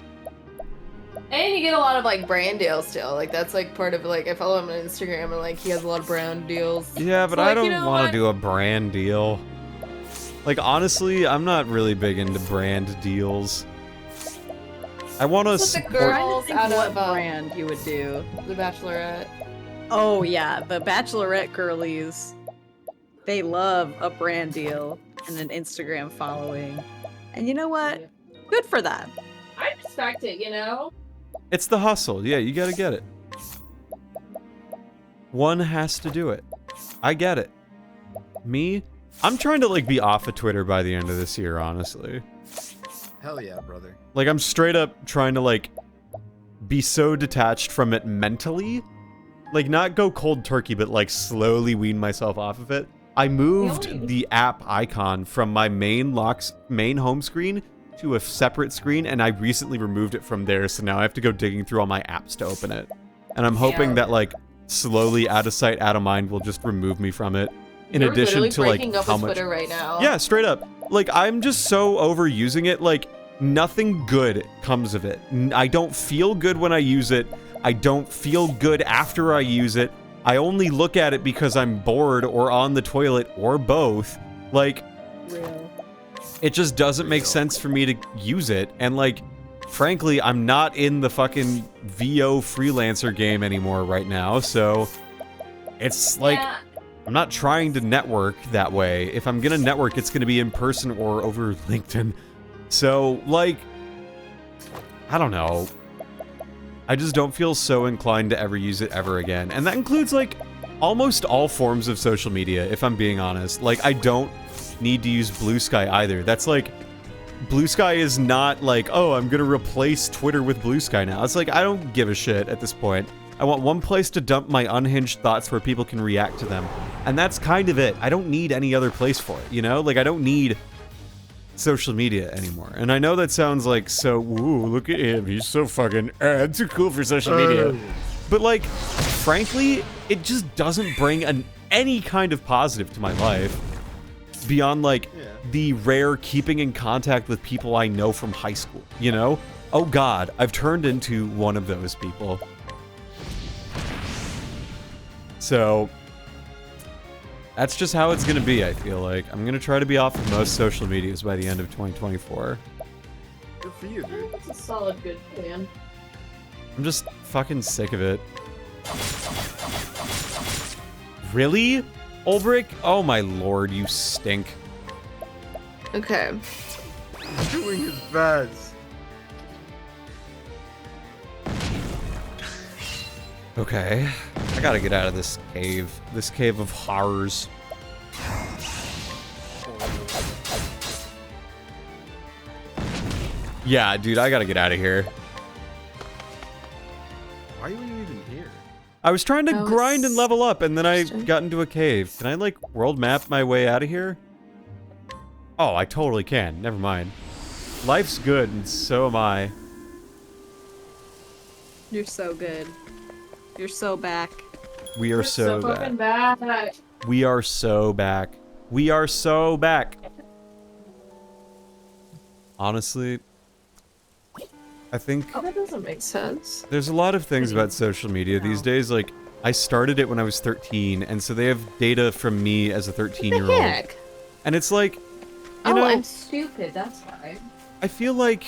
S5: and you get a lot of like brand deals still. Like that's like part of like I follow him on Instagram and like he has a lot of brand deals.
S1: Yeah, but
S5: So,
S1: I
S5: like,
S1: don't
S5: you know
S1: want
S5: what?
S1: to do a brand deal. Like, honestly, I'm not really big into brand deals. I want to
S5: It's like the
S1: support...
S5: girls
S4: Think
S5: out
S4: what
S5: of
S4: brand you would do.
S5: The Bachelorette.
S4: Oh yeah, the Bachelorette girlies. They love a brand deal and an Instagram following. And you know what? Good for them.
S5: I respect it, you know?
S1: It's the hustle. Yeah, you gotta get it. One has to do it. I get it. Me? I'm trying to, like, be off of Twitter by the end of this year, honestly.
S7: Hell yeah, brother.
S1: Like, I'm straight up trying to, like, be so detached from it mentally. Like, not go cold turkey, but, like, slowly wean myself off of it. I moved the app icon from my main home screen to a separate screen, and I recently removed it from there, so now I have to go digging through all my apps to open it. And I'm hoping that, like, slowly out of sight, out of mind will just remove me from it. In
S5: You're
S1: addition
S5: literally
S1: to, like,
S5: breaking up
S1: how
S5: with
S1: much...
S5: Twitter right now.
S1: Yeah, straight up. Like, I'm just so overusing it, like, nothing good comes of it. I don't feel good when I use it. I don't feel good after I use it. I only look at it because I'm bored or on the toilet or both. Like, it just doesn't make sense for me to use it. And, like, frankly, I'm not in the fucking VO freelancer game anymore right now, so it's like...
S5: Yeah.
S1: I'm not trying to network that way. If I'm gonna network, it's gonna be in person or over LinkedIn. So, like, I don't know. I just don't feel so inclined to ever use it ever again. And that includes, like, almost all forms of social media, if I'm being honest. Like, I don't need to use Blue Sky either. That's like, Blue Sky is not like, oh, I'm gonna replace Twitter with Blue Sky now. It's like, I don't give a shit at this point. I want one place to dump my unhinged thoughts where people can react to them. And that's kind of it. I don't need any other place for it, you know? Like, I don't need social media anymore. And I know that sounds like so, ooh, look at him. He's so fucking, too cool for social media. But, like, frankly, it just doesn't bring any kind of positive to my life. Beyond, like, the rare keeping in contact with people I know from high school, you know? Oh God, I've turned into one of those people. So that's just how it's gonna be, I feel like. I'm gonna try to be off of most social medias by the end of 2024.
S7: Good for you, dude.
S5: That's a solid good plan.
S1: I'm just fucking sick of it. Really? Ulbrich? Oh my lord, you stink.
S5: Okay.
S7: He's doing his best.
S1: Okay. I gotta get out of this cave. This cave of horrors. Yeah, dude, I gotta get out of here.
S7: Why are you even here?
S1: I was trying to
S2: That was
S1: grind and level up, and then I
S2: interesting.
S1: got into a cave. Can I, like, world map my way out of here? Oh, I totally can. Never mind. Life's good, and so am I.
S4: You're so good. You're so back.
S1: We are so
S5: fucking
S1: back.
S5: bad.
S1: We are so back. We are so back. Honestly, I think
S5: Oh, that doesn't make sense.
S1: there's a lot of things about social media these days. Like, I started it when I was 13, and so they have data from me as a 13-year-old.
S5: Heck.
S1: And it's like, you
S5: Oh,
S1: know,
S5: I'm stupid. That's why.
S1: I feel like,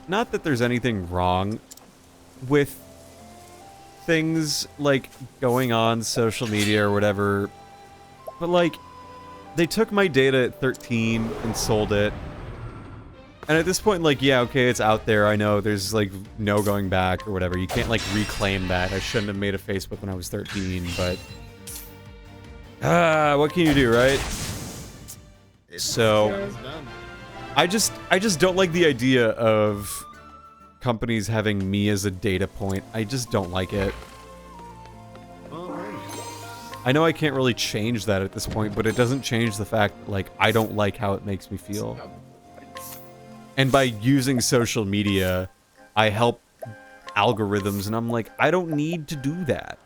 S1: not that there's anything wrong with things like going on social media or whatever, but like, they took my data at 13 and sold it. And at this point, like, yeah, okay, it's out there. I know there's like no going back or whatever. You can't like reclaim that. I shouldn't have made a Facebook when I was 13, but what can you do, right? So
S7: It's done.
S1: I just don't like the idea of companies having me as a data point. I just don't like it. I know I can't really change that at this point, but it doesn't change the fact that, like, I don't like how it makes me feel. And by using social media, I help algorithms, and I'm like, I don't need to do that.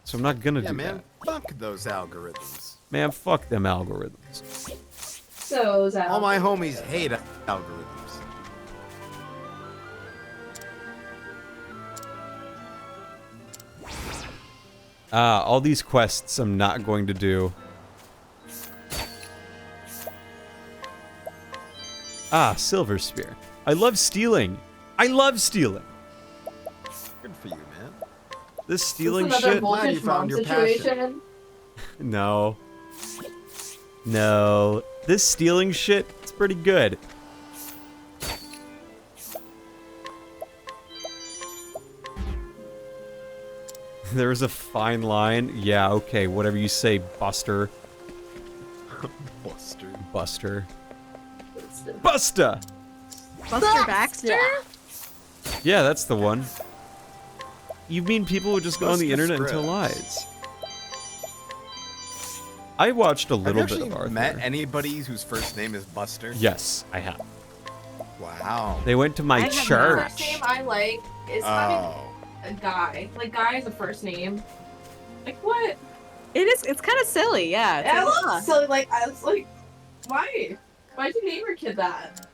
S1: So I'm not gonna
S7: Yeah,
S1: do
S7: man.
S1: that.
S7: Fuck those algorithms.
S1: Man, fuck them algorithms.
S5: So, Zach.
S7: All my homies hate algorithms.
S1: All these quests I'm not going to do. Silver Spear. I love stealing. I love stealing.
S7: Good for you, man.
S1: This
S5: Is
S1: stealing
S5: this another
S1: shit.
S7: Glad you
S5: voltage
S7: found
S5: mom
S7: your passion.
S5: situation?
S1: No. No. This stealing shit, it's pretty good. There's a fine line. Yeah, okay, whatever you say, Buster.
S7: Buster.
S1: Buster. Buster!
S4: Buster Baxter?
S1: Yeah, that's the one. You mean people would just go on the
S7: Buster
S1: internet and tell
S7: Scruggs.
S1: lies? I watched a
S7: Have you
S1: little bit
S7: actually
S1: of Arthur.
S7: met anybody whose first name is Buster?
S1: Yes, I have.
S7: Wow.
S1: They went to my
S4: I have
S5: The
S1: church.
S5: first name I like is having
S7: Oh.
S5: a guy. Like, guy is a first name. Like, what?
S4: It is. It's kind of silly, yeah. It's
S5: I
S4: like, huh.
S5: love so like I was like, why? Why'd you name your kid that?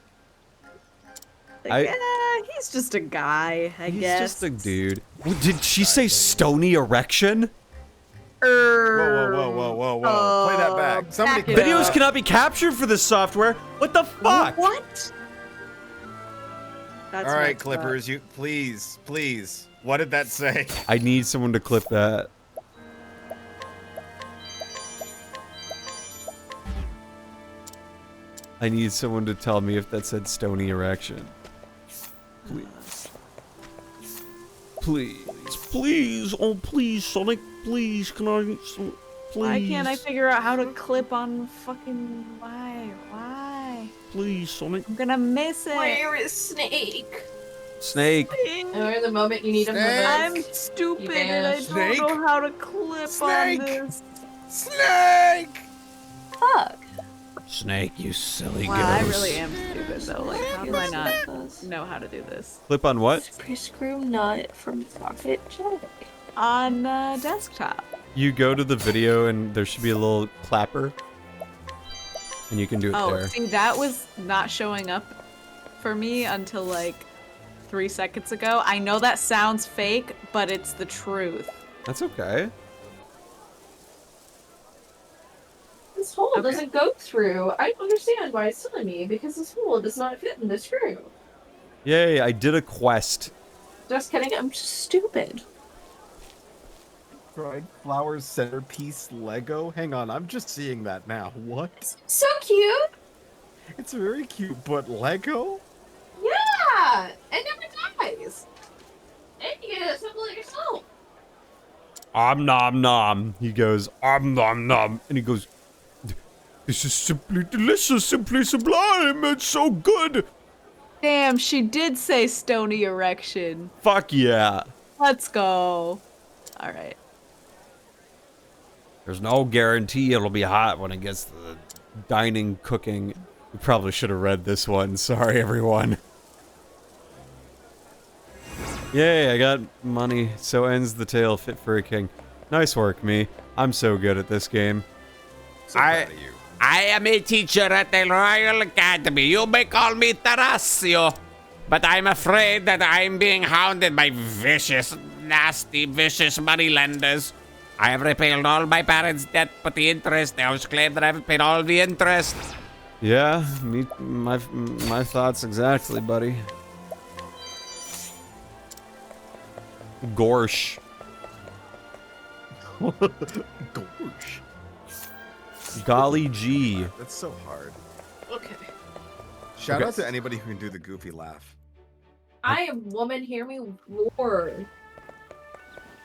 S4: Like, he's just a guy, I
S1: He's
S4: guess.
S1: just a dude. Did she say stony erection?
S7: Whoa, whoa, whoa, whoa, whoa, whoa. Play that back. Somebody
S4: back it
S7: clip
S1: Videos
S7: that.
S1: cannot be captured for this software. What the fuck?
S4: What? That's
S7: All right,
S4: messed up.
S7: Clippers, you please, please. What did that say?
S1: I need someone to clip that. I need someone to tell me if that said stony erection. Please. Please. Please. Oh, please, Sonic. Please. Can I... Please.
S4: Why can't I figure out how to clip on fucking... Why?
S1: Please, Sonic.
S4: I'm gonna miss it.
S5: Where is Snake?
S1: Snake.
S5: Or the moment you need him the
S7: Snake.
S5: most.
S4: I'm stupid
S5: You
S4: and I
S5: vanished.
S7: Snake.
S4: don't know how to clip
S7: Snake.
S4: on this.
S7: Snake!
S5: Fuck.
S8: Snake, you silly
S4: Wow, I
S8: goose.
S4: really am stupid though. Like, how do I not know how to do this?
S1: Clip on what?
S2: Screw nut from Pocket Jelly.
S4: On desktop.
S1: You go to the video and there should be a little clapper. And you can do it
S4: Oh,
S1: there.
S4: see, that was not showing up for me until like 3 seconds ago. I know that sounds fake, but it's the truth.
S1: That's okay.
S5: This hole doesn't go through. I don't understand why it's telling me, because this hole does not fit in the screw.
S1: Yay, I did a quest.
S5: Just kidding, I'm just stupid.
S7: Dried flowers centerpiece Lego. Hang on, I'm just seeing that now. What?
S5: So cute!
S7: It's very cute, but Lego?
S5: Yeah! It never dies! And you can assemble it yourself.
S1: Om nom nom. He goes, om nom nom. And he goes, this is simply delicious, simply sublime. It's so good.
S4: Damn, she did say stony erection.
S1: Fuck yeah.
S4: Let's go. All right.
S1: There's no guarantee it'll be hot when it gets to the dining cooking. We probably should have read this one. Sorry, everyone. Yay, I got money. So ends the tale fit for a king. Nice work, me. I'm so good at this game.
S7: So proud of you.
S8: I am a teacher at the Royal Academy. You may call me Tarasio, but I'm afraid that I'm being hounded by vicious, nasty, vicious moneylenders. I have repaid all my parents' debt, but the interest, they always claim that I haven't paid all the interest.
S1: Yeah, my thoughts exactly, buddy. Gorsh.
S7: Gorsh.
S1: Golly gee.
S7: That's so hard.
S5: Okay.
S7: Shout
S1: Okay.
S7: out to anybody who can do the goofy laugh.
S5: I am woman, hear me roar.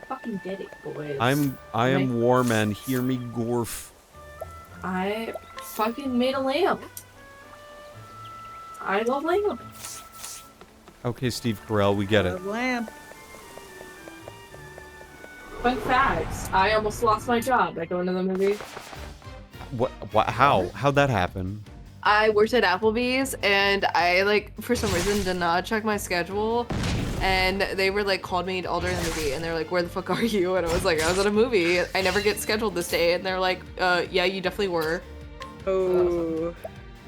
S5: Fucking did it, boys.
S1: I am Warman. Hear me gorf.
S5: I fucking made a lamp. I love lamp.
S1: Okay, Steve Carell, we get it.
S4: Lamp.
S5: Fun facts. I almost lost my job by going to the movie.
S1: What? How? How'd that happen?
S2: I worked at Applebee's and I like for some reason did not check my schedule, and they were like called me all during the movie and they're like, "Where the fuck are you?" And I was like, "I was at a movie. I never get scheduled this day." And they're like, "Yeah, you definitely were."
S4: Oh.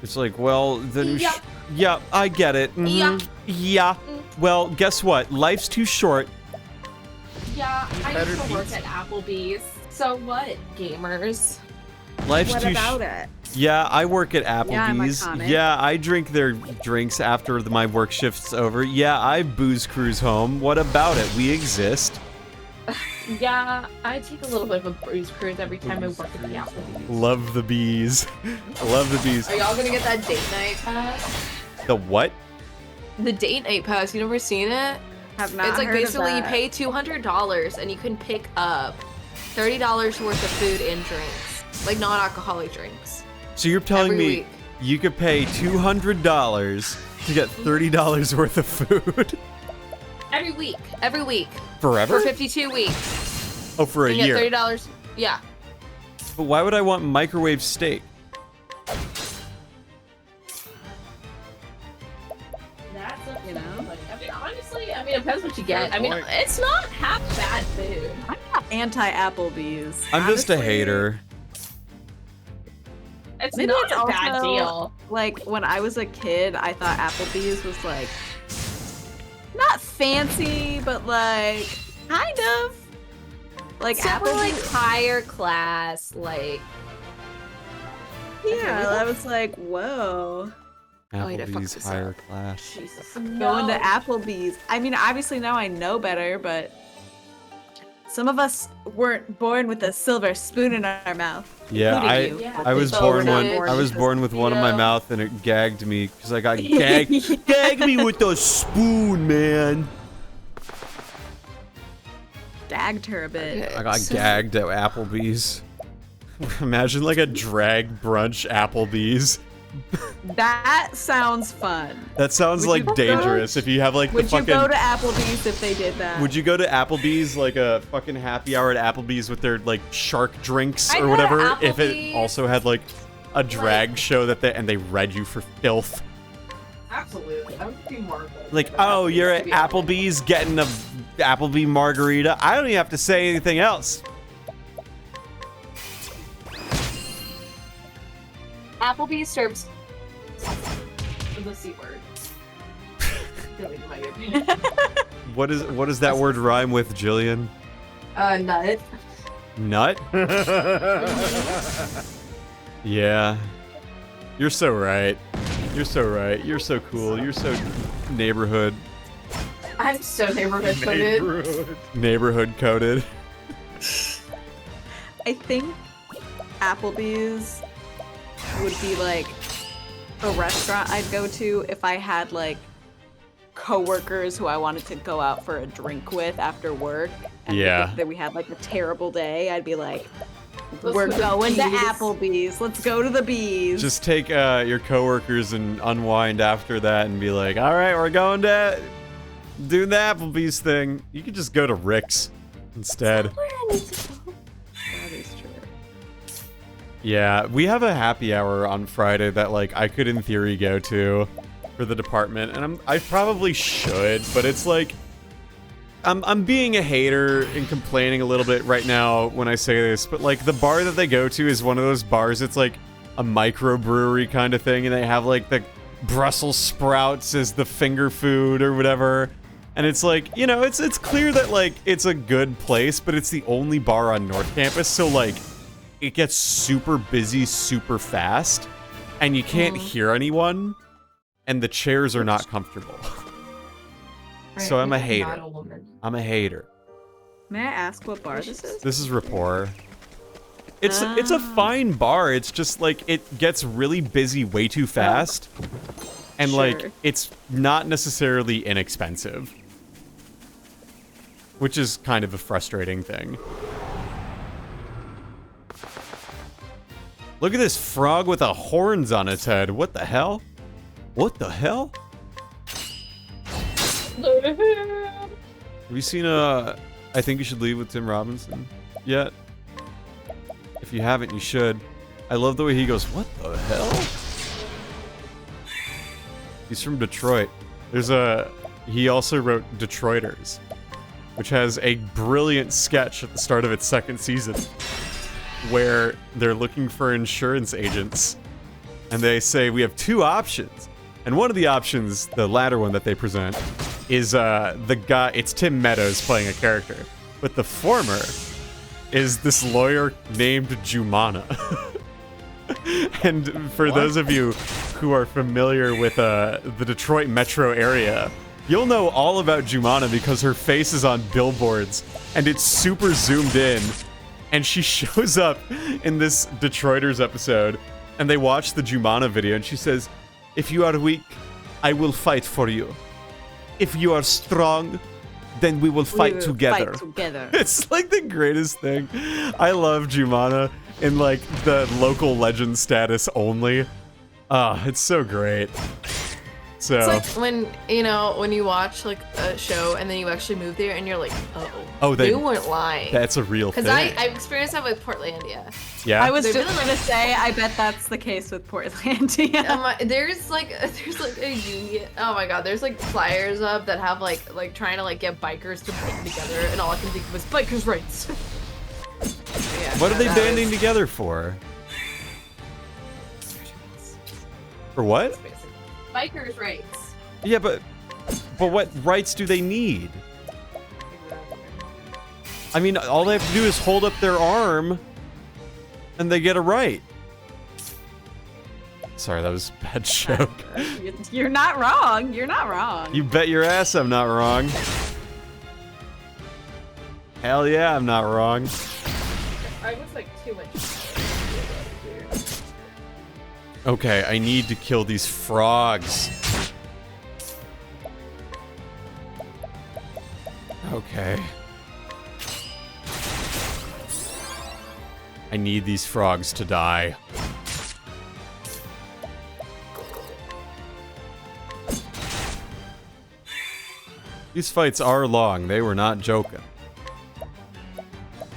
S1: It's like, well, then.
S5: Yeah.
S1: Yeah, I get it.
S5: Yeah.
S1: Yeah. Well, guess what? Life's too short.
S5: Yeah, I
S7: better
S5: used to work
S7: beat-
S5: at Applebee's. So what, gamers?
S1: Life's
S4: What
S1: too.
S4: about it?
S1: Yeah, I work at
S4: Yeah, I'm
S1: Applebee's.
S4: iconic.
S1: Yeah, I drink their drinks after my work shift's over. Yeah, I booze cruise home. What about it? We exist.
S5: Yeah, I take a little bit of a booze cruise every time I work at the Applebee's.
S1: Love the bees. I love the bees.
S5: Are y'all gonna get that date night pass?
S1: The what?
S2: The date night pass. You never seen it?
S4: Have not
S2: It's like
S4: heard of
S2: basically you
S4: that.
S2: pay $200 and you can pick up $30 worth of food and drinks, like non-alcoholic drinks.
S1: So you're telling
S2: Every
S1: me
S2: week.
S1: you could pay $200 to get $30 worth of food
S5: Every week.
S2: Every week
S1: forever?
S2: for 52 weeks.
S1: Oh, for a
S2: You get
S1: year.
S2: $30. Yeah.
S1: But why would I want microwave steak?
S5: That's up to
S4: You know?
S5: like, I mean, honestly, it depends what you get.
S7: Fair
S5: I mean,
S7: point.
S5: it's not half bad food.
S4: I'm not anti-Applebee's.
S1: I'm just a
S4: Honestly,
S1: hater.
S5: It's
S4: Maybe
S5: not
S4: it's
S5: a bad
S4: also-
S5: deal.
S4: Like, when I was a kid, I thought Applebee's was, like, not fancy, but, like, kind of. Like,
S5: Except for like
S4: Applebee's.
S5: higher class, like
S4: Yeah, I was like, whoa.
S2: Oh, wait, I fucked
S1: Applebee's
S2: this
S1: higher class.
S5: Jesus.
S4: Going
S5: No.
S4: to Applebee's. I mean, obviously now I know better, but some of us weren't born with a silver spoon in our mouth.
S1: Yeah,
S4: including you.
S5: Yeah.
S1: I was
S2: So
S1: born
S2: we're
S1: one.
S2: not
S1: I was born with one in my
S5: Yeah.
S1: mouth and it gagged me because I got gagged. Gagged me with a spoon, man.
S4: Dagged her a bit.
S1: I got gagged at Applebee's. Imagine like a drag brunch Applebee's.
S4: That sounds fun.
S1: That sounds
S4: Would
S1: like
S4: you go-
S1: dangerous. If you have like the
S4: Would you
S1: fucking.
S4: go to Applebee's if they did that?
S1: Would you go to Applebee's, like a fucking happy hour at Applebee's with their like shark drinks
S5: I'd
S1: or
S5: go to
S1: whatever? If it
S5: Applebee's,
S1: also had like a drag show that they read you for filth.
S5: Absolutely. I would be more
S1: Like, oh, you're at Applebee's getting a Applebee margarita. I don't even have to say anything else.
S5: Applebee's serves the C word.
S1: What does that word rhyme with, Jillian?
S5: Nut.
S1: Nut? Yeah. You're so right. You're so right. You're so cool. You're so neighborhood.
S5: I'm so neighborhood coded.
S1: Neighborhood coded.
S4: I think Applebee's would be like a restaurant I'd go to if I had like coworkers who I wanted to go out for a drink with after work. And
S1: Yeah.
S4: that we had like a terrible day. I'd be like,
S5: Let's
S4: we're
S5: go to
S4: going to
S5: Bees."
S4: Applebee's. Let's go to the bees.
S1: Just take your coworkers and unwind after that and be like, all right, we're going to do the Applebee's thing. You could just go to Rick's instead.
S4: That is true.
S1: Yeah, we have a happy hour on Friday that like I could in theory go to for the department, and I probably should, but it's like I'm being a hater and complaining a little bit right now when I say this, but like the bar that they go to is one of those bars. It's like a microbrewery kind of thing, and they have like the Brussels sprouts as the finger food or whatever. And it's like, you know, it's clear that like it's a good place, but it's the only bar on North Campus, so like it gets super busy super fast, and you can't hear anyone, and the chairs are not comfortable. So I'm a hater. I'm a hater.
S4: May I ask what bar this is?
S1: This is Rapport. It's a fine bar. It's just like it gets really busy way too fast, and like
S4: Sure.
S1: it's not necessarily inexpensive, which is kind of a frustrating thing. Look at this frog with horns on its head. What the hell? What the hell? Have you seen I Think You Should Leave with Tim Robinson yet? If you haven't, you should. I love the way he goes, what the hell? He's from Detroit. He also wrote Detroiters, which has a brilliant sketch at the start of its second season where they're looking for insurance agents, and they say, we have two options. And one of the options, the latter one that they present, is the guy, it's Tim Meadows playing a character. But the former is this lawyer named Jumana. And for those of you who are familiar with the Detroit metro area, you'll know all about Jumana because her face is on billboards and it's super zoomed in. And she shows up in this Detroiters episode, and they watch the Jumana video, and she says, if you are weak, I will fight for you. If you are strong, then we will fight together.
S4: Fight together.
S1: It's like the greatest thing. I love Jumana in like the local legend status only. It's so great. So
S5: It's like when you watch like a show and then you actually move there and you're like, they weren't lying.
S1: That's a real thing.
S5: Because I've experienced that with Portlandia.
S1: Yeah.
S4: I was just gonna say, I bet that's the case with Portlandia.
S5: There's like a union. Oh my god, there's like flyers up that have like trying to like get bikers to band together, and all I can think of is bikers' rights. Yeah,
S1: What are they
S5: that
S1: banding
S5: was-
S1: together for? For what?
S5: Bikers' rights.
S1: Yeah, but what rights do they need? I mean, all they have to do is hold up their arm, and they get a right. Sorry, that was a bad joke.
S4: You're not wrong. You're not wrong.
S1: You bet your ass I'm not wrong. Hell yeah, I'm not wrong.
S5: I was like too much.
S1: Okay, I need to kill these frogs. Okay. I need these frogs to die. These fights are long. They were not joking.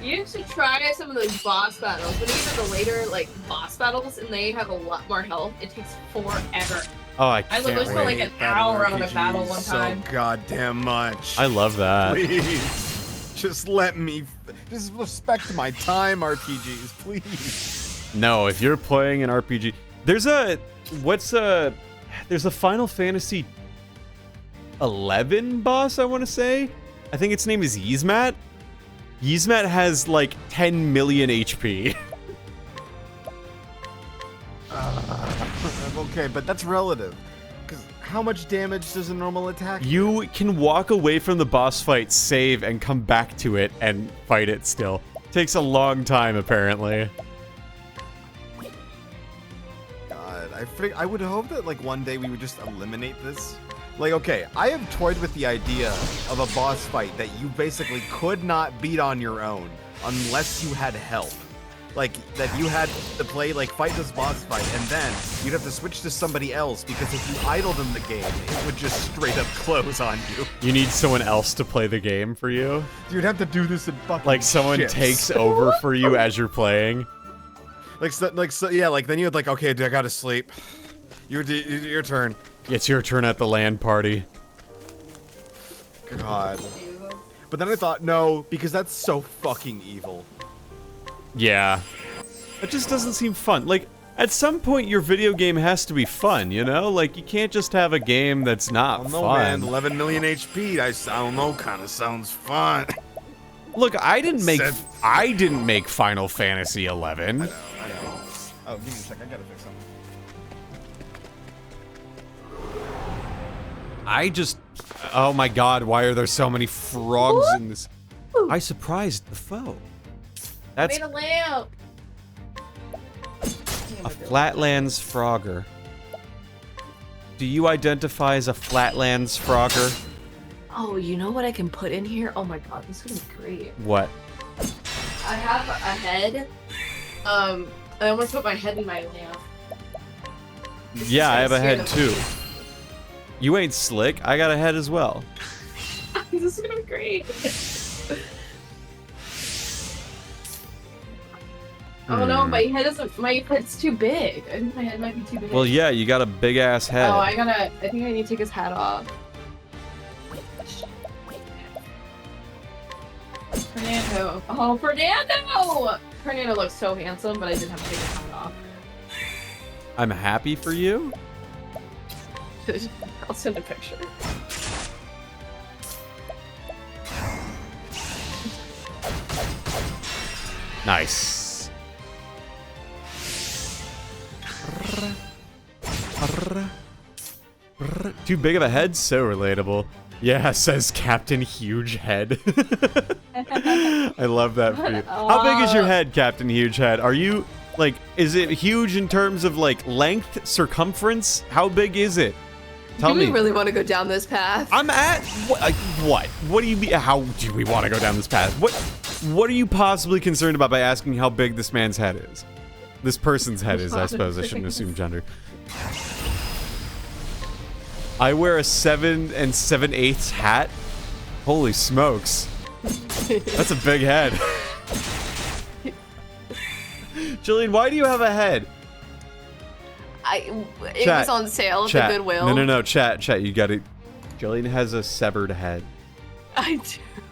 S5: You should try some of those boss battles. When you get to the later like boss battles and they have a lot more health, it takes forever.
S1: Oh, I
S5: I
S1: can't
S5: literally spent like
S1: wait.
S5: an hour on a battle one
S7: so
S5: time.
S7: goddamn much.
S1: I love that.
S7: Please, just let me. Just respect my time, RPGs, please.
S1: No, if you're playing an RPG, there's a Final Fantasy 11 boss, I want to say. I think its name is Yzmat. Yzmat has like 10 million HP.
S7: Okay, but that's relative. Because how much damage does a normal attack?
S1: You can walk away from the boss fight, save, and come back to it and fight it still. Takes a long time, apparently.
S7: God, I would hope that like one day we would just eliminate this. Like, okay, I have toyed with the idea of a boss fight that you basically could not beat on your own unless you had help. Like, that you had to play, like, fight this boss fight, and then you'd have to switch to somebody else, because if you idled in the game, it would just straight up close on you.
S1: You need someone else to play the game for you?
S7: You'd have to do this in fucking
S1: Like, someone
S7: shifts.
S1: takes over for you as you're playing?
S7: Yeah, like, then you'd like, okay, dude, I gotta sleep. Your turn.
S1: It's your turn at the LAN party.
S7: God. But then I thought, no, because that's so fucking evil.
S1: Yeah. It just doesn't seem fun. Like, at some point, your video game has to be fun, you know? Like, you can't just have a game that's not
S7: I don't know,
S1: fun.
S7: man, 11 million HP, I don't know, kind of sounds fun.
S1: Look, I didn't make
S7: Said-
S1: Final Fantasy 11.
S7: I know. Oh, give me a sec, I gotta fix something.
S1: Oh my god, why are there so many frogs in this? I surprised the foe. That's
S5: Made a lamp.
S1: a Flatlands Frogger. Do you identify as a Flatlands Frogger?
S2: Oh, you know what I can put in here? Oh my god, this is gonna be great.
S1: What?
S5: I have a head. I almost put my head in my lamp.
S1: Yeah, I have a head too. You ain't slick. I got a head as well.
S5: This is gonna be great. Oh no, my head's too big. I think my head might be too big.
S1: Well, yeah, you got a big ass head.
S5: Oh, I think I need to take his hat off. Fernando. Oh, Fernando! Fernando looks so handsome, but I did have to take his hat off.
S1: I'm happy for you.
S5: I'll send a picture.
S1: Nice. Too big of a head? So relatable. Yeah, says Captain Huge Head. I love that for you. How big is your head, Captain Huge Head? Are you, like, is it huge in terms of, like, length, circumference? How big is it? Tell
S2: Do
S1: me.
S2: we really want to go down this path?
S1: I'm at what? What do you mean? How do we want to go down this path? What are you possibly concerned about by asking how big this man's head is? This person's head is, I suppose. I shouldn't assume gender. I wear a 7 7/8 hat. Holy smokes. That's a big head. Jillian, why do you have a head?
S2: It was on sale at the Goodwill.
S1: No, chat, you got it. Jillian has a severed head.
S2: I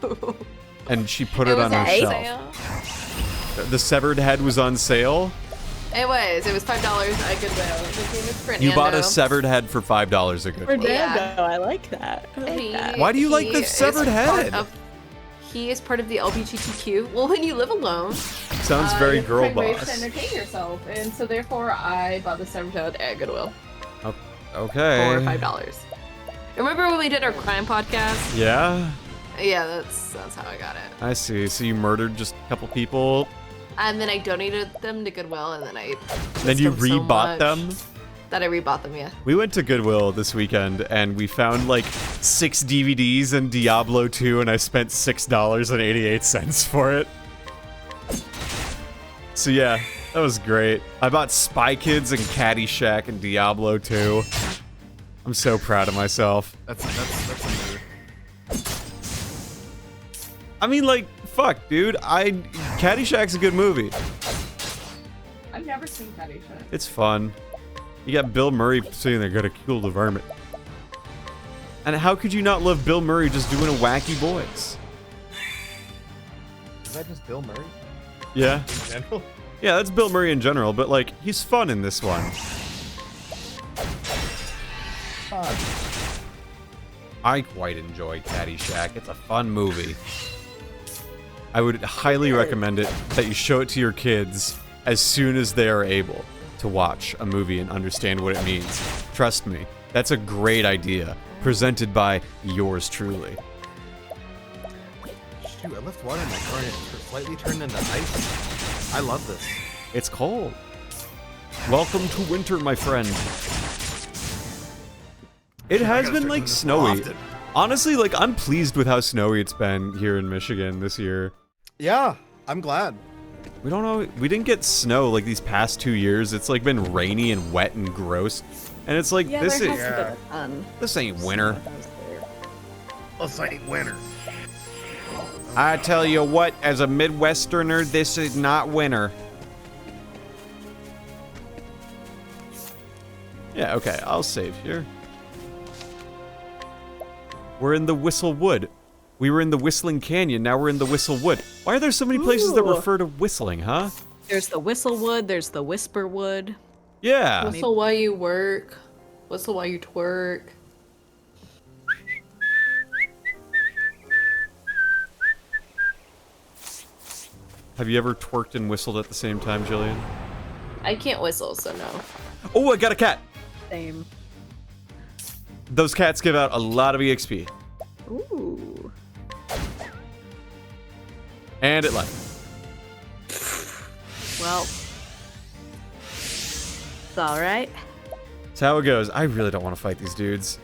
S2: do.
S1: And she put it on her shelf. The severed head was on sale?
S2: It was $5 at Goodwill. His name is Fernando.
S1: You bought a severed head for $5 at Goodwill.
S4: Fernando, I like that.
S1: Why do you like the severed head?
S2: He is part of the LGBTQ. Well, when you live alone,
S1: Sounds very girl
S5: Ways to
S1: boss.
S5: entertain yourself, and so therefore I bought the severed head at Goodwill
S2: for
S1: Okay.
S2: $5. Remember when we did our crime podcast?
S1: Yeah,
S2: Yeah, that's how I got it.
S1: I see. So you murdered just a couple people,
S2: And then I donated them to Goodwill, and then
S1: then you
S2: missed them so
S1: rebought
S2: much
S1: them?
S2: That I rebought them, yeah.
S1: We went to Goodwill this weekend and we found like 6 DVDs and Diablo 2 and I spent $6.88 for it. So yeah, that was great. I bought Spy Kids and Caddyshack and Diablo 2. I'm so proud of myself.
S7: That's a
S1: I mean, like, fuck, dude. Caddyshack's a good movie.
S5: I've never seen Caddyshack.
S1: It's fun. You got Bill Murray saying they're gonna kill the vermin. And how could you not love Bill Murray just doing a wacky voice?
S7: Is that just Bill Murray
S1: Yeah.
S7: in general?
S1: Yeah, that's Bill Murray in general, but like, he's fun in this one. I quite enjoy Caddyshack. It's a fun movie. I would highly recommend it that you show it to your kids as soon as they are able to watch a movie and understand what it means. Trust me, that's a great idea. Presented by yours truly.
S7: Shoot, I left water in my car and it slightly turned into ice. I love this.
S1: It's cold. Welcome to winter, my friend. It has been like snowy. Honestly, like I'm pleased with how snowy it's been here in Michigan this year.
S7: Yeah, I'm glad.
S1: We don't know. We didn't get snow like these past 2 years. It's like been rainy and wet and gross. And it's like this
S4: there
S1: is
S4: hasn't been a ton.
S1: this ain't winter.
S7: This ain't winter.
S1: I tell you what, as a Midwesterner, this is not winter. Yeah, okay, I'll save here. We're in the Whistle Wood. We were in the Whistling Canyon, now we're in the Whistle Wood. Why are there so many places that refer to whistling, huh?
S4: There's the Whistlewood, there's the Whisperwood.
S1: Yeah.
S5: Whistle while you work. Whistle while you twerk.
S1: Have you ever twerked and whistled at the same time, Jillian?
S5: I can't whistle, so no.
S1: Oh, I got a cat!
S4: Same.
S1: Those cats give out a lot of EXP.
S4: Ooh.
S1: And it left.
S4: Well. It's alright.
S1: That's how it goes. I really don't want to fight these dudes.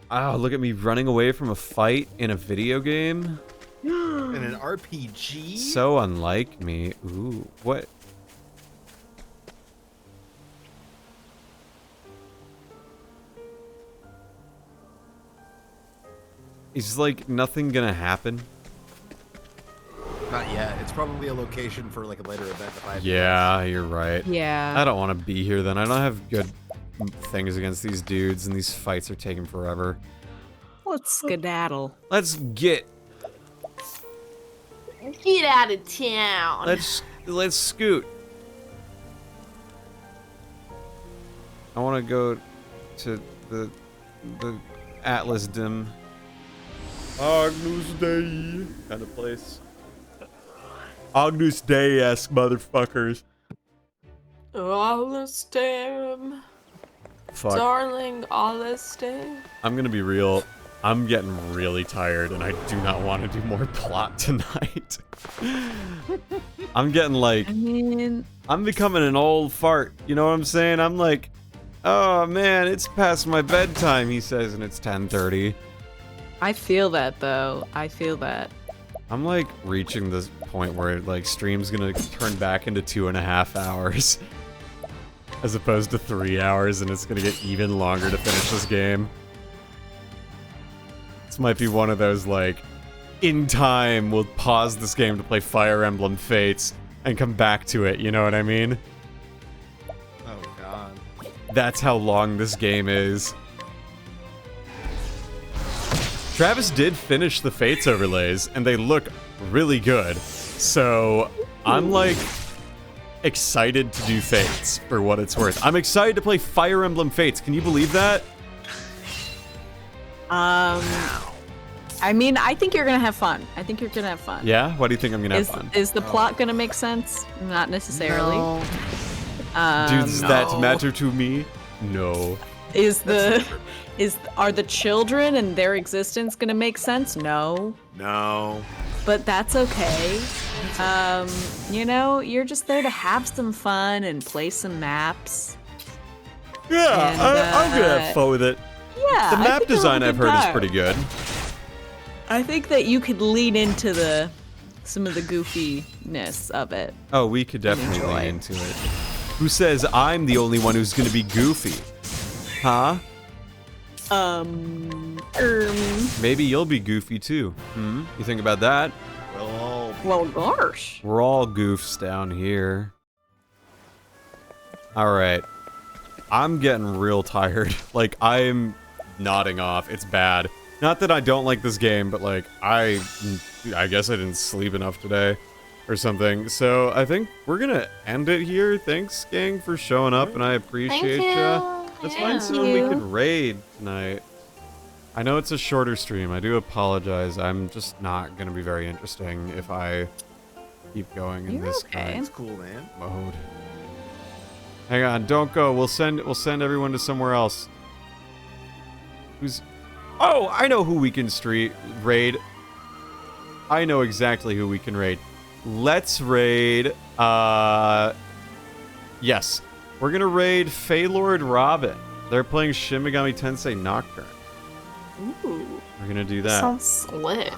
S1: Oh, look at me running away from a fight in a video game.
S7: In an RPG?
S1: So unlike me. Ooh, what? Is like nothing gonna happen?
S7: Not yet. It's probably a location for like a later event if I have to
S1: Yeah, you're right.
S4: Yeah.
S1: I don't want to be here then. I don't have good things against these dudes, and these fights are taking forever.
S4: Let's skedaddle.
S1: Let's get.
S5: Get out of town.
S1: Let's scoot. I want to go to the Atlas Dim. Agnus Dei kind of place. Agnus Dei-esque motherfuckers.
S5: Alistam.
S1: Fuck.
S5: Darling Alistam.
S1: I'm gonna be real. I'm getting really tired and I do not want to do more plot tonight. I'm getting like,
S4: I mean,
S1: I'm becoming an old fart. You know what I'm saying? I'm like, oh man, it's past my bedtime, he says, and it's 10:30.
S4: I feel that though. I feel that.
S1: I'm like reaching this point where like stream's gonna turn back into 2.5 hours as opposed to 3 hours, and it's gonna get even longer to finish this game. This might be one of those like, in time we'll pause this game to play Fire Emblem Fates and come back to it, you know what I mean?
S7: Oh god.
S1: That's how long this game is. Travis did finish the Fates overlays, and they look really good. So, I'm like excited to do Fates for what it's worth. I'm excited to play Fire Emblem Fates. Can you believe that?
S4: I mean, I think you're gonna have fun. I think you're gonna have fun.
S1: Yeah? Why do you think I'm gonna have fun?
S4: Is the plot gonna make sense? Not necessarily.
S7: No.
S1: Does that matter to me? No.
S4: Are the children and their existence gonna make sense? No.
S7: No.
S4: But that's okay. You know, you're just there to have some fun and play some maps.
S1: Yeah,
S4: And,
S1: I'm gonna have fun with it.
S4: Yeah.
S1: The
S4: I
S1: map
S4: think you'll
S1: design
S4: have a
S1: I've
S4: good
S1: heard is
S4: time.
S1: pretty good.
S4: I think that you could lean into some of the goofiness of it.
S1: Oh, we could definitely
S4: enjoy.
S1: lean into it. Who says I'm the only one who's gonna be goofy? Huh? Maybe you'll be goofy too. You think about that?
S4: Well, gosh.
S1: We're all goofs down here. Alright. I'm getting real tired. Like, I'm nodding off. It's bad. Not that I don't like this game, but like, I guess I didn't sleep enough today or something. So I think we're gonna end it here. Thanks, gang, for showing up, and I appreciate ya. Let's
S5: Yeah.
S1: find someone we can raid tonight. I know it's a shorter stream. I do apologize. I'm just not gonna be very interesting if I keep going in
S4: You're
S1: this
S4: okay.
S1: kind
S7: It's cool, man.
S1: of mode. Hang on, don't go. We'll send everyone to somewhere else. Who's? Oh, I know who we can raid. I know exactly who we can raid. Let's raid. Yes, we're gonna raid Feylord Robin. They're playing Shin Megami Tensei Nocturne.
S5: Ooh,
S1: We're gonna do that.
S5: sounds slick.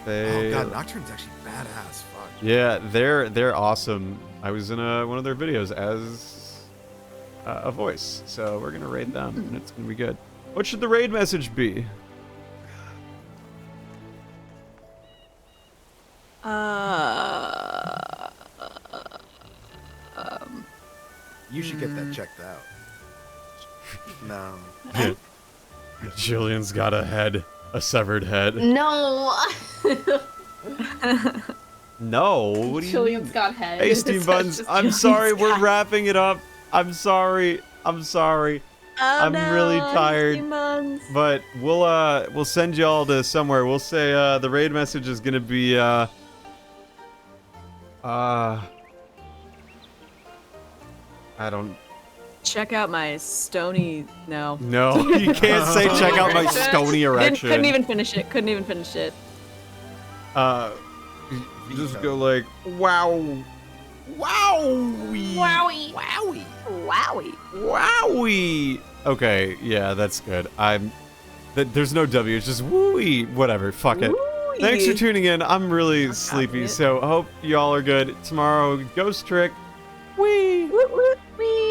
S7: Oh god, Nocturne's actually badass. Fuck.
S1: Yeah, they're awesome. I was in one of their videos as a voice, so we're gonna raid them, and it's gonna be good. What should the raid message be?
S7: You should get that checked out. No.
S1: Jillian's got a head, a severed head.
S5: No.
S1: No, what do you mean?
S5: Jillian's got head.
S1: Hey, Steam Buns, I'm sorry, we're wrapping it up. I'm sorry. I'm really tired. But we'll send y'all to somewhere. We'll say the raid message is gonna be I don't.
S4: Check out my stony. No.
S1: No, you can't say check out my stony erection.
S4: Couldn't even finish it.
S1: Just go like wow, wowie,
S5: Wowie.
S1: wowie. Okay, yeah, that's good. There's no W. It's just wooey. Whatever. Fuck it.
S4: Wooey.
S1: Thanks for tuning in. I'm really sleepy,
S4: it.
S1: so I hope y'all are good. Tomorrow, Ghost Trick. Wee.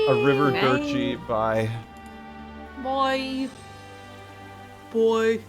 S1: A River Dirty. Bye.
S2: Boy. Boy.